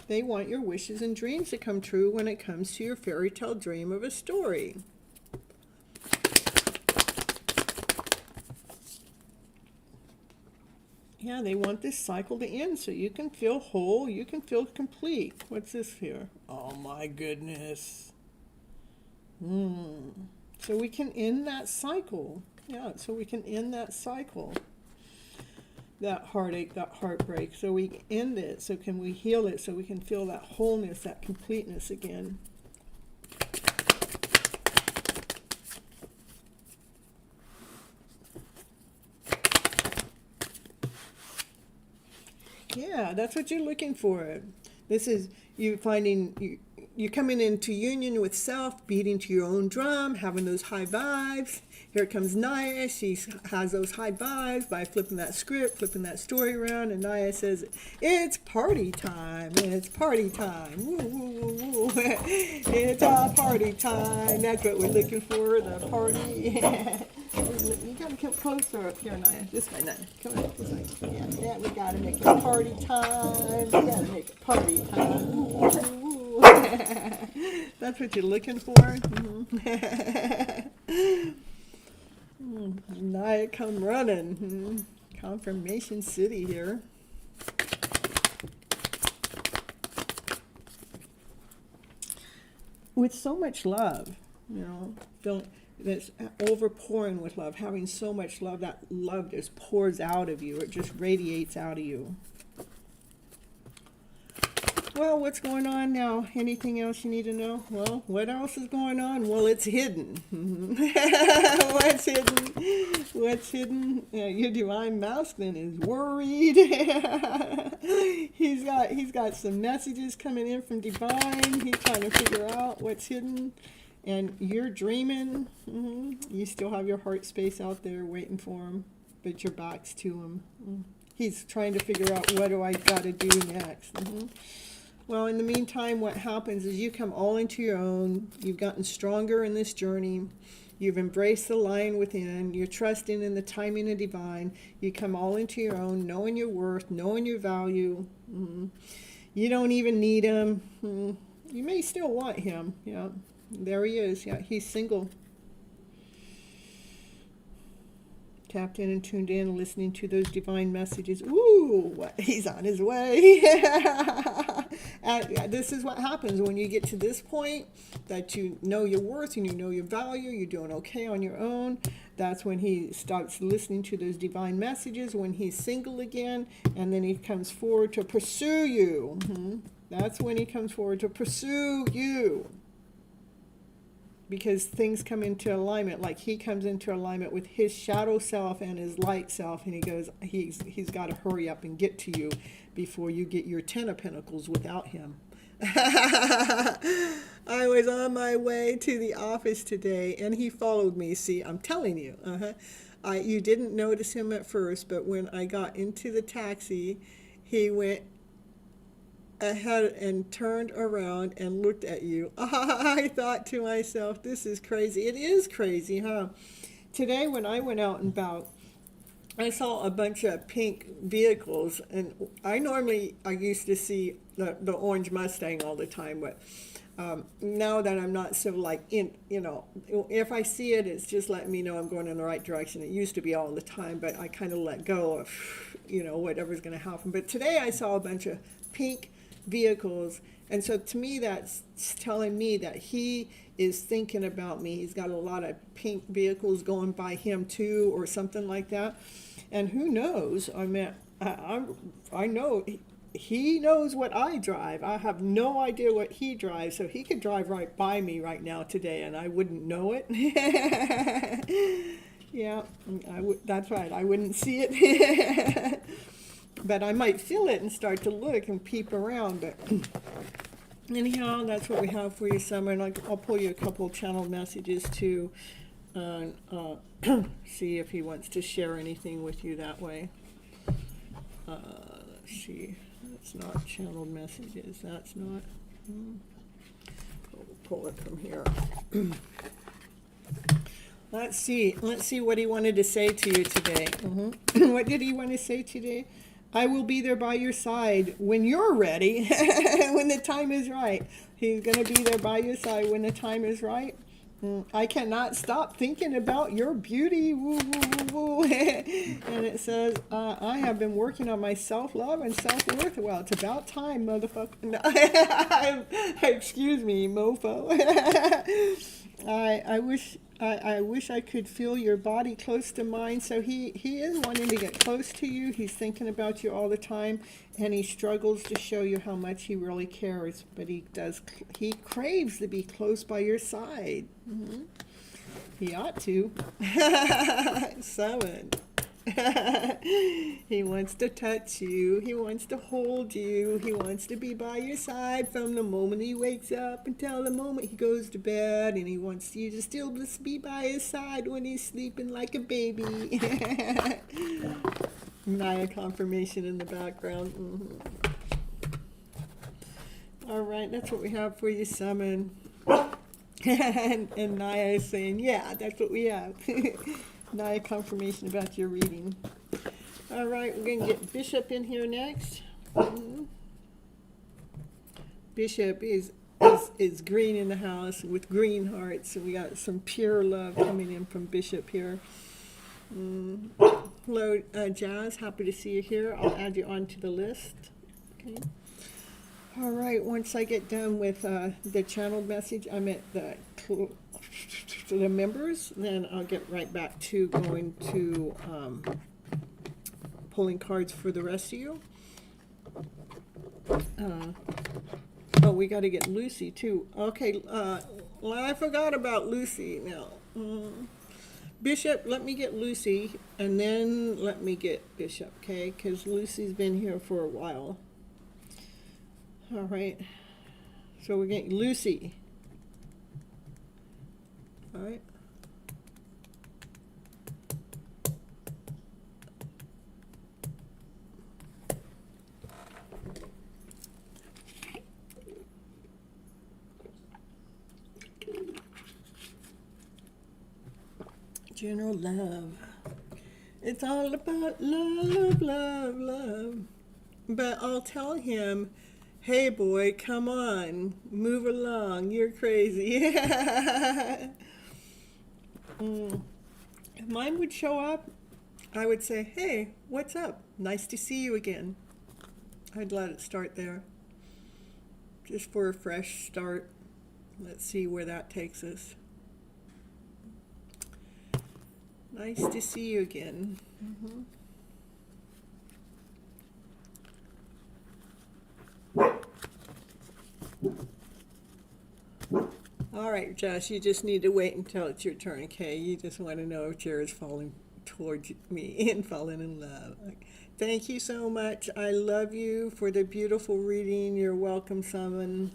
They want your wishes and dreams to come true when it comes to your fairy tale dream of a story. Yeah, they want this cycle to end so you can feel whole, you can feel complete. What's this here? Oh my goodness. So we can end that cycle. Yeah, so we can end that cycle. That heartache, that heartbreak. So we end it. So can we heal it so we can feel that wholeness, that completeness again. Yeah, that's what you're looking for. This is you finding you coming into union with self, beating to your own drum, having those high vibes. Here comes Naya. She has those high vibes by flipping that script, flipping that story around, and Naya says, "It's party time. It's party time. Woo, woo, woo, woo. It's a party time." That's what we're looking for, the party. You gotta come closer up here, Naya. This way, Naya. Come on, this way. Yeah, we gotta make it party time. We gotta make it party time. Woo, woo, woo. That's what you're looking for. Naya, come running. Confirmation City here. With so much love, that's overpouring with love, having so much love, that love just pours out of you. It just radiates out of you. Well, what's going on now? Anything else you need to know? Well, what else is going on? Well, it's hidden. What's hidden? What's hidden? Your divine masculine is worried. He's got some messages coming in from divine. He's trying to figure out what's hidden. And you're dreaming. You still have your heart space out there waiting for him, but your back's to him. He's trying to figure out, what do I got to do next? Well, in the meantime, what happens is you come all into your own. You've gotten stronger in this journey. You've embraced the lion within. You're trusting in the timing of divine. You come all into your own, knowing your worth, knowing your value. You don't even need him. You may still want him. Yeah, there he is. Yeah, he's single. Tapped in and tuned in, listening to those divine messages. Ooh, he's on his way. And this is what happens when you get to this point, that you know your worth and you know your value, you're doing okay on your own. That's when he starts listening to those divine messages, when he's single again, and then he comes forward to pursue you. That's when he comes forward to pursue you. Because things come into alignment, like he comes into alignment with his shadow self and his light self, and he goes, he's got to hurry up and get to you before you get your 10 of Pentacles without him. I was on my way to the office today, and he followed me. See, I'm telling you. You didn't notice him at first, but when I got into the taxi, he went ahead and turned around and looked at you. I thought to myself, this is crazy. It is crazy, huh? Today when I went out and about, I saw a bunch of pink vehicles, and I used to see the orange Mustang all the time, but now that I'm not so if I see it, it's just letting me know I'm going in the right direction. It used to be all the time, but I kind of let go of, whatever's going to happen. But today I saw a bunch of pink vehicles. And so to me, that's telling me that he is thinking about me. He's got a lot of pink vehicles going by him too, or something like that. And who knows? I mean, I know he knows what I drive. I have no idea what he drives, so he could drive right by me right now today, and I wouldn't know it. Yeah, that's right. I wouldn't see it, but I might feel it and start to look and peep around. But anyhow, that's what we have for you, Summer. And I'll pull you a couple channel messages too, and see if he wants to share anything with you that way. Let's see. That's not channeled messages. That's not. We'll pull it from here. Let's see what he wanted to say to you today. What did he want to say today? I will be there by your side when you're ready, when the time is right. He's going to be there by your side when the time is right. I cannot stop thinking about your beauty. Woo, woo, woo, woo. And it says, I have been working on my self-love and self-worth. Well, it's about time, motherfucker. No, excuse me, mofo. I wish I could feel your body close to mine. So he is wanting to get close to you. He's thinking about you all the time, and he struggles to show you how much he really cares. But he craves to be close by your side. He ought to. Summon. He wants to touch you. He wants to hold you. He wants to be by your side from the moment he wakes up until the moment he goes to bed. And he wants you to still just be by his side when he's sleeping like a baby. Naya confirmation in the background. All right, that's what we have for you, Summon. and Naya is saying, yeah, that's what we have. Naya confirmation about your reading. All right, we're going to get Bishop in here next. Bishop is green in the house with green hearts. So we got some pure love coming in from Bishop here. Hello, Jazz. Happy to see you here. I'll add you onto the list. Okay. All right, once I get done with the channeled message, I'm at the members, then I'll get right back to going to pulling cards for the rest of you. Oh, we got to get Lucy too. Okay, well, I forgot about Lucy now. Bishop, let me get Lucy, and then let me get Bishop, okay? Because Lucy's been here for a while. All right, so we're getting Lucy. All right. General love. It's all about love, love, love. But I'll tell him, hey boy, come on, move along, you're crazy. If mine would show up, I would say, hey, what's up? Nice to see you again. I'd let it start there. Just for a fresh start. Let's see where that takes us. Nice to see you again. All right, Josh, you just need to wait until it's your turn, okay? You just want to know if Jared's falling towards me and falling in love. Thank you so much. I love you for the beautiful reading. You're welcome, Summon.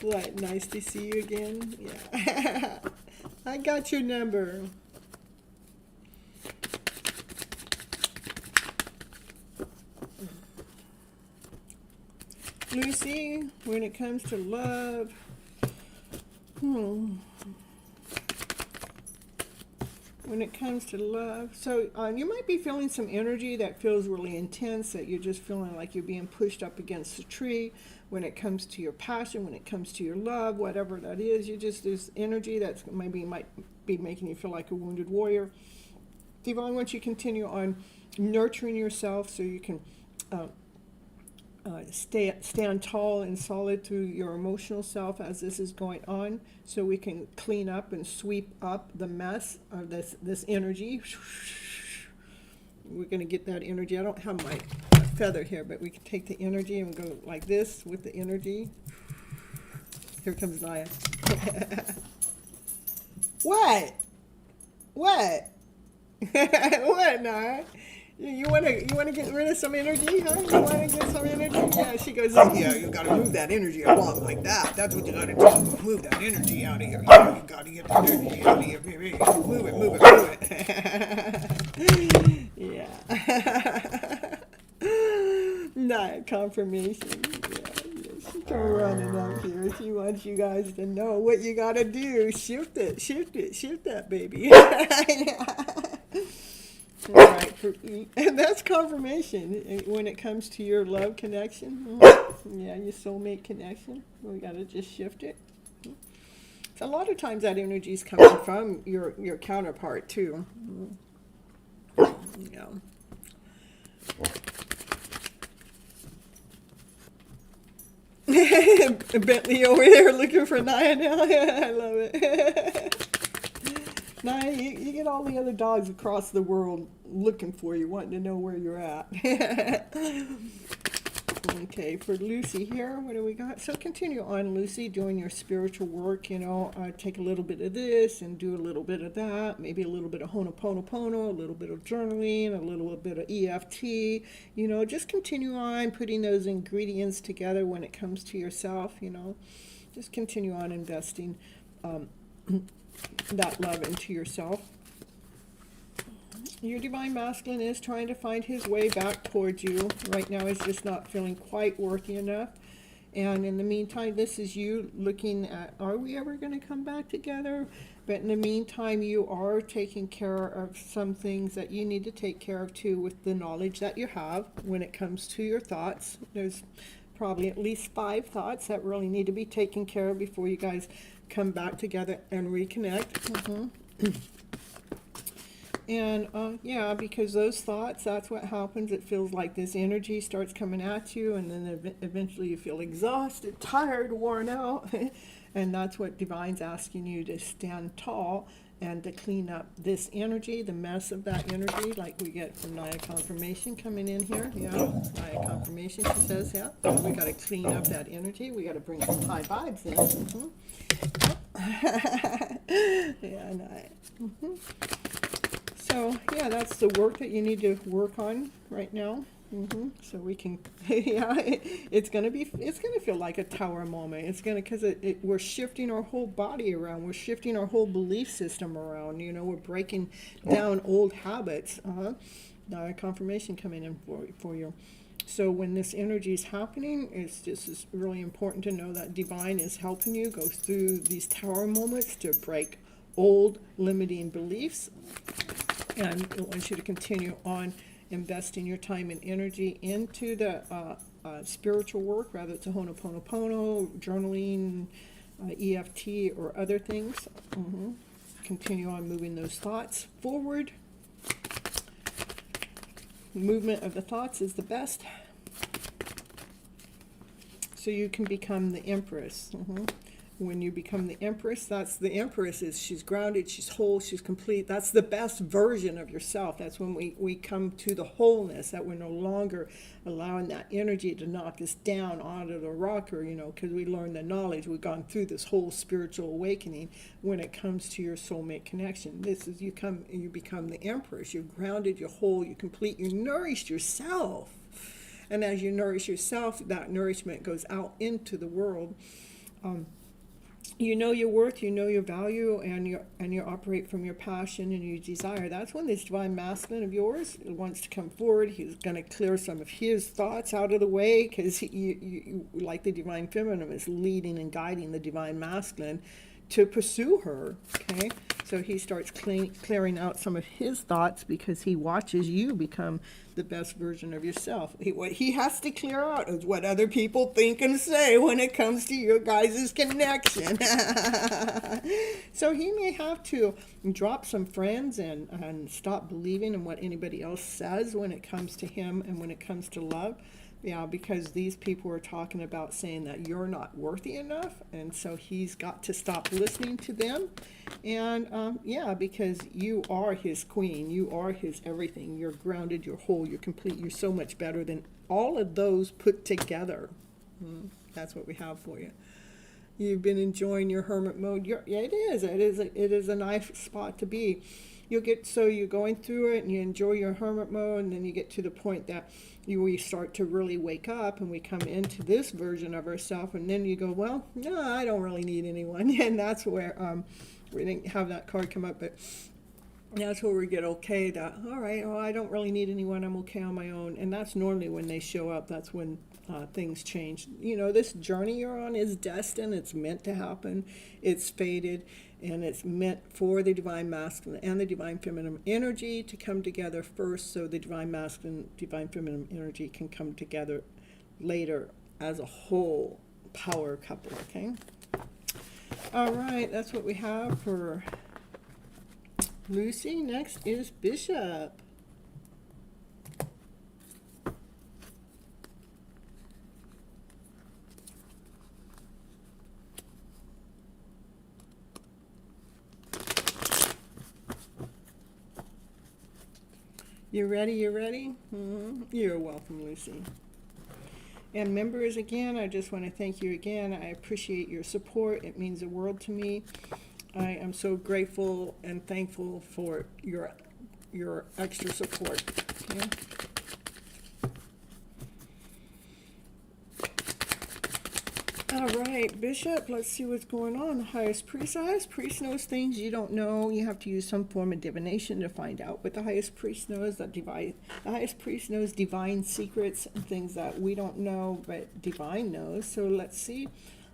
What, nice to see you again? Yeah. I got your number. Lucy, when it comes to love, when it comes to love, so you might be feeling some energy that feels really intense, that you're just feeling like you're being pushed up against a tree. When it comes to your passion, when it comes to your love, whatever that is, there's energy that's might be making you feel like a wounded warrior. Divine wants you to continue on nurturing yourself so you can stand tall and solid through your emotional self as this is going on, so we can clean up and sweep up the mess of this energy. We're going to get that energy. I don't have my feather here, but we can take the energy and go like this with the energy. Here comes Naya. What? What? What, Naya? You wanna get rid of some energy, huh? You wanna get some energy? Yeah, she goes, yeah, you gotta move that energy along like that. That's what you gotta do. Move that energy out of here. Yeah, you gotta get that energy out of here, baby. Move it, move it, move it. Yeah. Not confirmation. Yeah, she's come running up here. She wants you guys to know what you gotta do. Shift it, shift it, shift that, baby. All right, and that's confirmation when it comes to your love connection. Yeah, your soulmate connection. We gotta just shift it. So a lot of times that energy is coming from your counterpart too. Yeah. Bentley over there looking for Naya now. I love it. Naya, you get all the other dogs across the world looking for you, wanting to know where you're at. Okay, for Lucy here, what do we got? So continue on, Lucy, doing your spiritual work, take a little bit of this and do a little bit of that, maybe a little bit of Ho'oponopono, a little bit of journaling, a little bit of EFT, just continue on putting those ingredients together when it comes to yourself, just continue on investing that love into yourself. Your divine masculine is trying to find his way back towards you. Right now he's just not feeling quite worthy enough. And in the meantime, this is you looking at, are we ever going to come back together? But in the meantime, you are taking care of some things that you need to take care of too with the knowledge that you have when it comes to your thoughts. There's probably at least 5 thoughts that really need to be taken care of before you guys come back together and reconnect. And yeah, because those thoughts, that's what happens. It feels like this energy starts coming at you, and then eventually you feel exhausted, tired, worn out. And that's what Divine's asking you to stand tall and to clean up this energy, the mess of that energy, like we get from Naya confirmation coming in here. Yeah, Naya confirmation, she says, yeah. We got to clean up that energy. We got to bring some high vibes in. Yeah, Naya. So, yeah, that's the work that you need to work on right now. So we can, yeah, it's gonna feel like a tower moment. It's gonna, because we're shifting our whole body around. We're shifting our whole belief system around. We're breaking down old habits. Now confirmation coming in for you. So when this energy is happening, it's really important to know that Divine is helping you go through these tower moments to break old limiting beliefs. And I want you to continue on investing your time and energy into the spiritual work, whether it's a Ho'oponopono, journaling, EFT, or other things. Continue on moving those thoughts forward. Movement of the thoughts is the best. So you can become the Empress. When you become the Empress, that's the Empress is she's grounded, she's whole, she's complete. That's the best version of yourself. That's when we come to the wholeness, that we're no longer allowing that energy to knock us down onto the rocker, because we learned the knowledge. We've gone through this whole spiritual awakening when it comes to your soulmate connection. This is you become the Empress. You're grounded, you're whole, you're complete, you nourished yourself. And as you nourish yourself, that nourishment goes out into the world. You know your worth, you know your value, and you operate from your passion and your desire. That's when this divine masculine of yours wants to come forward. He's going to clear some of his thoughts out of the way, because you, like the divine feminine, is leading and guiding the divine masculine to pursue her. Okay, so he starts clearing out some of his thoughts, because he watches you become the best version of yourself. What he has to clear out is what other people think and say when it comes to your guys' connection. So he may have to drop some friends and stop believing in what anybody else says when it comes to him and when it comes to love. Yeah, because these people are talking about saying that you're not worthy enough, and so he's got to stop listening to them. And yeah, because you are his queen, you are his everything. You're grounded, you're whole, you're complete, you're so much better than all of those put together. That's what we have for you. You've been enjoying your hermit mode. Yeah, it is a nice spot to be. You're going through it and you enjoy your hermit mode, and then you get to the point that we start to really wake up and we come into this version of ourselves, and then you go, well, no, I don't really need anyone. And that's where we didn't have that card come up, but that's where we get okay, that all right, well, I don't really need anyone, I'm okay on my own. And that's normally when they show up. That's when things change. This journey you're on is destined. It's meant to happen. It's fated, and it's meant for the divine masculine and the divine feminine energy to come together first, so the divine masculine, divine feminine energy can come together later as a whole power couple. Okay. All right, that's what we have for Lucy. Next is Bishop. You ready? You ready? You're welcome, Lucy. And members, again, I just want to thank you again. I appreciate your support. It means the world to me. I am so grateful and thankful for your extra support. Okay? All right, Bishop, let's see what's going on. The highest priest. The highest priest knows things you don't know. You have to use some form of divination to find out what the highest priest knows. The highest priest knows divine secrets and things that we don't know, but divine knows. So let's see.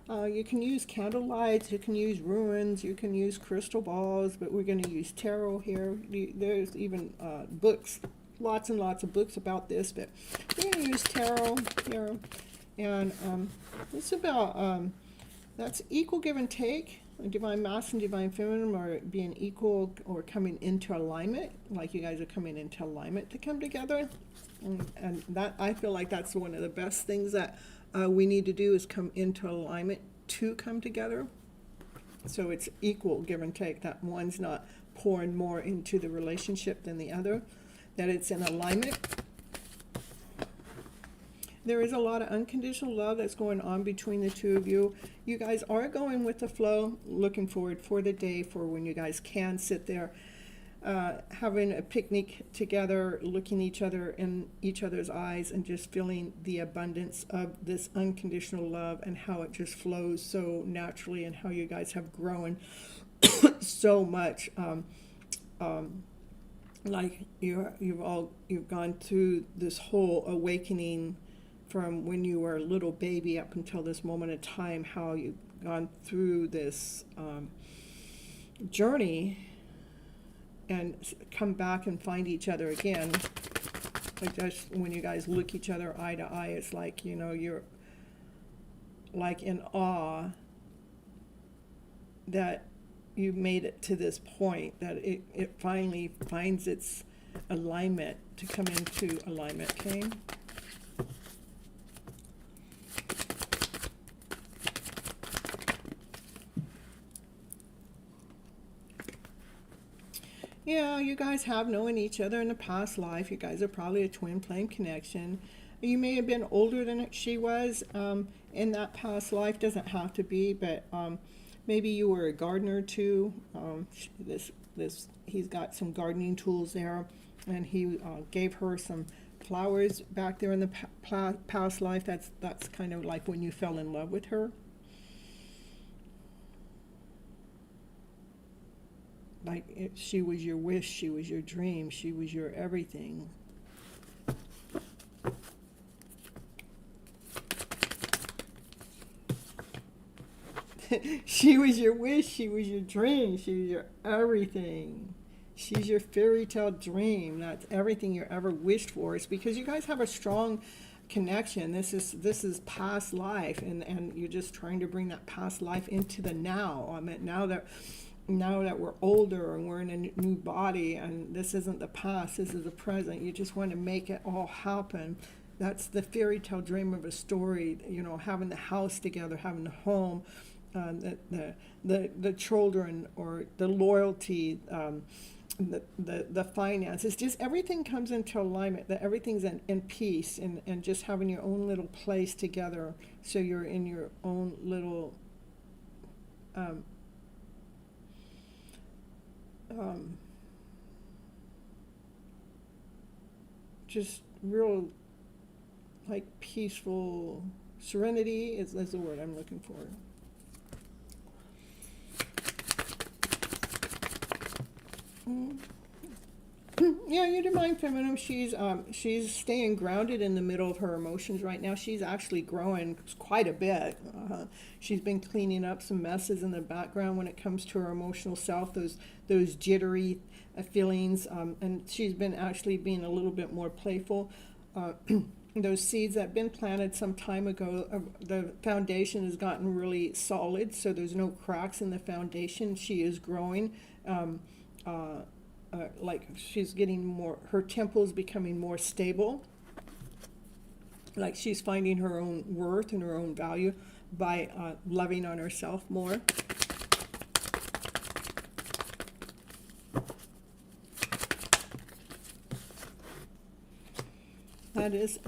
You can use candlelights, you can use runes, you can use crystal balls, but we're going to use tarot here. There's even books, lots and lots of books about this, but we're going to use tarot here. And it's about, that's equal give and take. Divine masculine, divine feminine are being equal or coming into alignment, like you guys are coming into alignment to come together. And that, I feel like that's one of the best things that we need to do, is come into alignment to come together. So it's equal give and take, that one's not pouring more into the relationship than the other, that it's in alignment. There is a lot of unconditional love that's going on between the two of you. You guys are going with the flow, looking forward for the day for when you guys can sit there having a picnic together, looking each other in each other's eyes and just feeling the abundance of this unconditional love and how it just flows so naturally, and how you guys have grown so much. Like you've gone through this whole awakening from when you were a little baby up until this moment in time, how you've gone through this journey and come back and find each other again. Like, just when you guys look each other eye to eye, it's like, you're like in awe that you made it to this point, that it finally finds its alignment to come into alignment. Okay. Yeah, you guys have known each other in a past life. You guys are probably a twin flame connection. You may have been older than she was in that past life. Doesn't have to be, but maybe you were a gardener too. He's got some gardening tools there, and he gave her some flowers back there in the past life. That's kind of like when you fell in love with her. Like, she was your wish, she was your dream, she was your everything. She was your wish, she was your dream, she was your everything. She's your fairy tale dream. That's everything you ever wished for. It's because you guys have a strong connection. This is past life, and you're just trying to bring that past life into the now. I mean, now that we're older and we're in a new body, and this isn't the past, this is the present. You just want to make it all happen That's the fairy tale dream of a story, you know, having the house together, having the home, the children, or the loyalty, the finances, just everything comes into alignment, that everything's in peace, and just having your own little place together, so you're in your own little just real, like, peaceful serenity is the word I'm looking for. Yeah, your divine feminine, she's staying grounded in the middle of her emotions right now. She's actually growing quite a bit. She's been cleaning up some messes in the background when it comes to her emotional self, those jittery feelings, and she's been actually being a little bit more playful. Those seeds that have been planted some time ago, the foundation has gotten really solid, so there's no cracks in the foundation. She is growing. Like, she's getting more, her tempo is becoming more stable. Like, she's finding her own worth and her own value by loving on herself more. That is,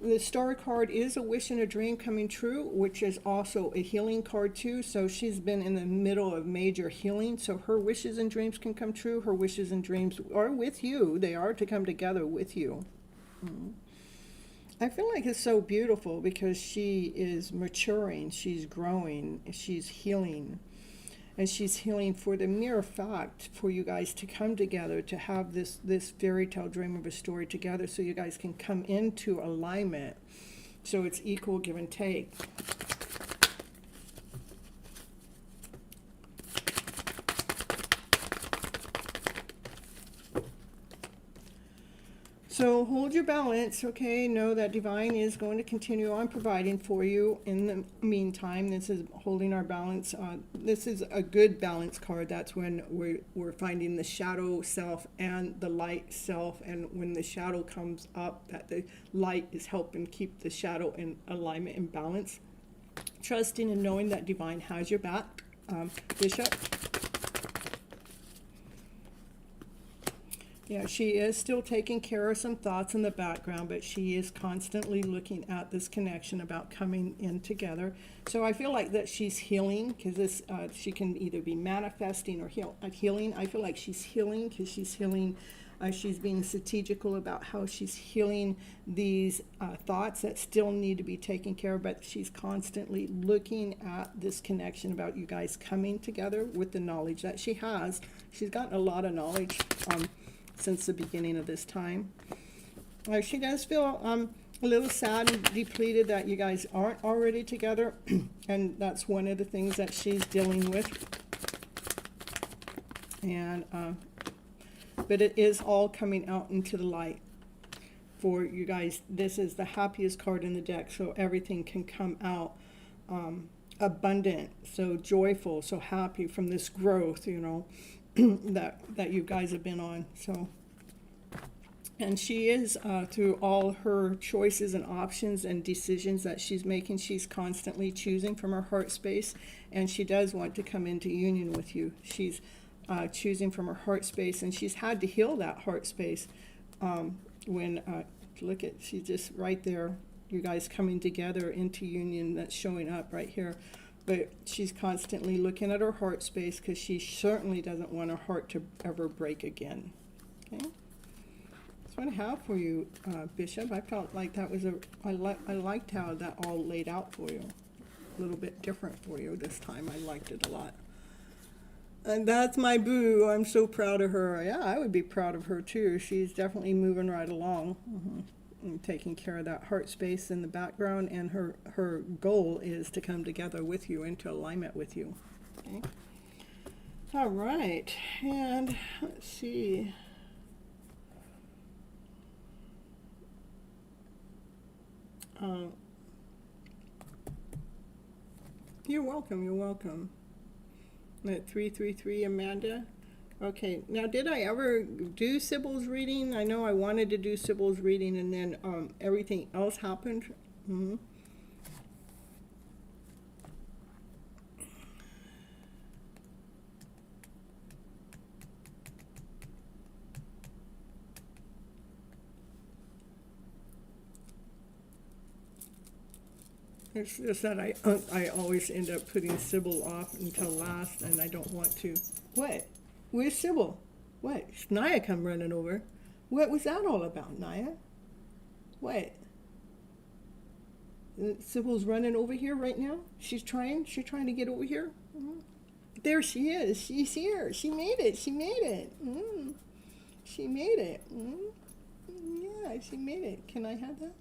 the star card is a wish and a dream coming true, which is also a healing card too. So she's been in the middle of major healing, so her wishes and dreams can come true. Her wishes and dreams are with you. They are to come together with you. I feel like it's so beautiful because she is maturing, she's growing, she's healing. And she's healing for the mere fact for you guys to come together, to have this fairy tale dream of a story together, so you guys can come into alignment. So it's equal give and take. So hold your balance, okay? Know that Divine is going to continue on providing for you. In the meantime, this is holding our balance. This is a good balance card. That's when we're finding the shadow self and the light self. And when the shadow comes up, that the light is helping keep the shadow in alignment and balance. Trusting and knowing that Divine has your back. Bishop. Yeah, she is still taking care of some thoughts in the background, but she is constantly looking at this connection about coming in together. So I feel like that she's healing, because this she can either be manifesting or healing. I feel like she's healing because she's healing. She's being strategical about how she's healing these thoughts that still need to be taken care of, but she's constantly looking at this connection about you guys coming together with the knowledge that she has. She's gotten a lot of knowledge since the beginning of this time. She does feel a little sad and depleted that you guys aren't already together, and that's one of the things that she's dealing with. And but it is all coming out into the light for you guys. This is the happiest card in the deck, so everything can come out abundant, so joyful, so happy from this growth, you know, that you guys have been on. So, and she is through all her choices and options and decisions that she's making, she's constantly choosing from her heart space, and she does want to come into union with you. She's choosing from her heart space, and she's had to heal that heart space when look at, she's just right there, you guys coming together into union. That's showing up right here. But she's constantly looking at her heart space because she certainly doesn't want her heart to ever break again. Okay, that's what I have for you, Bishop. I felt like that was I liked how that all laid out for you. A little bit different for you this time. I liked it a lot. And that's my boo. I'm so proud of her. Yeah, I would be proud of her too. She's definitely moving right along. And taking care of that heart space in the background, and her goal is to come together with you, into alignment with you. Okay. All right, and let's see. You're welcome. You're welcome. At 333 Amanda, Okay, now did I ever do Sybil's reading? I know I wanted to do Sybil's reading and then everything else happened. Mm-hmm. It's just that I always end up putting Sybil off until last, and I don't want to. What? Where's Sybil? What? Naya come running over. What was that all about, Naya? What? Sybil's running over here right now. She's trying to get over here. Mm-hmm. There she is. She's here. She made it. She made it. Mm. She made it. Mm. Yeah, she made it. Can I have that?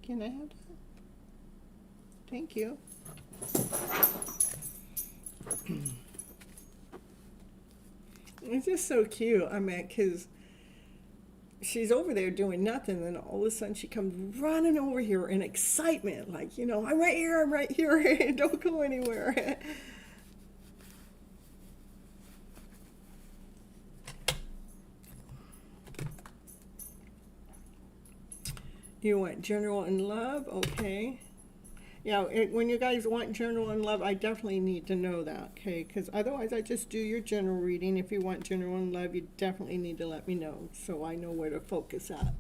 Can I have that? Thank you. It's just so cute. I mean, because she's over there doing nothing, and all of a sudden she comes running over here in excitement, like, you know, I'm right here, don't go anywhere. You want general and love? Okay. Yeah, when you guys want general and love, I definitely need to know that, okay? Because otherwise I just do your general reading. If you want general and love, you definitely need to let me know so I know where to focus at.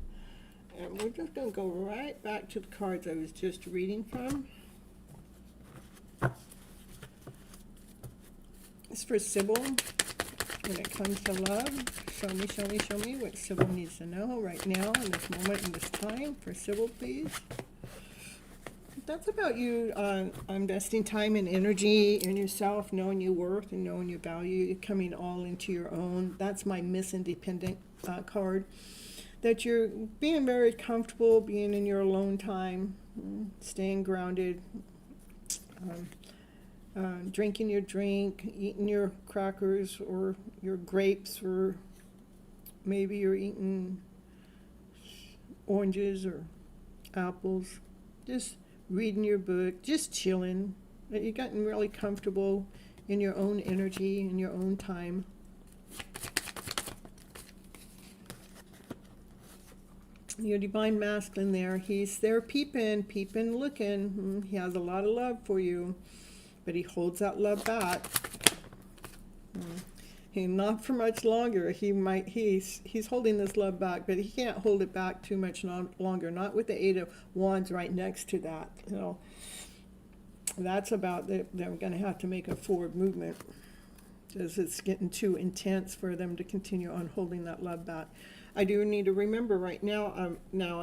And we're just going to go right back to the cards I was just reading from. It's for Sybil when it comes to love. Show me what Sybil needs to know right now in this moment, in this time. For Sybil, please. That's about you investing time and energy in yourself, knowing your worth and knowing your value, coming all into your own. That's my Miss Independent card. That you're being very comfortable, being in your alone time, staying grounded, drinking your drink, eating your crackers or your grapes, or maybe you're eating oranges or apples. Just reading your book, just chilling. You've gotten really comfortable in your own energy, in your own time. Your divine masculine there, he's there peeping, looking. He has a lot of love for you, but he holds that love back. He not for much longer. He's holding this love back, but he can't hold it back too much longer. Not with the Eight of Wands right next to that. You know, that's about they're going to have to make a forward movement because it's getting too intense for them to continue on holding that love back. I do need to remember right now. I'm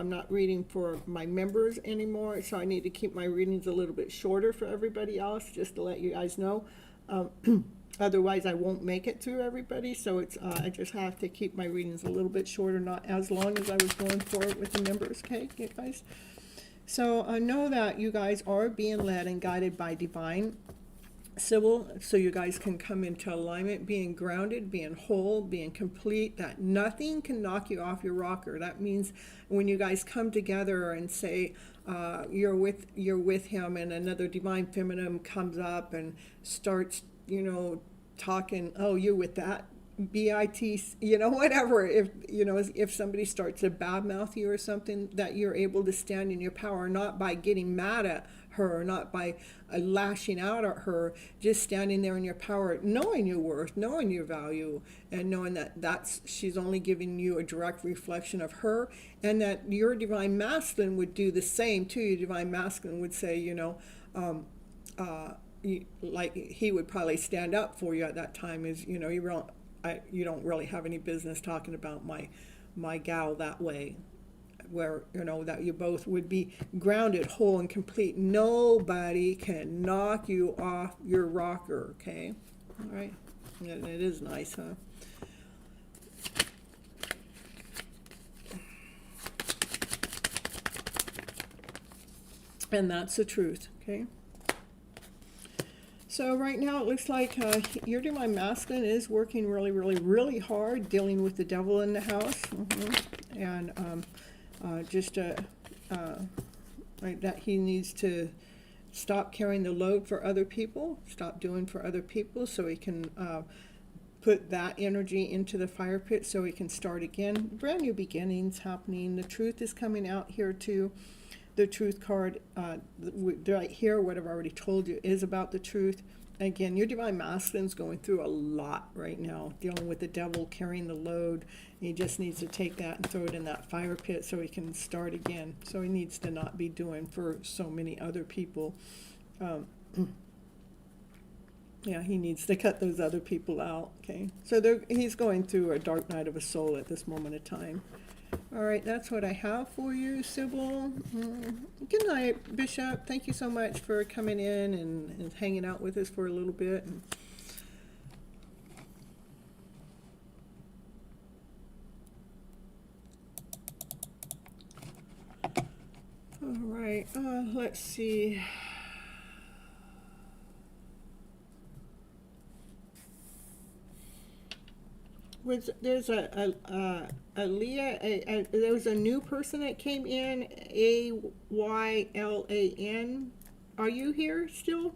not reading for my members anymore, so I need to keep my readings a little bit shorter for everybody else, just to let you guys know. Otherwise, I won't make it through everybody, so it's I just have to keep my readings a little bit shorter, not as long as I was going for with the members, okay, you guys? So I know that you guys are being led and guided by Divine Sybil, so you guys can come into alignment, being grounded, being whole, being complete, that nothing can knock you off your rocker. That means when you guys come together and say you're with him, and another Divine Feminine comes up and starts, you know, talking, oh, you're with that BIT, you know, whatever. If somebody starts to badmouth you or something, that you're able to stand in your power, not by getting mad at her, not by lashing out at her, just standing there in your power, knowing your worth, knowing your value, and knowing that she's only giving you a direct reflection of her, and that your Divine Masculine would do the same too. Your Divine Masculine would say, you know, like he would probably stand up for you at that time, is, you know, you don't really have any business talking about my gal that way, where, you know, that you both would be grounded, whole, and complete. Nobody can knock you off your rocker, okay? All right, and it is nice, huh? And that's the truth, okay? So right now it looks like your Divine Masculine is working really, really, really hard, dealing with the devil in the house, and like that he needs to stop carrying the load for other people, stop doing for other people, so he can put that energy into the fire pit so we can start again. Brand new beginnings happening. The truth is coming out here too. The truth card right here, what I've already told you, is about the truth. Again, your divine masculine's going through a lot right now, dealing with the devil, carrying the load. He just needs to take that and throw it in that fire pit so he can start again. So he needs to not be doing for so many other people. Yeah, he needs to cut those other people out. Okay, so he's going through a dark night of a soul at this moment of time. All right, that's what I have for you, Sybil. Good night, Bishop. Thank you so much for coming in and hanging out with us for a little bit. All right, let's see. There's there was a new person that came in, Aylan. Are you here still?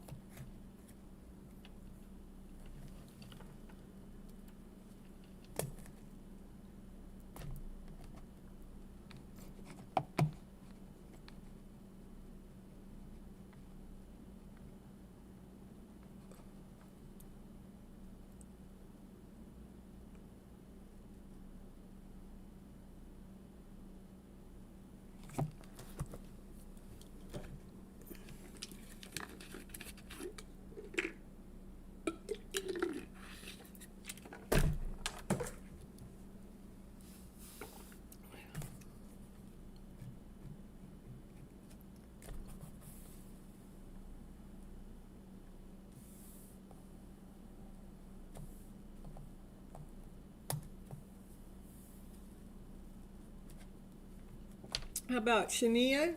How about Shania?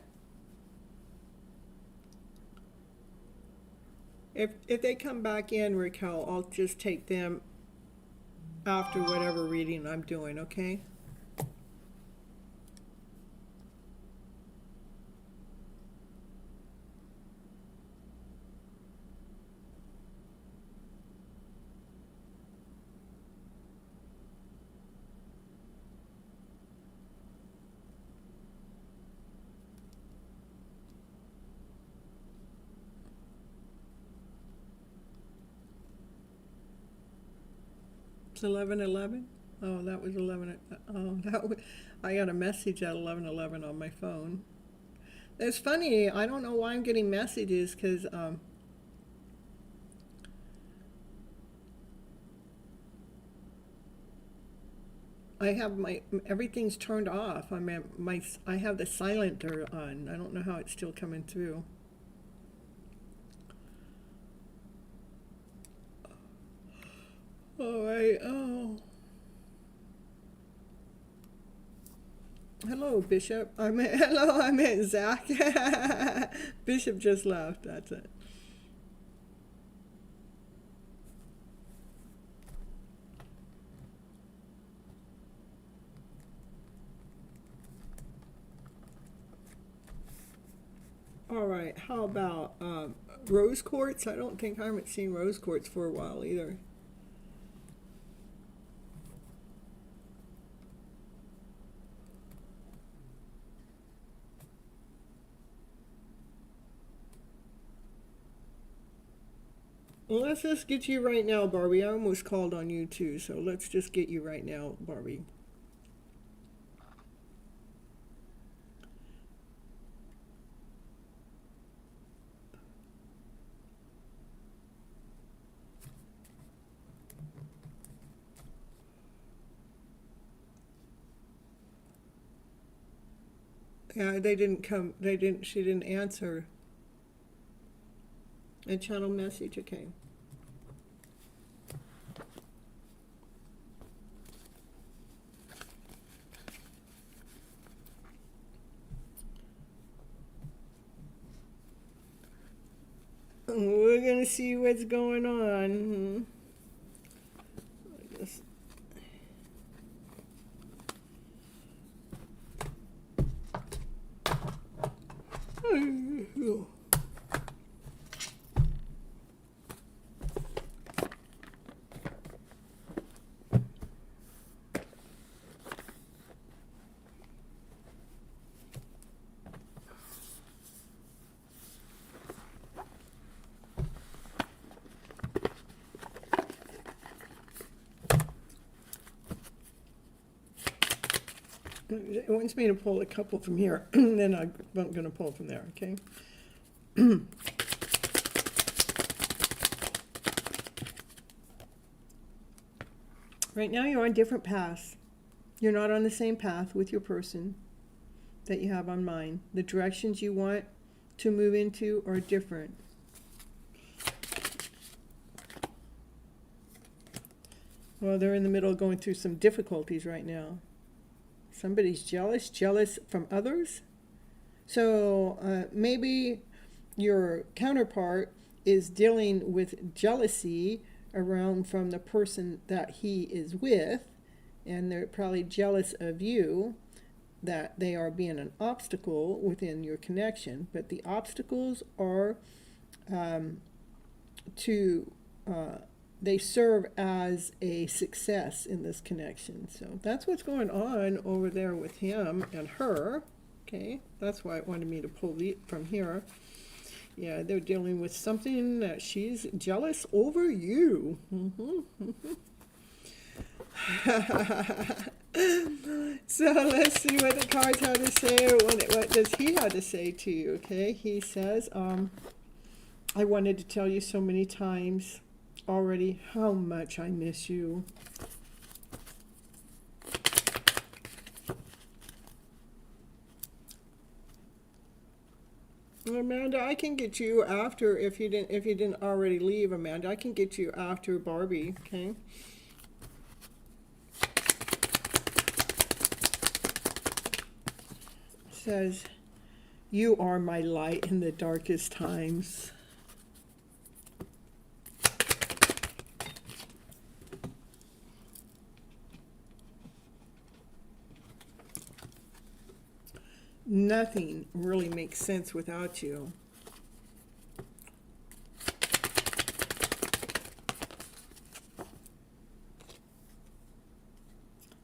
If they come back in, Raquel, I'll just take them after whatever reading I'm doing, okay? It's 11:11. Oh, that was 11. Oh, I got a message at 11:11 on my phone. It's funny. I don't know why I'm getting messages because I have everything's turned off. I have the silenter on. I don't know how it's still coming through. All right. Oh. Hello, Bishop. Hello, I meant Zach. Bishop just left. That's it. All right. How about rose quartz? I haven't seen rose quartz for a while either. Well, let's just get you right now, Barbie. I almost called on you too, so let's just get you right now, Barbie. Yeah, they didn't come. She didn't answer. A channel message, okay. We're gonna see what's going on. I guess. it wants me to pull a couple from here, and then I'm going to pull from there, okay? Right now you're on different paths. You're not on the same path with your person that you have on mine. The directions you want to move into are different. Well, they're in the middle of going through some difficulties right now. Somebody's jealous from others. So maybe your counterpart is dealing with jealousy around from the person that he is with, and they're probably jealous of you, that they are being an obstacle within your connection. But the obstacles are they serve as a success in this connection. So that's what's going on over there with him and her. Okay, that's why it wanted me to pull from here. Yeah, they're dealing with something that she's jealous over you. So let's see what the cards have to say, or what does he have to say to you. Okay, he says, I wanted to tell you so many times already how much I miss you. Amanda, I can get you after, if you didn't already leave, Amanda, I can get you after Barbie, okay? It says, you are my light in the darkest times. Nothing really makes sense without you.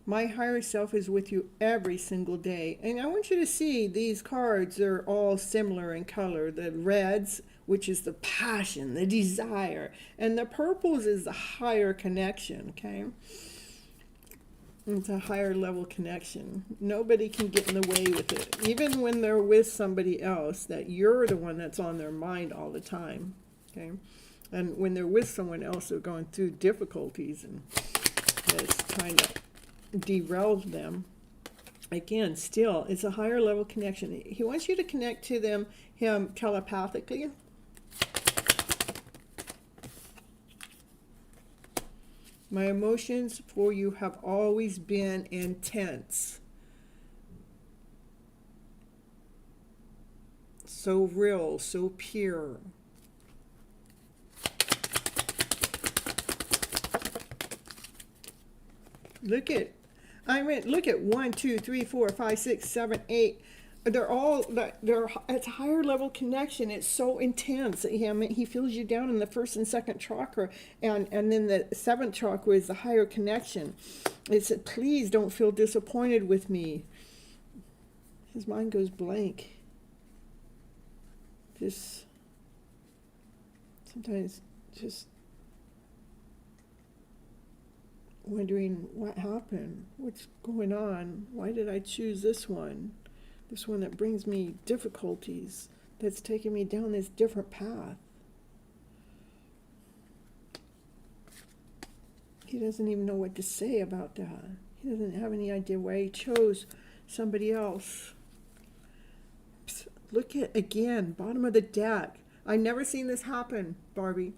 My higher self is with you every single day. And I want you to see these cards, they're all similar in color. The reds, which is the passion, the desire. And the purples is the higher connection, okay? It's a higher level connection. Nobody can get in the way with it. Even when they're with somebody else, that you're the one that's on their mind all the time. Okay? And when they're with someone else, they're going through difficulties, and it's trying to derail them. Again, still, it's a higher level connection. He wants you to connect to him telepathically. My emotions for you have always been intense. So real, so pure. Look at 1, 2, 3, 4, 5, 6, 7, 8. It's a higher level connection. It's so intense. He feels you down in the first and second chakra, and then the seventh chakra is the higher connection. It said, please don't feel disappointed with me. His mind goes blank. Sometimes wondering what happened, what's going on, why did I choose this one? This one that brings me difficulties, that's taking me down this different path. He doesn't even know what to say about that. He doesn't have any idea why he chose somebody else. Psst, look at, again, bottom of the deck. I've never seen this happen, Barbie.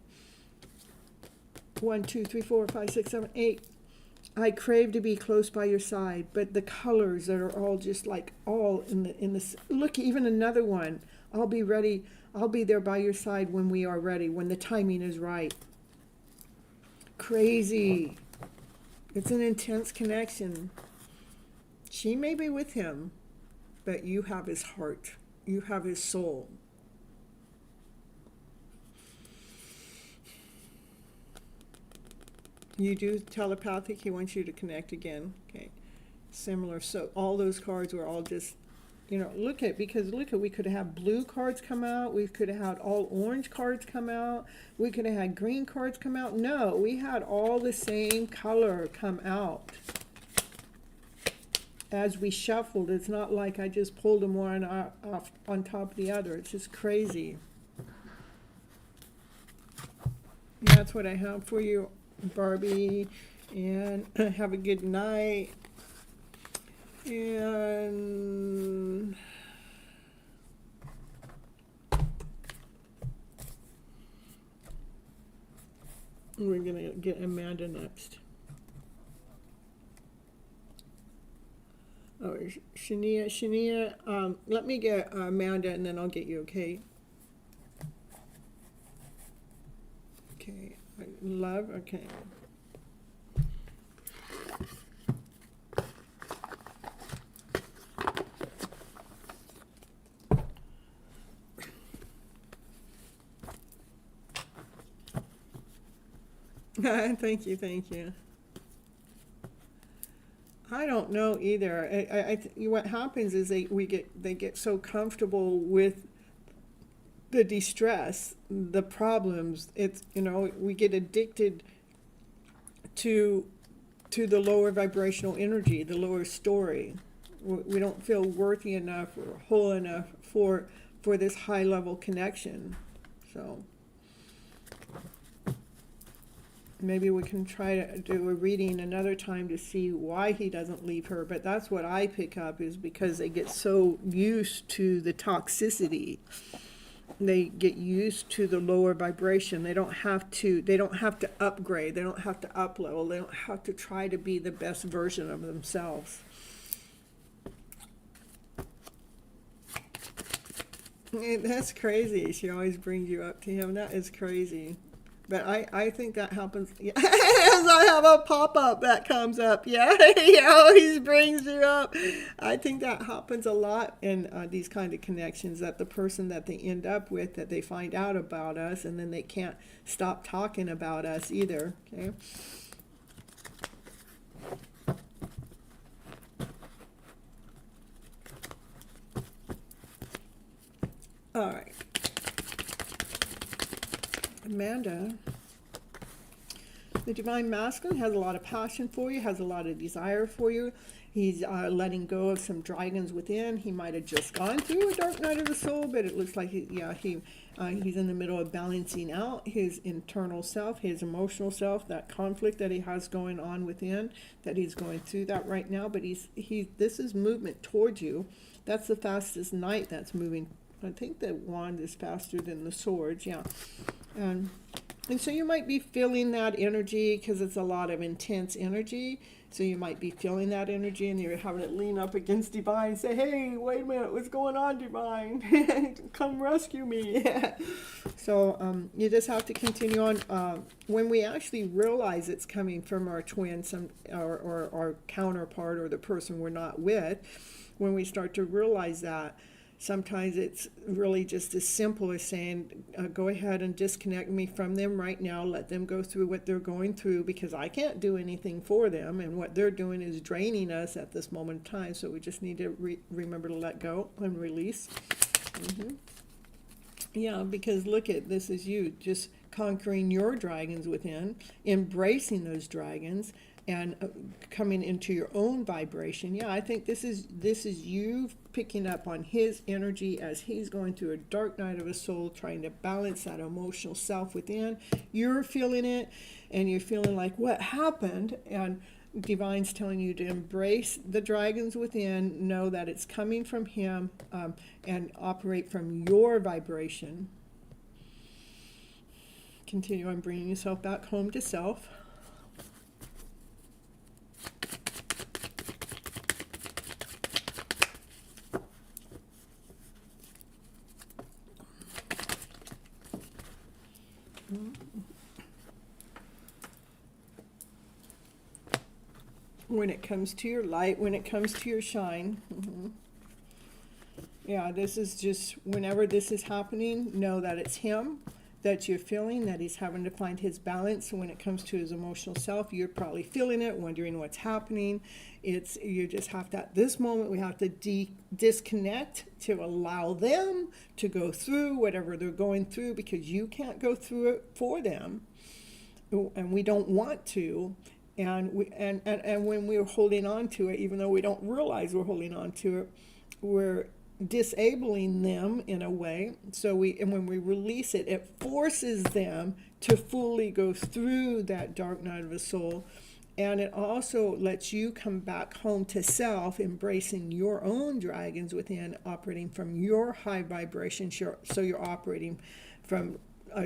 1, 2, 3, 4, 5, 6, 7, 8. I crave to be close by your side, but the colors that are all just like all in the look, even another one. I'll be ready. I'll be there by your side when we are ready, when the timing is right. Crazy. It's an intense connection. She may be with him, but you have his heart. You have his soul. You do telepathic. He wants you to connect again. Okay, similar. So all those cards were all just, look at, we could have had blue cards come out. We could have had all orange cards come out. We could have had green cards come out. No, we had all the same color come out. as we shuffled, it's not like I just pulled them one off on top of the other. It's just crazy. That's what I have for you, Barbie. And have a good night. And we're going to get Amanda next. Oh, Shania, let me get Amanda and then I'll get you, okay? Okay, love, okay. Thank you, thank you. I don't know either. What happens is they get so comfortable with the distress, the problems. It's, you know, we get addicted to the lower vibrational energy, the lower story. We don't feel worthy enough or whole enough for this high level connection. So maybe we can try to do a reading another time to see why he doesn't leave her. But that's what I pick up, is because they get so used to the toxicity. They get used to the lower vibration. They don't have to upgrade. They don't have to up level. They don't have to try to be the best version of themselves. That's crazy. She always brings you up to him. That is crazy. But I think that happens. Yeah. As I have a pop-up that comes up. Yeah, he always brings you up. I think that happens a lot in these kind of connections, that the person that they end up with, that they find out about us, and then they can't stop talking about us either. Okay. All right. Amanda, the Divine Masculine has a lot of passion for you, has a lot of desire for you. He's letting go of some dragons within. He might have just gone through a dark night of the soul, but it looks like he's in the middle of balancing out his internal self, his emotional self, that conflict that he has going on within, that he's going through that right now. But this is movement towards you. That's the fastest knight that's moving. I think the wand is faster than the swords, yeah. And so you might be feeling that energy, because it's a lot of intense energy. So you might be feeling that energy, and you're having to lean up against Divine and say, hey, wait a minute, what's going on, Divine? Come rescue me. So you just have to continue on. When we actually realize it's coming from our twin, or our counterpart, or the person we're not with, when we start to realize that, sometimes it's really just as simple as saying, go ahead and disconnect me from them right now. Let them go through what they're going through, because I can't do anything for them. And what they're doing is draining us at this moment in time. So we just need to remember to let go and release. Yeah, because look at this, is you just conquering your dragons within, embracing those dragons, and coming into your own vibration. Yeah, I think this is you picking up on his energy as he's going through a dark night of a soul, trying to balance that emotional self within. You're feeling it, and you're feeling like, what happened? And Divine's telling you to embrace the dragons within, know that it's coming from him, and operate from your vibration. Continue on bringing yourself back home to self. When it comes to your light, when it comes to your shine. Yeah, this is just, whenever this is happening, know that it's him, that you're feeling, that he's having to find his balance. When it comes to his emotional self, you're probably feeling it, wondering what's happening. You just have to, at this moment, we have to disconnect to allow them to go through whatever they're going through, because you can't go through it for them. And we don't want to. And when we're holding on to it, even though we don't realize we're holding on to it, we're disabling them in a way. And when we release it, it forces them to fully go through that dark night of the soul. And it also lets you come back home to self, embracing your own dragons within, operating from your high vibration. So you're operating from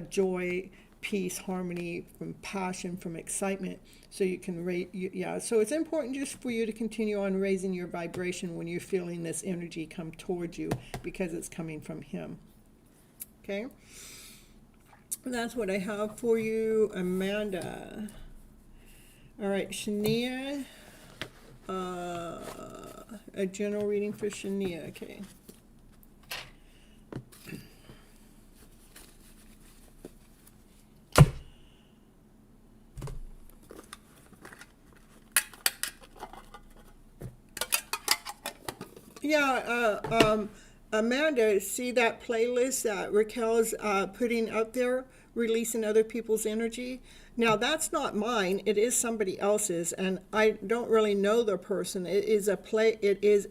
joy, peace, harmony, from passion, from excitement. So you can so it's important just for you to continue on raising your vibration when you're feeling this energy come towards you, because it's coming from him. Okay? And that's what I have for you, Amanda. All right, Shania. A general reading for Shania. Okay. Yeah, Amanda, see that playlist that Raquel's putting out there, releasing other people's energy? Now, that's not mine. It is somebody else's, and I don't really know the person. It is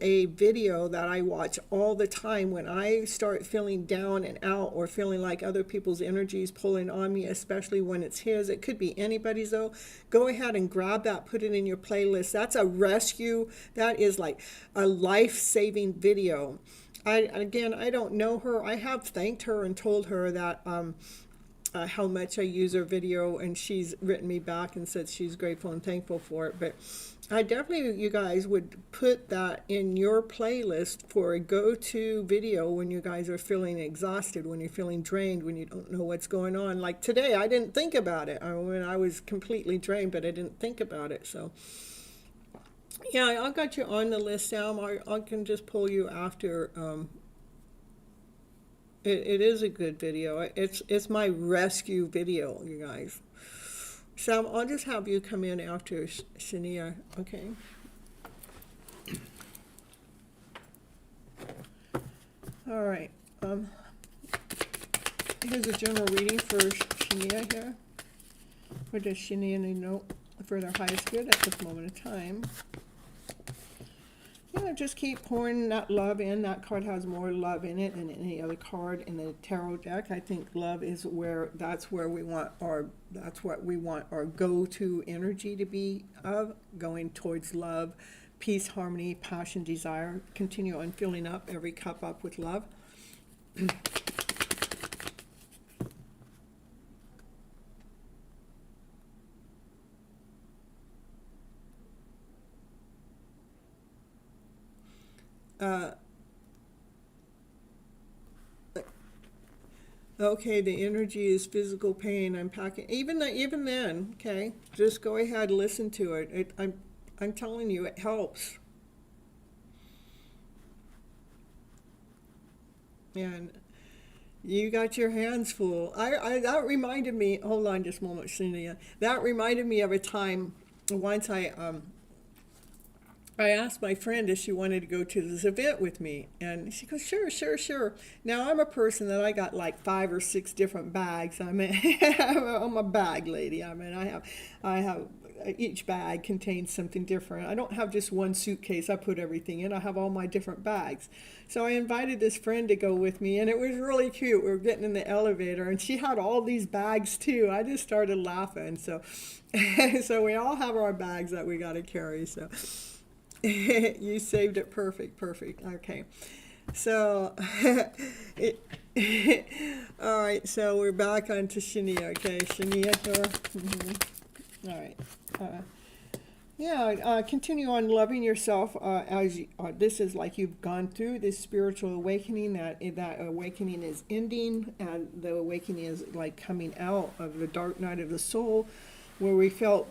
a video that I watch all the time when I start feeling down and out, or feeling like other people's energy is pulling on me, especially when it's his. It could be anybody's, though. Go ahead and grab that, put it in your playlist. That's a rescue. That is like a life-saving video. I don't know her. I have thanked her and told her that how much I use her video, and she's written me back and said she's grateful and thankful for it. But I definitely, you guys, would put that in your playlist for a go-to video when you guys are feeling exhausted, when you're feeling drained, when you don't know what's going on. Like today, I didn't think about it. I was completely drained, but I didn't think about it. So yeah, I got you on the list, Sam. I can just pull you after. It is a good video. It's my rescue video, you guys. Sam, I'll just have you come in after Shania, okay? All right. Here's a general reading for Shania here. What does Shania need to know for their highest good at this moment of time? Just keep pouring that love in. That card has more love in it than any other card in the tarot deck. I think love is that's what we want our go-to energy to be of, going towards love, peace, harmony, passion, desire. Continue on filling up every cup up with love. Okay, the energy is physical pain. I'm packing. Even then, okay, just go ahead, listen to it. I'm telling you, it helps. And you got your hands full. That reminded me. Hold on, just a moment, Cynthia. That reminded me of a time once I asked my friend if she wanted to go to this event with me, and she goes, sure. Now, I'm a person that I got like 5 or 6 different bags. I mean, I'm a bag lady. I mean, I have each bag contains something different. I don't have just one suitcase I put everything in. I have all my different bags. So I invited this friend to go with me, and it was really cute. We were getting in the elevator, and she had all these bags too. I just started laughing. So, so we all have our bags that we got to carry. So. You saved it perfect. Okay. So, all right. So we're back on to Shania. Okay, Shania here. Mm-hmm. All right. Continue on loving yourself as this is like you've gone through this spiritual awakening. That awakening is ending, and the awakening is like coming out of the dark night of the soul, where we felt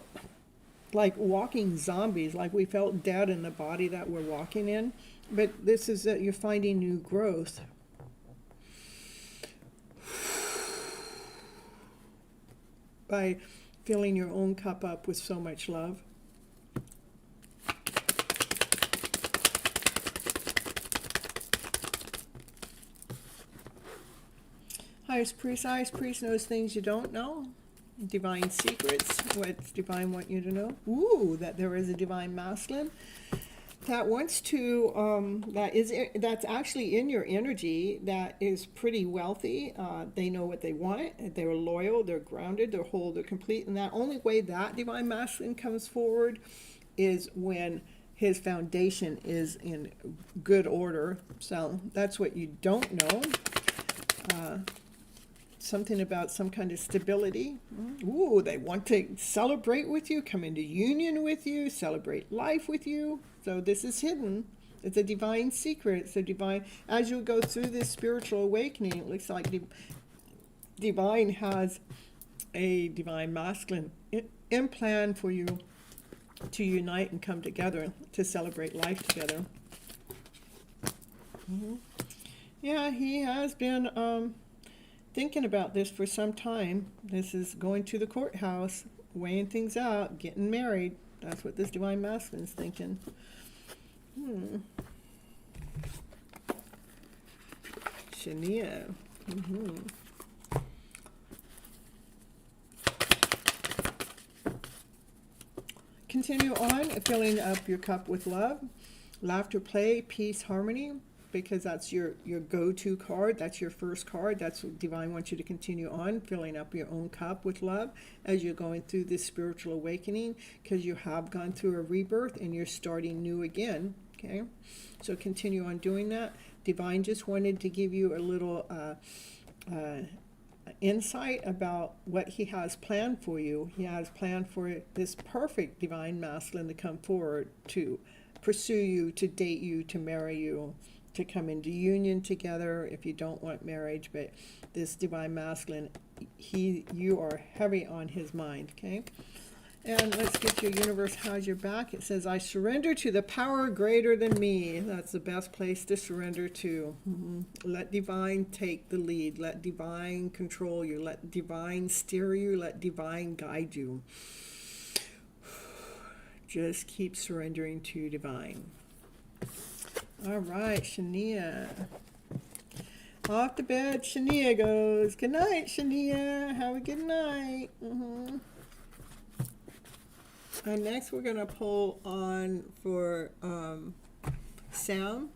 like walking zombies, like we felt dead in the body that we're walking in. But this is that you're finding new growth. By filling your own cup up with so much love. Highest priest knows things you don't know. Divine secrets. What's divine want you to know? Ooh, that there is a divine masculine that wants to, that's actually in your energy, that is pretty wealthy. They know what they want. They're loyal. They're grounded. They're whole. They're complete. And the only way that divine masculine comes forward is when his foundation is in good order. So that's what you don't know. Something about some kind of stability. Ooh, they want to celebrate with you, come into union with you, celebrate life with you. So this is hidden. It's a divine secret. It's a divine, as you go through this spiritual awakening, it looks like divine has a divine masculine in plan for you to unite and come together to celebrate life together. Yeah, he has been thinking about this for some time. This is going to the courthouse, weighing things out, getting married. That's what this divine masculine is thinking. Shania. Continue on filling up your cup with love, laughter, play, peace, harmony, because that's your go-to card. That's your first card. That's what divine wants you to continue on, filling up your own cup with love as you're going through this spiritual awakening, because you have gone through a rebirth and you're starting new again. Okay, so continue on doing that. Divine just wanted to give you a little insight about what he has planned for you. He has planned for this perfect divine masculine to come forward to pursue you, to date you, to marry you, to come into union together if you don't want marriage. But this divine masculine, you are heavy on his mind. Okay, and let's get your universe has your back. It says, I surrender to the power greater than me. That's the best place to surrender to. Let divine take the lead. Let divine control you. Let divine steer you. Let divine guide you. Just keep surrendering to divine. All right, Shania. Off to bed, Shania goes. Good night, Shania. Have a good night. And next we're going to pull on for Sam.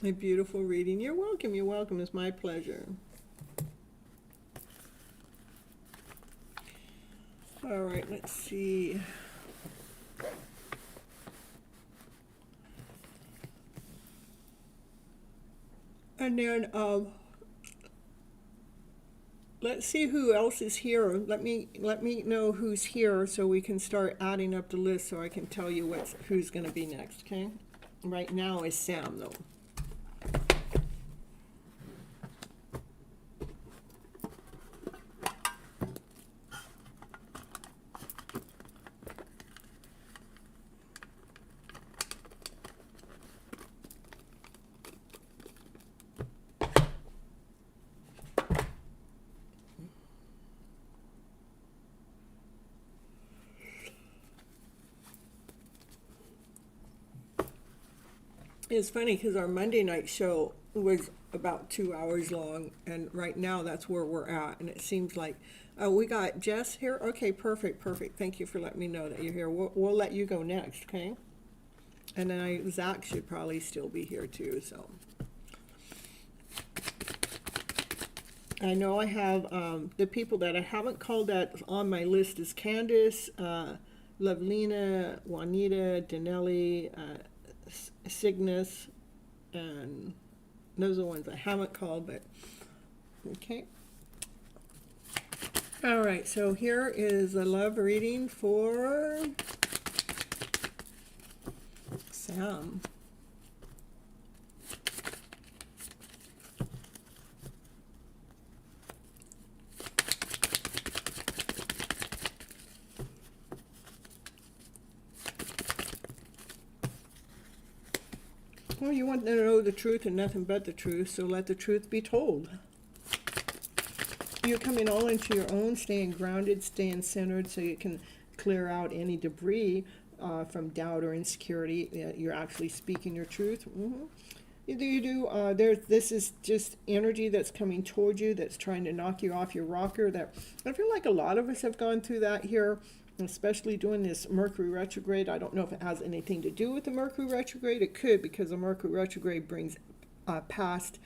A beautiful reading. You're welcome. You're welcome. It's my pleasure. All right, let's see. And then let's see who else is here. Let me know who's here so we can start adding up the list so I can tell you who's going to be next, okay? Right now is Sam, though. It's funny because our Monday night show was about 2 hours long, and right now that's where we're at. And it seems like, oh, we got Jess here. Okay, perfect. Thank you for letting me know that you're here. We'll let you go next, okay? And then Zach should probably still be here too. So I know I have the people that I haven't called that on my list is Candace, Lovelina, Juanita, Danelli, Cygnus, and those are the ones I haven't called, but okay. All right, so here is a love reading for Sam. Well, you want to know the truth and nothing but the truth, so let the truth be told. you're coming all into your own, staying grounded, staying centered, so you can clear out any debris from doubt or insecurity. You're actually speaking your truth. You do. This is just energy that's coming toward you, that's trying to knock you off your rocker. That I feel like a lot of us have gone through that here, especially doing this Mercury retrograde. I don't know if it has anything to do with the Mercury retrograde. It could, because the Mercury retrograde brings past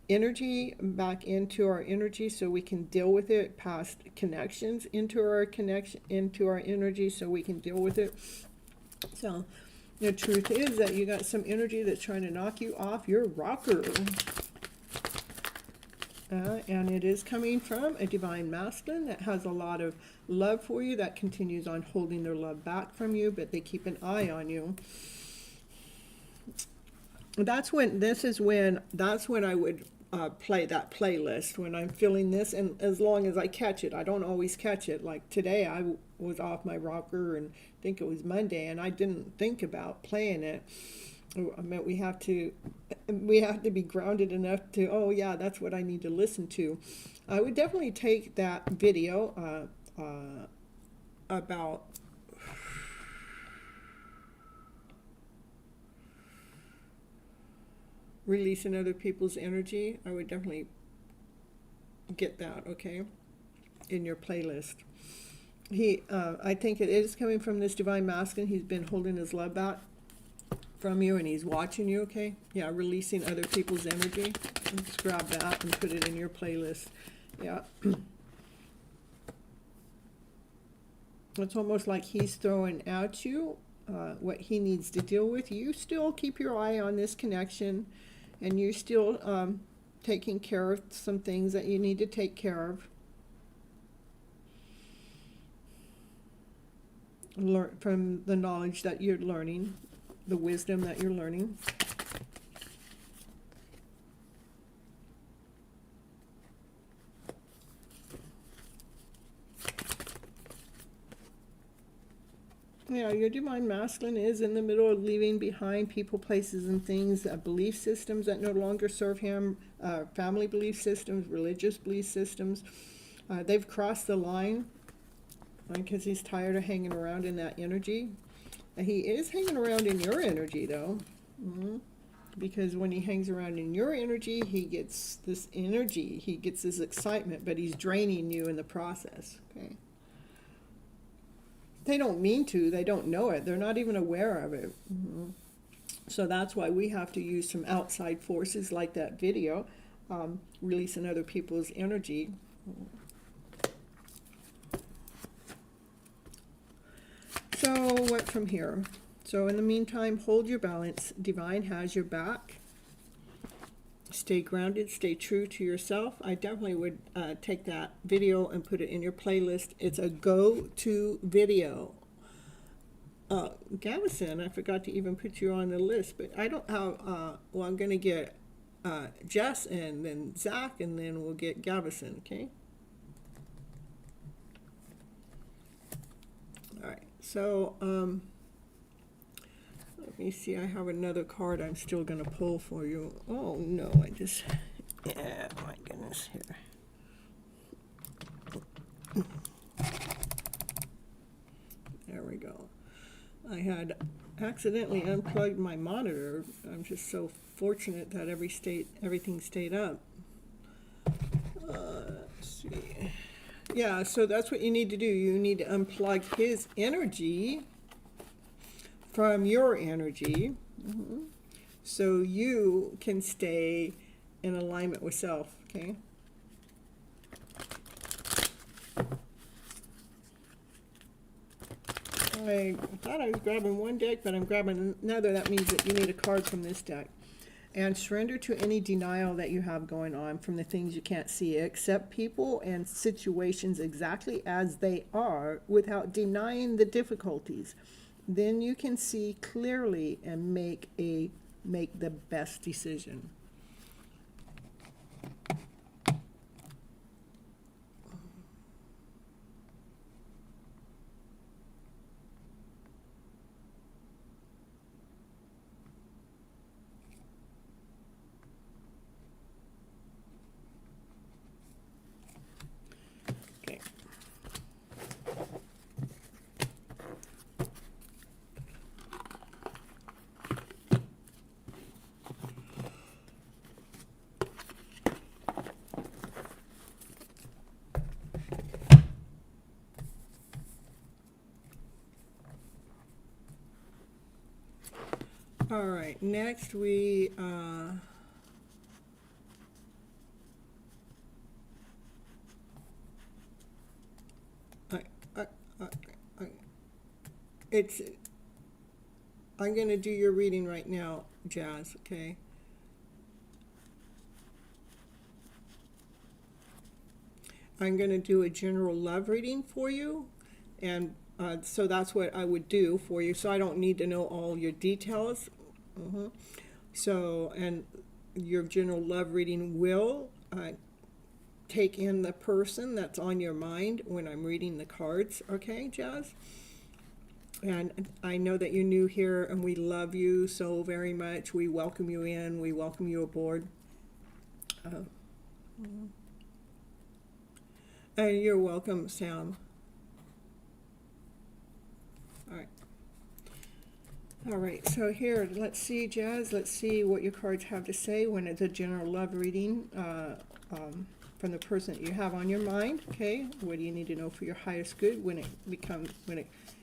energy back into our energy, so we can deal with it. Past connections into our energy, so we can deal with it. So the truth is that you got some energy that's trying to knock you off your rocker. And it is coming from a divine masculine that has a lot of love for you, that continues on holding their love back from you, but they keep an eye on you. That's when I would play that playlist when I'm feeling this, and as long as I catch it. I don't always catch it. Like today, I was off my rocker, and I think it was Monday, and I didn't think about playing it. I mean, we have to be grounded enough to, oh yeah, that's what I need to listen to. I would definitely take that video about releasing other people's energy. I would definitely get that, okay, in your playlist. I think it is coming from this divine masculine. He's been holding his love back from you, and he's watching you, okay? Yeah, releasing other people's energy. Let's grab that and put it in your playlist. Yeah. It's almost like he's throwing at you what he needs to deal with. You still keep your eye on this connection, and you're still taking care of some things that you need to take care of. Learn from the knowledge that you're learning, the wisdom that you're learning. Yeah, your divine masculine is in the middle of leaving behind people, places, and things, belief systems that no longer serve him, family belief systems, religious belief systems. They've crossed the line because he's tired of hanging around in that energy. He is hanging around in your energy, though, because when he hangs around in your energy, he gets this energy, he gets this excitement, but he's draining you in the process, okay? They don't mean to, they don't know it, they're not even aware of it. So that's why we have to use some outside forces like that video, releasing other people's energy. So what from here? So in the meantime, hold your balance. Divine has your back. Stay grounded, stay true to yourself. I definitely would take that video and put it in your playlist. It's a go-to video. Gavison, I forgot to even put you on the list, but I don't have, well, I'm going to get Jess and then Zach, and then we'll get Gavison, okay? All right, so let me see, I have another card I'm still going to pull for you. Oh, no, yeah, my goodness, here. There we go. I had accidentally unplugged my monitor. I'm just so fortunate that everything stayed up. Let's see. Yeah, so that's what you need to do. You need to unplug his energy from your energy, so you can stay in alignment with self, okay? I thought I was grabbing one deck, but I'm grabbing another. That means that you need a card from this deck. And surrender to any denial that you have going on from the things you can't see. Accept people and situations exactly as they are without denying the difficulties. Then you can see clearly and make the best decision. right, next we, I, I, I, it's, I'm going to do your reading right now, Jazz, okay? I'm going to do a general love reading for you, and so that's what I would do for you, so I don't need to know all your details. So, and your general love reading will take in the person that's on your mind when I'm reading the cards, okay, Jazz? And I know that you're new here, and we love you so very much. We welcome you in. We welcome you aboard. And you're welcome, Sam. All right, so here, let's see, Jazz, let's see what your cards have to say when it's a general love reading from the person that you have on your mind, okay? What do you need to know for your highest good when it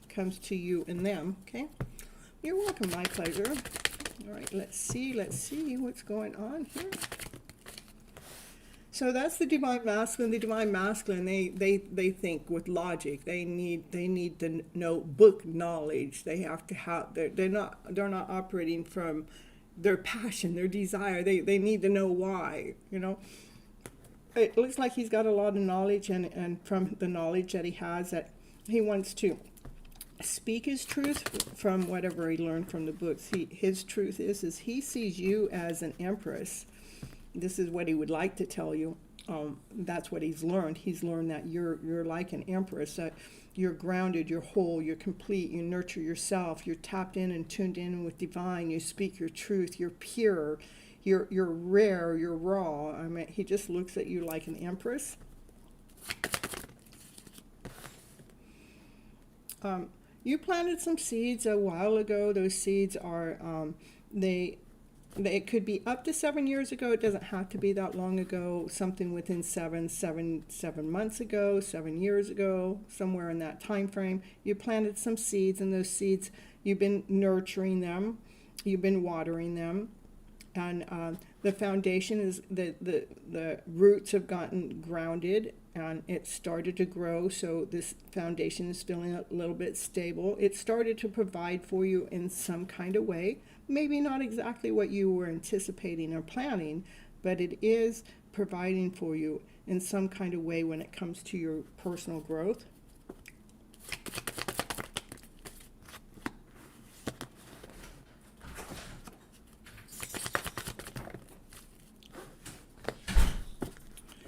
comes to you and them, okay? You're welcome, my pleasure. All right, let's see what's going on here. So that's the Divine Masculine. The Divine Masculine, they think with logic. They need to know book knowledge. They have to have. They're not operating from their passion, their desire. They need to know why. You know, it looks like he's got a lot of knowledge, and from the knowledge that he has, that he wants to speak his truth from whatever he learned from the books. His truth is he sees you as an empress. This is what he would like to tell you. That's what he's learned. He's learned that you're like an empress, that you're grounded, you're whole, you're complete, you nurture yourself, you're tapped in and tuned in with divine, you speak your truth, you're pure, you're rare, you're raw. I mean, he just looks at you like an empress. You planted some seeds a while ago. Those seeds are, it could be up to 7 years ago. It doesn't have to be that long ago. Something within 7 months ago, 7 years ago, somewhere in that time frame. You planted some seeds, and those seeds, you've been nurturing them, you've been watering them, and the foundation is the roots have gotten grounded, and it started to grow. So this foundation is feeling a little bit stable. It started to provide for you in some kind of way. Maybe not exactly what you were anticipating or planning, but it is providing for you in some kind of way when it comes to your personal growth.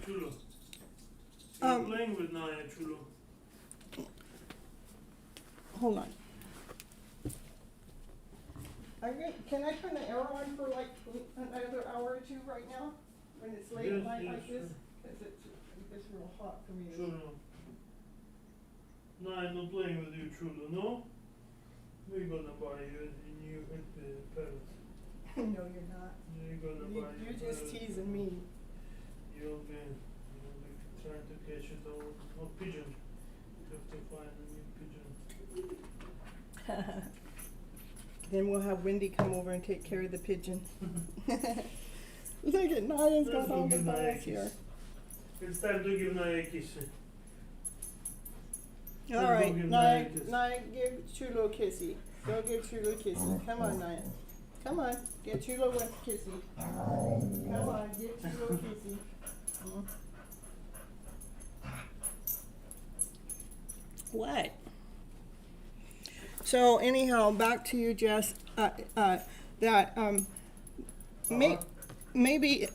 Chulo. You're playing with Naya, Chulo. Hold on. Can I turn the arrow on for like another hour or two right now? When it's late at night like this? Because it's real hot for me. Chulo. No, I'm not playing with you, Chulo, no? We're gonna buy you a new parrot. No, you're not. You're gonna buy You're just parrot. teasing me. You'll be trying to catch it all pigeon. You have to find a new pigeon. Then we'll have Wendy come over and take care of the pigeon. Look at Naya's got all the balls here. It's time to give Naya a kiss. All right, Naya, give Chulo a kissy. Go give Chulo a kissy. Come on, Naya. Come on, get Chulo a kissy. Come on, get Chulo a kissy. What? So anyhow, back to you, Jess. Maybe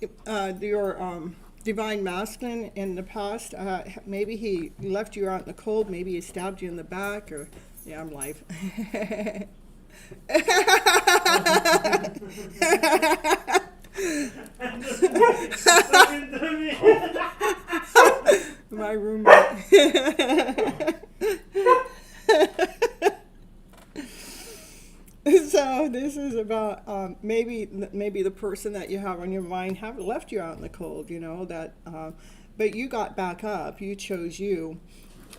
your divine masculine in the past, maybe he left you out in the cold. Maybe he stabbed you in the back, or yeah, I'm live. My roommate. So this is about maybe the person that you have on your mind haven't left you out in the cold, you know, that but you got back up, you chose you,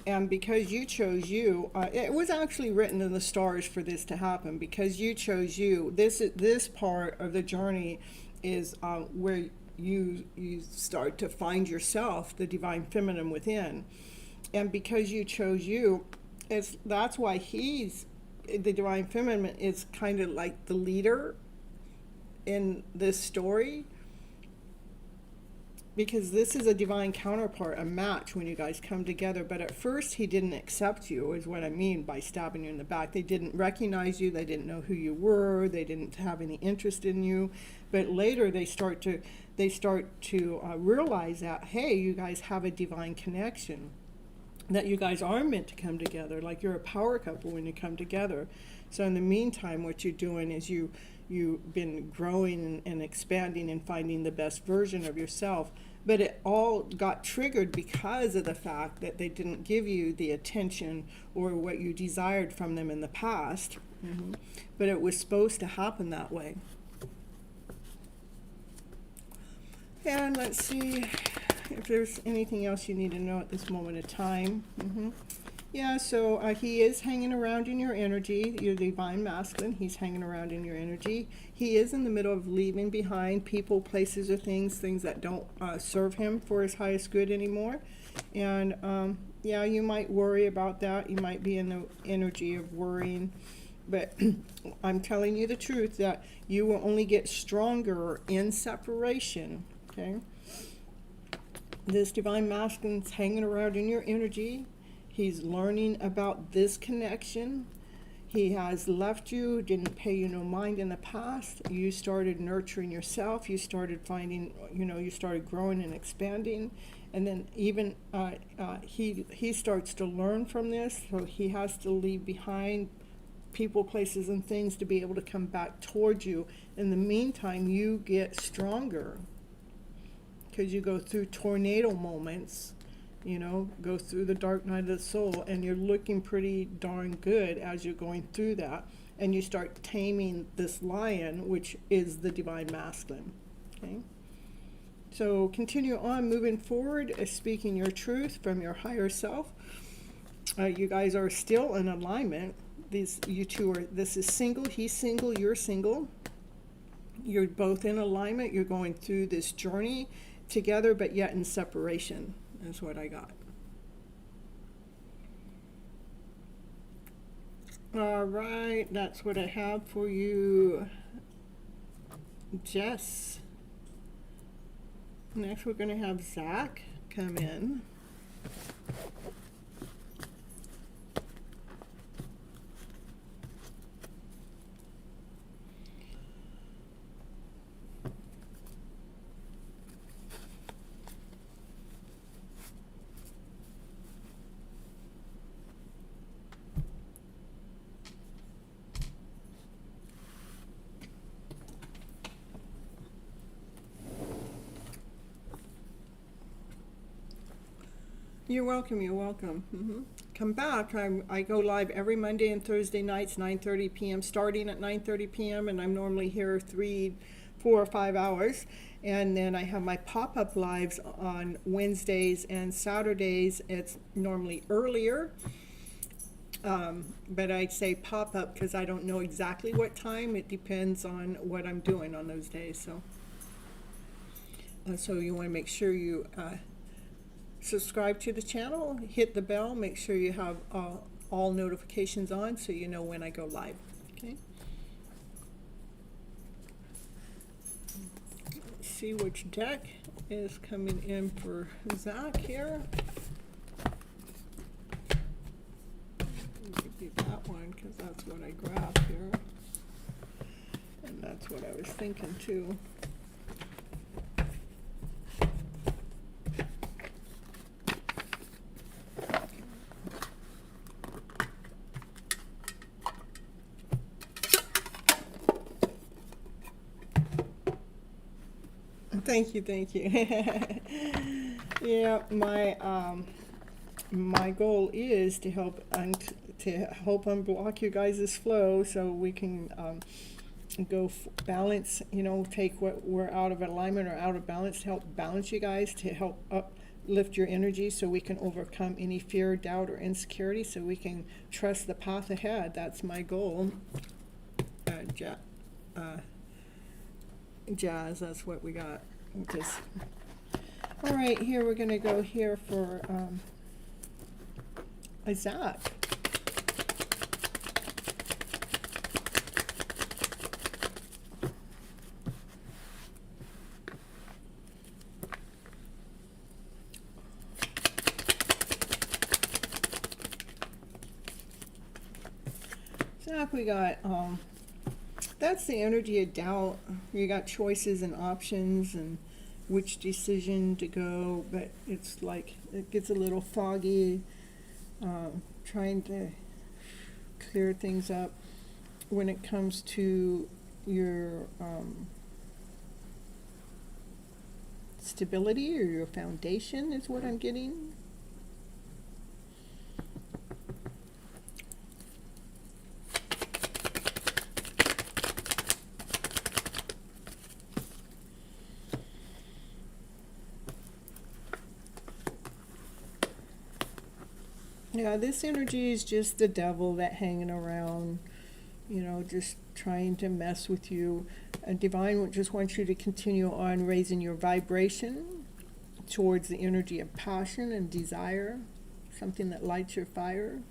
And because you chose you, it was actually written in the stars for this to happen. Because you chose you, this part of the journey is where you start to find yourself, the divine feminine within. And because you chose you, that's why the divine feminine is kind of like the leader in this story, because this is a divine counterpart, a match when you guys come together. But at first he didn't accept you, is what I mean by stabbing you in the back. They didn't recognize you, they didn't know who you were, they didn't have any interest in you. But later they start to realize that, hey, you guys have a divine connection, that you guys are meant to come together, like you're a power couple when you come together. So in the meantime, what you're doing is you've been growing and expanding and finding the best version of yourself. But it all got triggered because of the fact that they didn't give you the attention or what you desired from them in the past. But it was supposed to happen that way. And let's see if there's anything else you need to know at this moment of time. Yeah, so he is hanging around in your energy, your divine masculine. He's hanging around in your energy. He is in the middle of leaving behind people, places, or things that don't serve him for his highest good anymore. And yeah, you might worry about that. You might be in the energy of worrying. But I'm telling you the truth, that you will only get stronger in separation, okay? This divine masculine's hanging around in your energy. He's learning about this connection. He has left you, didn't pay you no mind in the past. You started nurturing yourself. You started finding, you started growing and expanding. And then even he starts to learn from this. So he has to leave behind people, places, and things to be able to come back towards you. In the meantime, you get stronger, because you go through tornado moments, go through the dark night of the soul, and you're looking pretty darn good as you're going through that. And you start taming this lion, which is the divine masculine, okay? So continue on moving forward, speaking your truth from your higher self. You guys are still in alignment. You two are, this is single, he's single, you're single. You're both in alignment. You're going through this journey together, but yet in separation. That's what I got. All right, that's what I have for you, Jess. Next, we're going to have Zach come in. You're welcome, you're welcome. Come back. I go live every Monday and Thursday nights, 9:30 p.m., starting at 9:30 p.m., and I'm normally here 3, 4, or 5 hours. And then I have my pop-up lives on Wednesdays and Saturdays. It's normally earlier, but I say pop-up because I don't know exactly what time. It depends on what I'm doing on those days. So you want to make sure you subscribe to the channel, hit the bell, make sure you have all notifications on so you know when I go live. Okay. Let's see which deck is coming in for Zach here. Give you that one because that's what I grabbed here, and that's what I was thinking too. Thank you. Yeah, my goal is to help unblock you guys' flow so we can go balance, take what we're out of alignment or out of balance, to help balance you guys, to help lift your energy so we can overcome any fear, doubt, or insecurity, so we can trust the path ahead. That's my goal. Jazz, that's what we got. Just, all right, here we're going to go here for Isaac. Zach, we got, that's the energy of doubt. You got choices and options and which decision to go, but it's like, it gets a little foggy, trying to clear things up when it comes to your stability or your foundation is what I'm getting. Yeah, this energy is just the devil that hanging around, you know, just trying to mess with you. Divine just wants you to continue on raising your vibration towards the energy of passion and desire, something that lights your fire.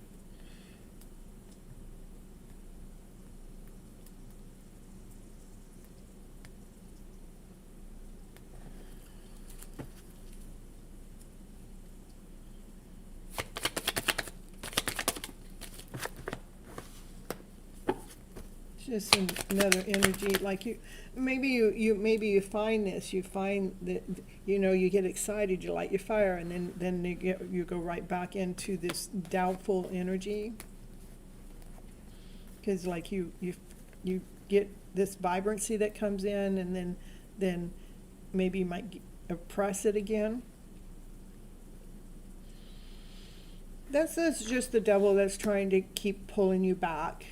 Just another energy, like maybe you find this, you find that, you know, you get excited, you light your fire, and then you go right back into this doubtful energy, because like you get this vibrancy that comes in, and then maybe you might oppress it again. That's just the devil that's trying to keep pulling you back.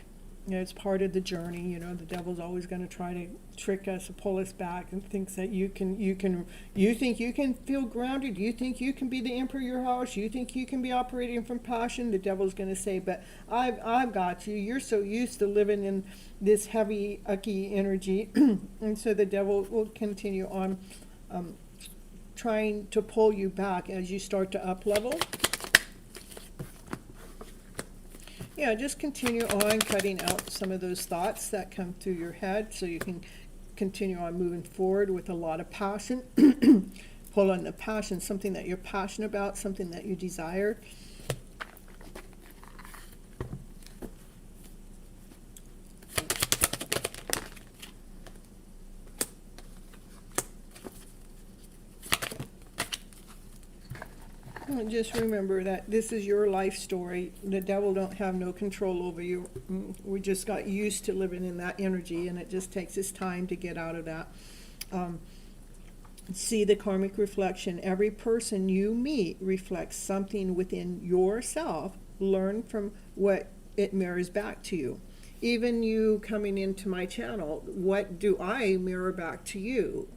You know, it's part of the journey. You know, the devil's always going to try to trick us, pull us back, and thinks that you think you can feel grounded. You think you can be the emperor of your house. You think you can be operating from passion. The devil's going to say, "But I've got you. You're so used to living in this heavy, ucky energy," and so the devil will continue on trying to pull you back as you start to up level. Yeah, just continue on cutting out some of those thoughts that come through your head so you can continue on moving forward with a lot of passion. Pull on the passion, something that you're passionate about, something that you desire. Just remember that this is your life story. The devil don't have no control over you. We just got used to living in that energy, and it just takes us time to get out of that. See the karmic reflection. Every person you meet reflects something within yourself. Learn from what it mirrors back to you. Even you coming into my channel, what do I mirror back to you?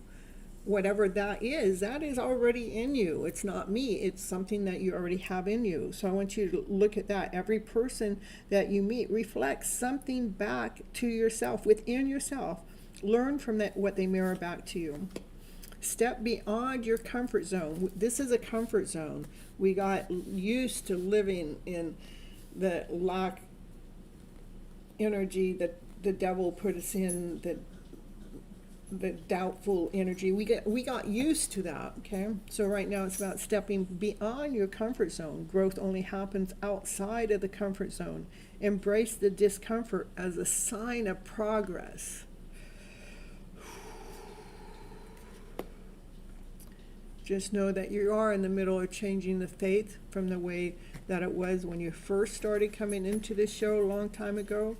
Whatever that is already in you. It's not me. It's something that you already have in you. So I want you to look at that. Every person that you meet reflects something back to yourself, within yourself. Learn from that, what they mirror back to you. Step beyond your comfort zone. This is a comfort zone. We got used to living in the lack energy that the devil put us in, the doubtful energy. We got used to that, okay? So right now it's about stepping beyond your comfort zone. Growth only happens outside of the comfort zone. Embrace the discomfort as a sign of progress. Just know that you are in the middle of changing the faith from the way that it was when you first started coming into this show a long time ago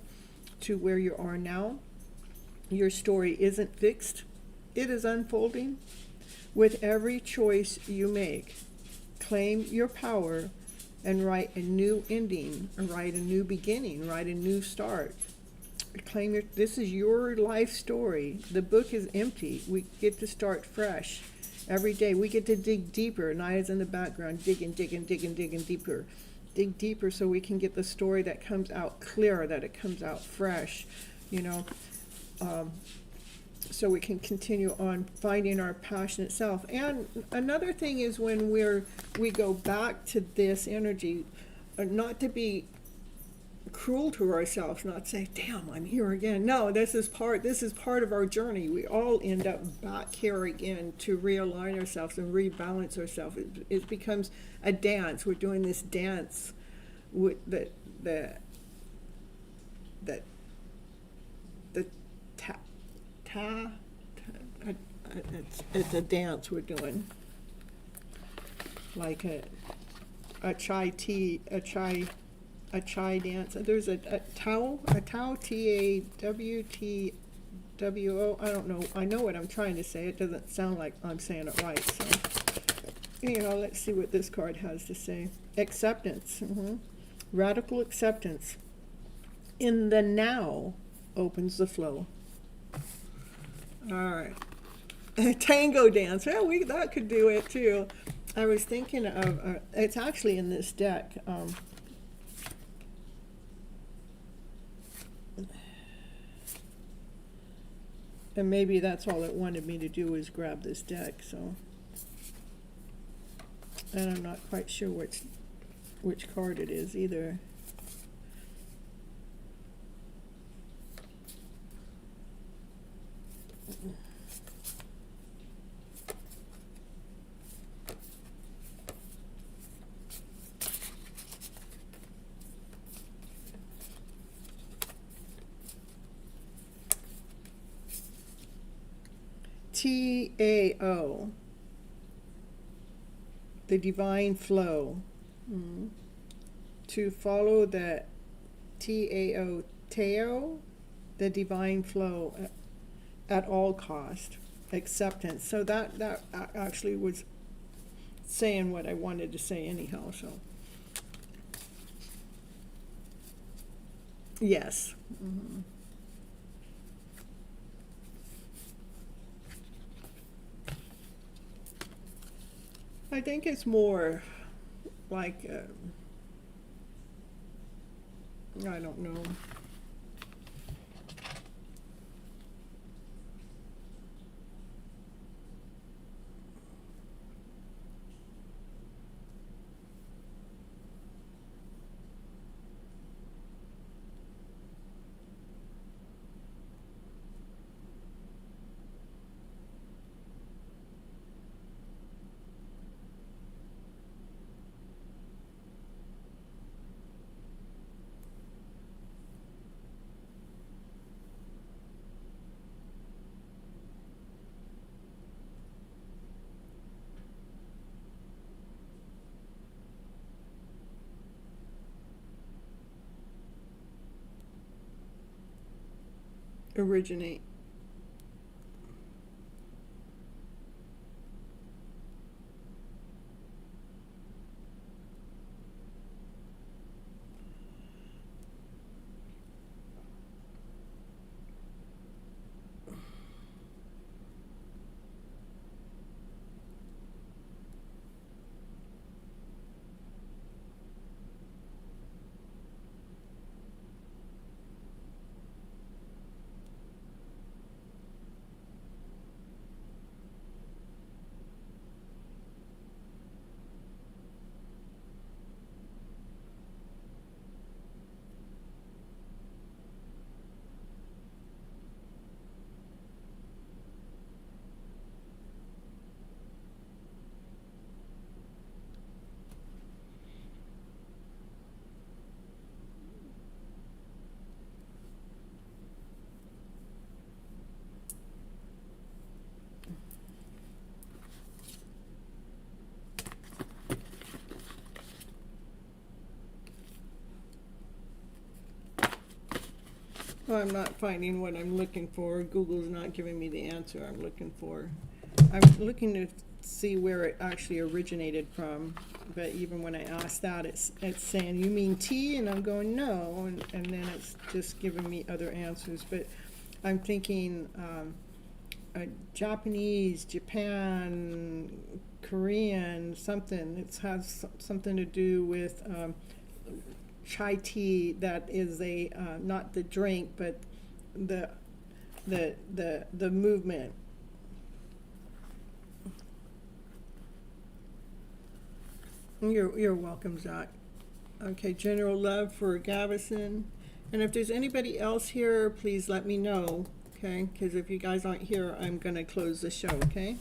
to where you are now. Your story isn't fixed. It is unfolding. With every choice you make, claim your power and write a new ending, write a new beginning, write a new start. This is your life story. The book is empty. We get to start fresh. Every day we get to dig deeper. Naya's in the background digging deeper. Dig deeper so we can get the story that comes out clearer, that it comes out fresh, you know. So we can continue on finding our passionate self. And another thing is when we go back to this energy, not to be cruel to ourselves, not say, damn, I'm here again. No, this is part of our journey. We all end up back here again to realign ourselves and rebalance ourselves. It becomes a dance. We're doing this dance with the it's a dance we're doing, like a chai dance. There's a Tao, Tawtwo. I don't know. I know what I'm trying to say. It doesn't sound like I'm saying it right. So, you know, let's see what this card has to say. Acceptance. Radical acceptance. In the now opens the flow. All right. Tango dance. Well, that could do it too. I was thinking of, it's actually in this deck. And maybe that's all it wanted me to do was grab this deck, so. And I'm not quite sure which card it is either. TAO, the divine flow. To follow the Tao, the divine flow at all cost. Acceptance. So that actually was saying what I wanted to say anyhow. So yes. I think it's more like, I don't know. Originate. Well, I'm not finding what I'm looking for. Google's not giving me the answer I'm looking for. I'm looking to see where it actually originated from, but even when I ask that, it's saying, you mean tea? And I'm going, no, and then it's just giving me other answers. But I'm thinking Japanese, Japan, Korean, something. It has something to do with chai tea. That is a not the drink, but the movement. You're welcome, Zach. Okay, general love for Gavison. And if there's anybody else here, please let me know, okay? Because if you guys aren't here, I'm going to close the show, okay?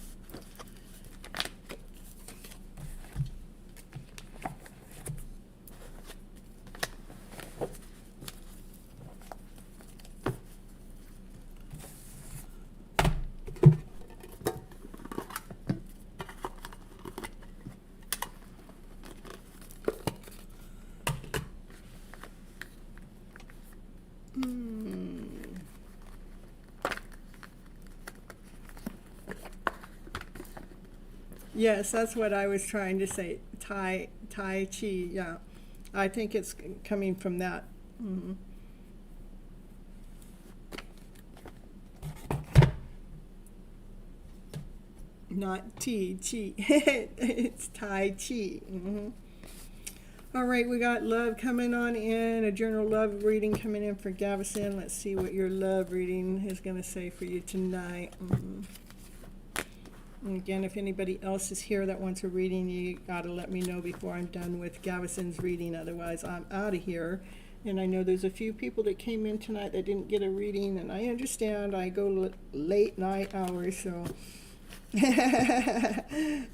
Yes, that's what I was trying to say. Tai Chi, yeah. I think it's coming from that. Mm-hmm. Not Chi. It's Tai Chi. Mm-hmm. All right, we got love coming on in, a general love reading coming in for Gavison. Let's see what your love reading is going to say for you tonight. Mm-hmm. And again, if anybody else is here that wants a reading, you got to let me know before I'm done with Gavison's reading. Otherwise, I'm out of here. And I know there's a few people that came in tonight that didn't get a reading, and I understand. I go late night hours, so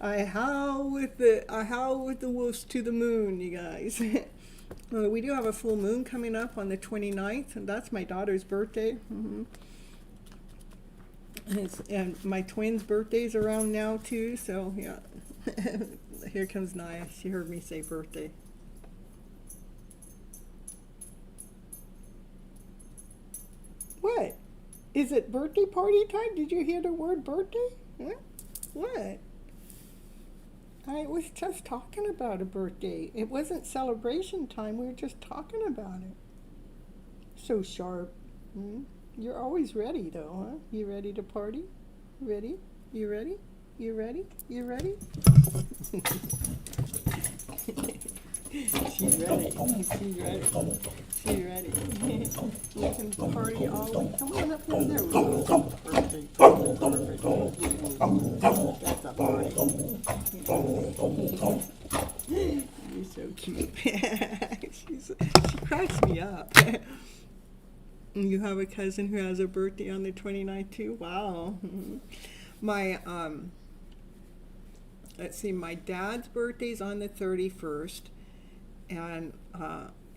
I howl with the wolves to the moon, you guys. We do have a full moon coming up on the 29th, and that's my daughter's birthday. Mm-hmm. And my twins' birthday's around now too, so yeah. Here comes Naya. She heard me say birthday. What? Is it birthday party time? Did you hear the word birthday? Huh? What? I was just talking about a birthday. It wasn't celebration time. We were just talking about it. So sharp. Hmm? You're always ready, though, huh? You ready to party? Ready? You ready? You ready? You ready? She's ready. She's ready. She's ready. We can party all week. Come on up here. There we go. Perfect. Perfect. That's a party. You're so cute. She cracks me up. You have a cousin who has a birthday on the 29th too? Wow. My, let's see, my dad's birthday's on the 31st, and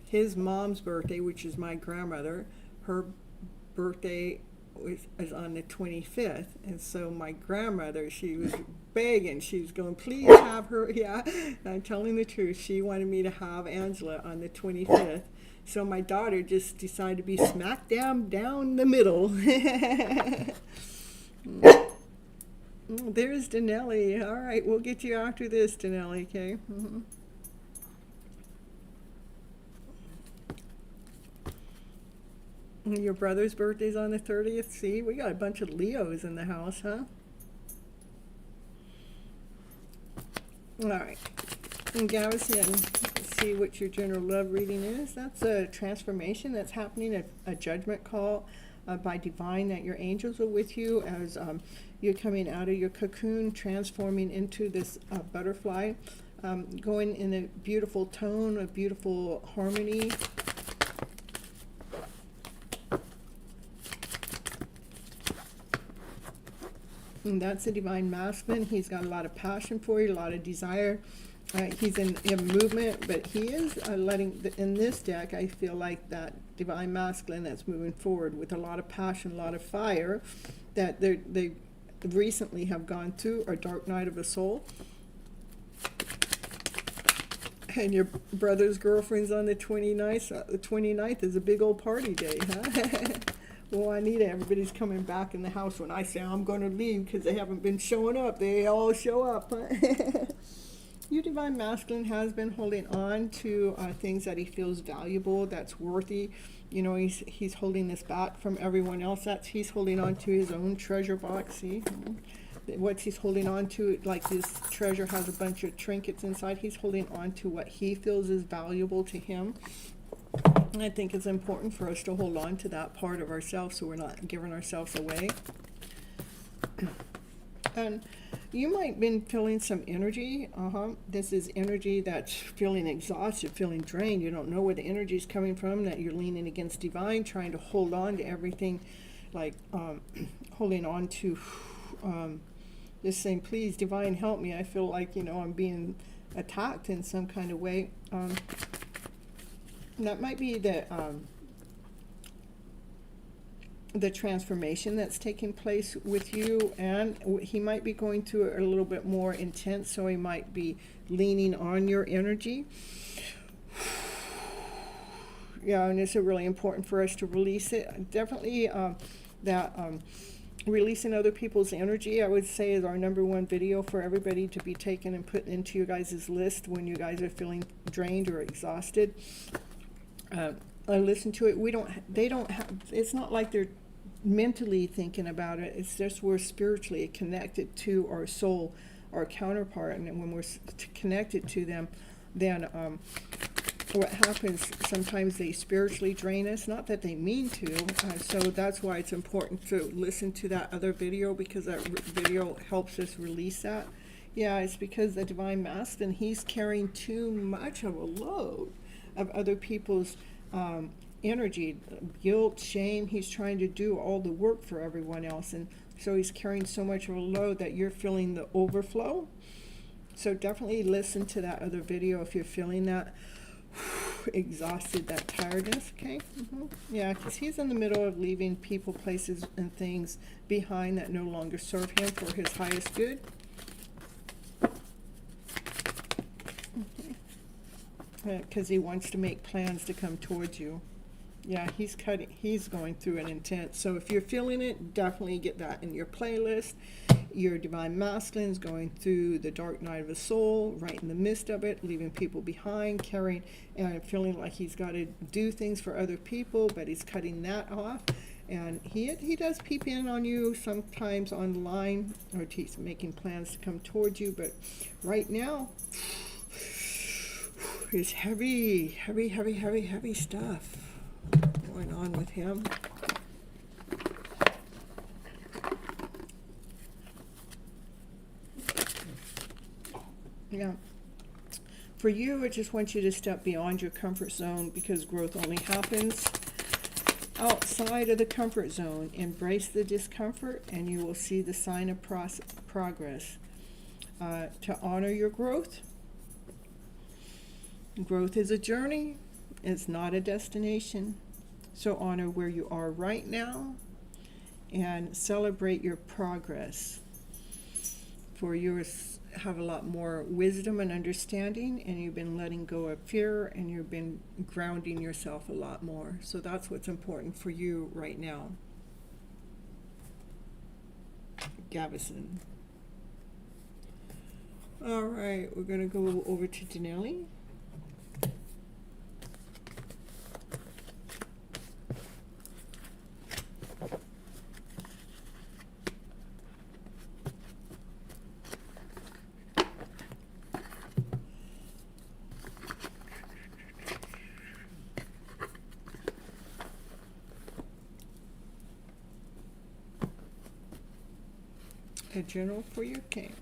his mom's birthday, which is my grandmother, her birthday is on the 25th. And so my grandmother, she was begging, she was going, please have her, yeah, I'm telling the truth, she wanted me to have Angela on the 25th. So my daughter just decided to be smack down the middle. There's Danelli. All right, we'll get you after this, Danelli, okay? Mm-hmm. Your brother's birthday's on the 30th. See, we got a bunch of Leos in the house, huh? All right. And Gavison, see what your general love reading is. That's a transformation that's happening, a judgment call by Divine, that your angels are with you as you're coming out of your cocoon, transforming into this butterfly, going in a beautiful tone, a beautiful harmony. And that's the Divine Masculine. He's got a lot of passion for you, a lot of desire. He's in movement, but he is in this deck, I feel like that Divine Masculine that's moving forward with a lot of passion, a lot of fire, that they recently have gone through a dark night of a soul. And your brother's girlfriend's on the 29th. The 29th is a big old party day, huh? Well, Anita, everybody's coming back in the house when I say I'm going to leave because they haven't been showing up. They all show up, huh? Your divine masculine has been holding on to things that he feels valuable, that's worthy. You know, he's holding this back from everyone else. He's holding on to his own treasure box. See, what he's holding on to, like this treasure has a bunch of trinkets inside. He's holding on to what he feels is valuable to him. And I think it's important for us to hold on to that part of ourselves so we're not giving ourselves away. And you might have been feeling some energy. This is energy that's feeling exhausted, feeling drained. You don't know where the energy is coming from, that you're leaning against divine, trying to hold on to everything, like holding on to, just saying, please, divine, help me. I feel like, you know, I'm being attacked in some kind of way. That might be the transformation that's taking place with you, and he might be going through it a little bit more intense, so he might be leaning on your energy. Yeah, and it's really important for us to release it. Definitely releasing other people's energy, I would say, is our #1 video for everybody to be taken and put into you guys' list when you guys are feeling drained or exhausted. I listen to it. It's not like they're mentally thinking about it. It's just we're spiritually connected to our soul, our counterpart, and when we're connected to them, then what happens, sometimes they spiritually drain us, not that they mean to, so that's why it's important to listen to that other video, because that video helps us release that. Yeah, it's because the divine masculine, he's carrying too much of a load of other people's energy, guilt, shame. He's trying to do all the work for everyone else, and so he's carrying so much of a load that you're feeling the overflow. So definitely listen to that other video if you're feeling that exhausted, that tiredness. Okay. Yeah, because he's in the middle of leaving people, places, and things behind that no longer serve him for his highest good. Because he wants to make plans to come towards you. Yeah, he's going through an intense. So if you're feeling it, definitely get that in your playlist. Your divine masculine is going through the dark night of the soul, right in the midst of it, leaving people behind, carrying and feeling like he's got to do things for other people, but he's cutting that off. And he does peep in on you sometimes online, or he's making plans to come towards you. But right now, it's heavy stuff going on with him. Yeah. For you, I just want you to step beyond your comfort zone, because growth only happens outside of the comfort zone. Embrace the discomfort and you will see the sign of progress. To honor your growth. Growth is a journey. It's not a destination. So honor where you are right now and celebrate your progress. For you have a lot more wisdom and understanding, and you've been letting go of fear, and you've been grounding yourself a lot more. So that's what's important for you right now. Gavison. All right, we're going to go over to Denelli. A general for your king.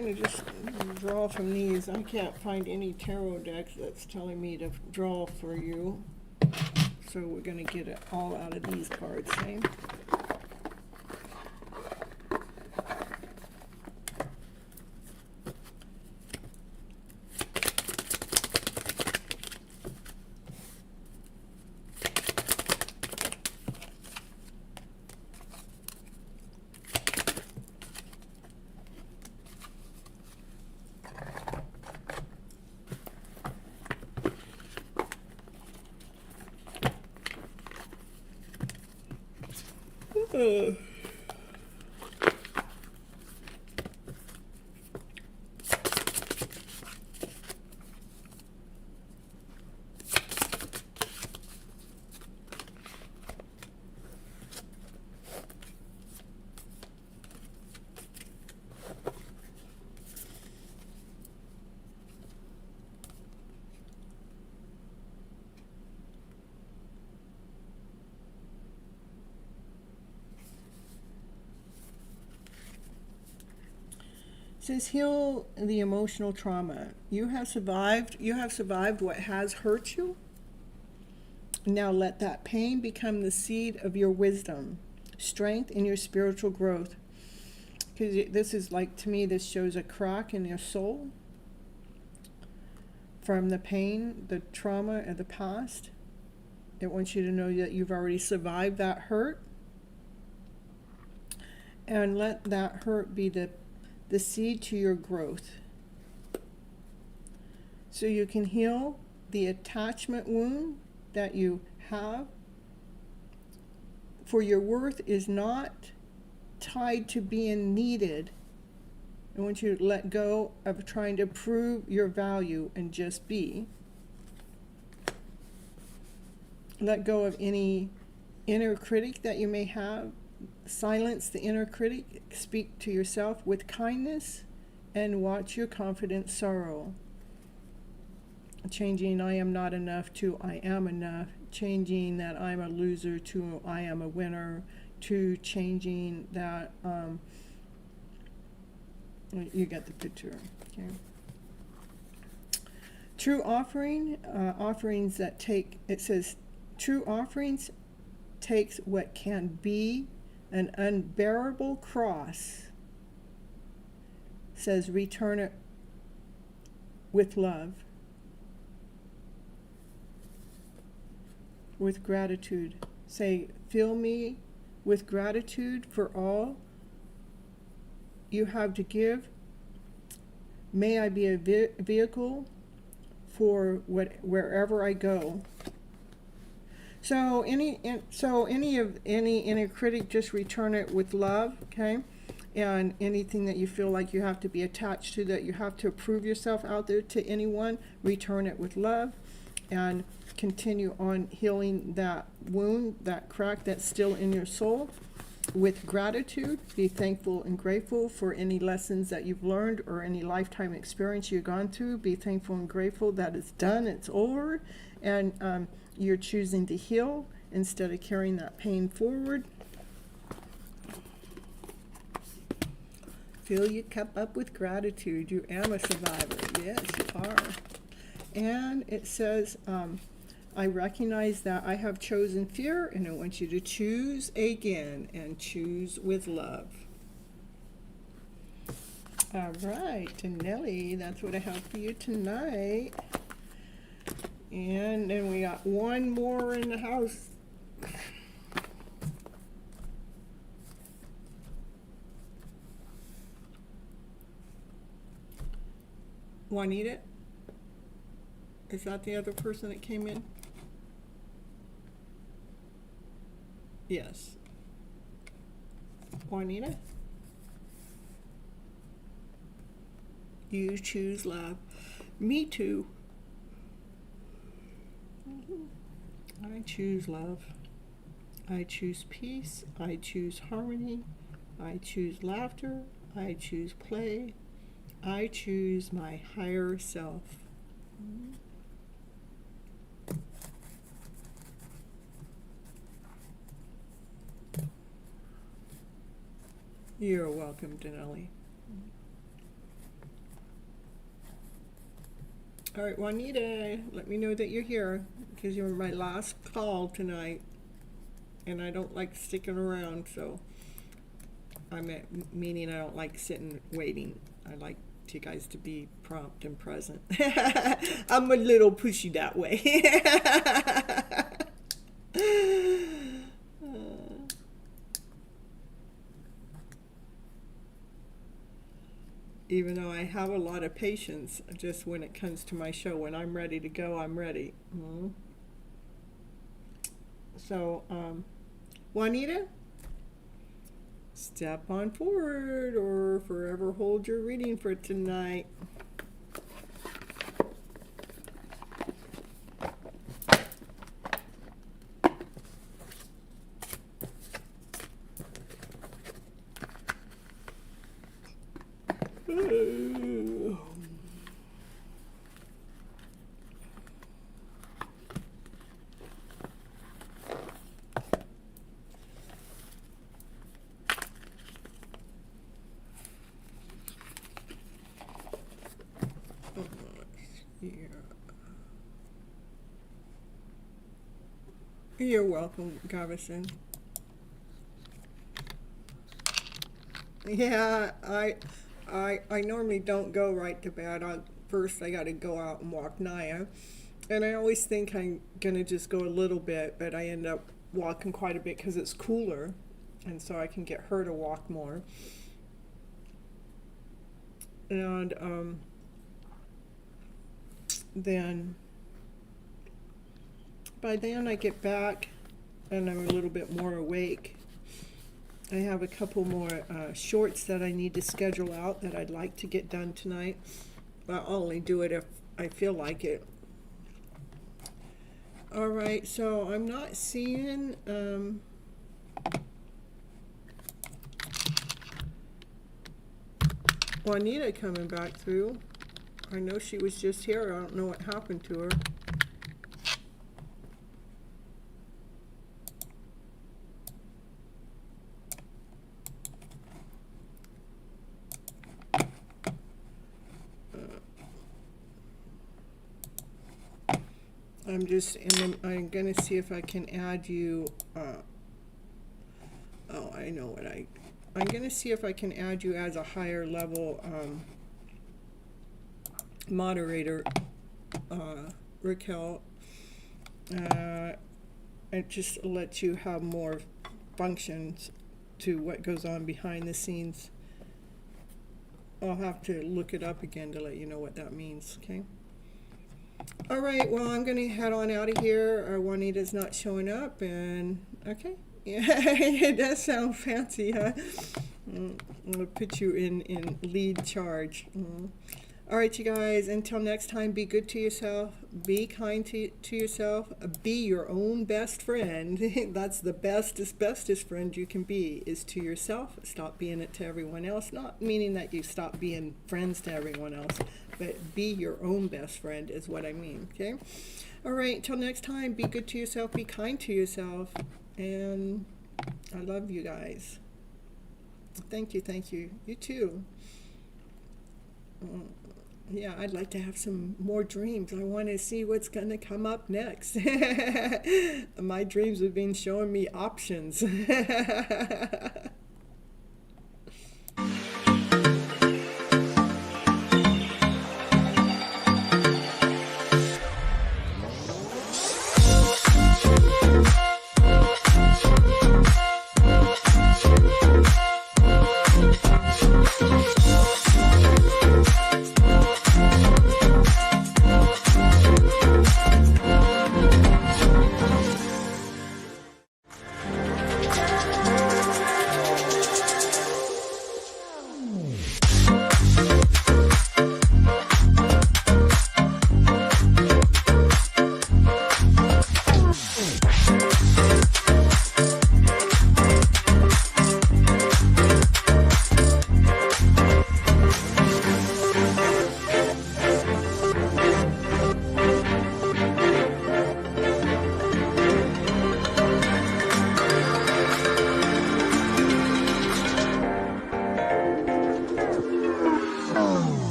gonna just draw from these. I can't find any tarot decks that's telling me to draw for you. So we're gonna get it all out of these cards, okay? Uh. Says heal the emotional trauma. You have survived what has hurt you. Now let that pain become the seed of your wisdom, strength, and your spiritual growth. Because this is like, to me, this shows a crack in your soul from the pain, the trauma of the past. It wants you to know that you've already survived that hurt. And let that hurt be the seed to your growth. So you can heal the attachment wound that you have. For your worth is not tied to being needed. I want you to let go of trying to prove your value and just be. Let go of any inner critic that you may have. Silence the inner critic. Speak to yourself with kindness and watch your confident sorrow. Changing I am not enough to I am enough. Changing that I'm a loser to I am a winner. To changing that, you get the picture. Okay. True offering, offerings that take, it says, true offerings takes what can be an unbearable cross, says return it with love, with gratitude. Say, fill me with gratitude for all you have to give. May I be a vehicle for wherever I go. So any inner critic, just return it with love, okay? And anything that you feel like you have to be attached to, that you have to prove yourself out there to anyone, return it with love, and continue on healing that wound, that crack that's still in your soul, with gratitude. Be thankful and grateful for any lessons that you've learned or any lifetime experience you've gone through. Be thankful and grateful that it's done, it's over, and you're choosing to heal instead of carrying that pain forward. Fill your cup up with gratitude. You am a survivor. Yes, you are. And it says, I recognize that I have chosen fear, and I want you to choose again and choose with love. All right, and Nellie, that's what I have for you tonight. And then we got one more in the house. Juanita? Is that the other person that came in? Yes. Juanita? You choose love. Me too. I choose love. I choose peace. I choose harmony. I choose laughter. I choose play. I choose my higher self. You're welcome, Denali. All right, Juanita, let me know that you're here because you were my last call tonight, and I don't like sticking around. So meaning I don't like sitting waiting. I like you guys to be prompt and present. I'm a little pushy that way. Even though I have a lot of patience, just when it comes to my show, when I'm ready to go, I'm ready. So, Juanita, step on forward or forever hold your reading for tonight. You're welcome, Gavison. Yeah, I normally don't go right to bed. First, I got to go out and walk Naya, and I always think I'm gonna just go a little bit, but I end up walking quite a bit because it's cooler, and so I can get her to walk more. And then by then I get back and I'm a little bit more awake. I have a couple more shorts that I need to schedule out that I'd like to get done tonight. I'll only do it if I feel like it. All right, so I'm not seeing Juanita coming back through. I know she was just here. I don't know what happened to her. I'm gonna see if I can add you. Oh, I know what I'm gonna see if I can add you as a higher level moderator, Raquel. It just lets you have more functions to what goes on behind the scenes. I'll have to look it up again to let you know what that means, okay? All right, well, I'm going to head on out of here. Juanita's not showing up, and okay. Yeah, it does sound fancy, huh? I'll put you in lead charge. All right, you guys, until next time, be good to yourself, be kind to yourself, be your own best friend. That's the bestest friend you can be, is to yourself. Stop being it to everyone else, not meaning that you stop being friends to everyone else, but be your own best friend is what I mean, okay? All right, until next time, be good to yourself, be kind to yourself, and I love you guys. Thank you. You too. Yeah, I'd like to have some more dreams. I want to see what's going to come up next. My dreams have been showing me options.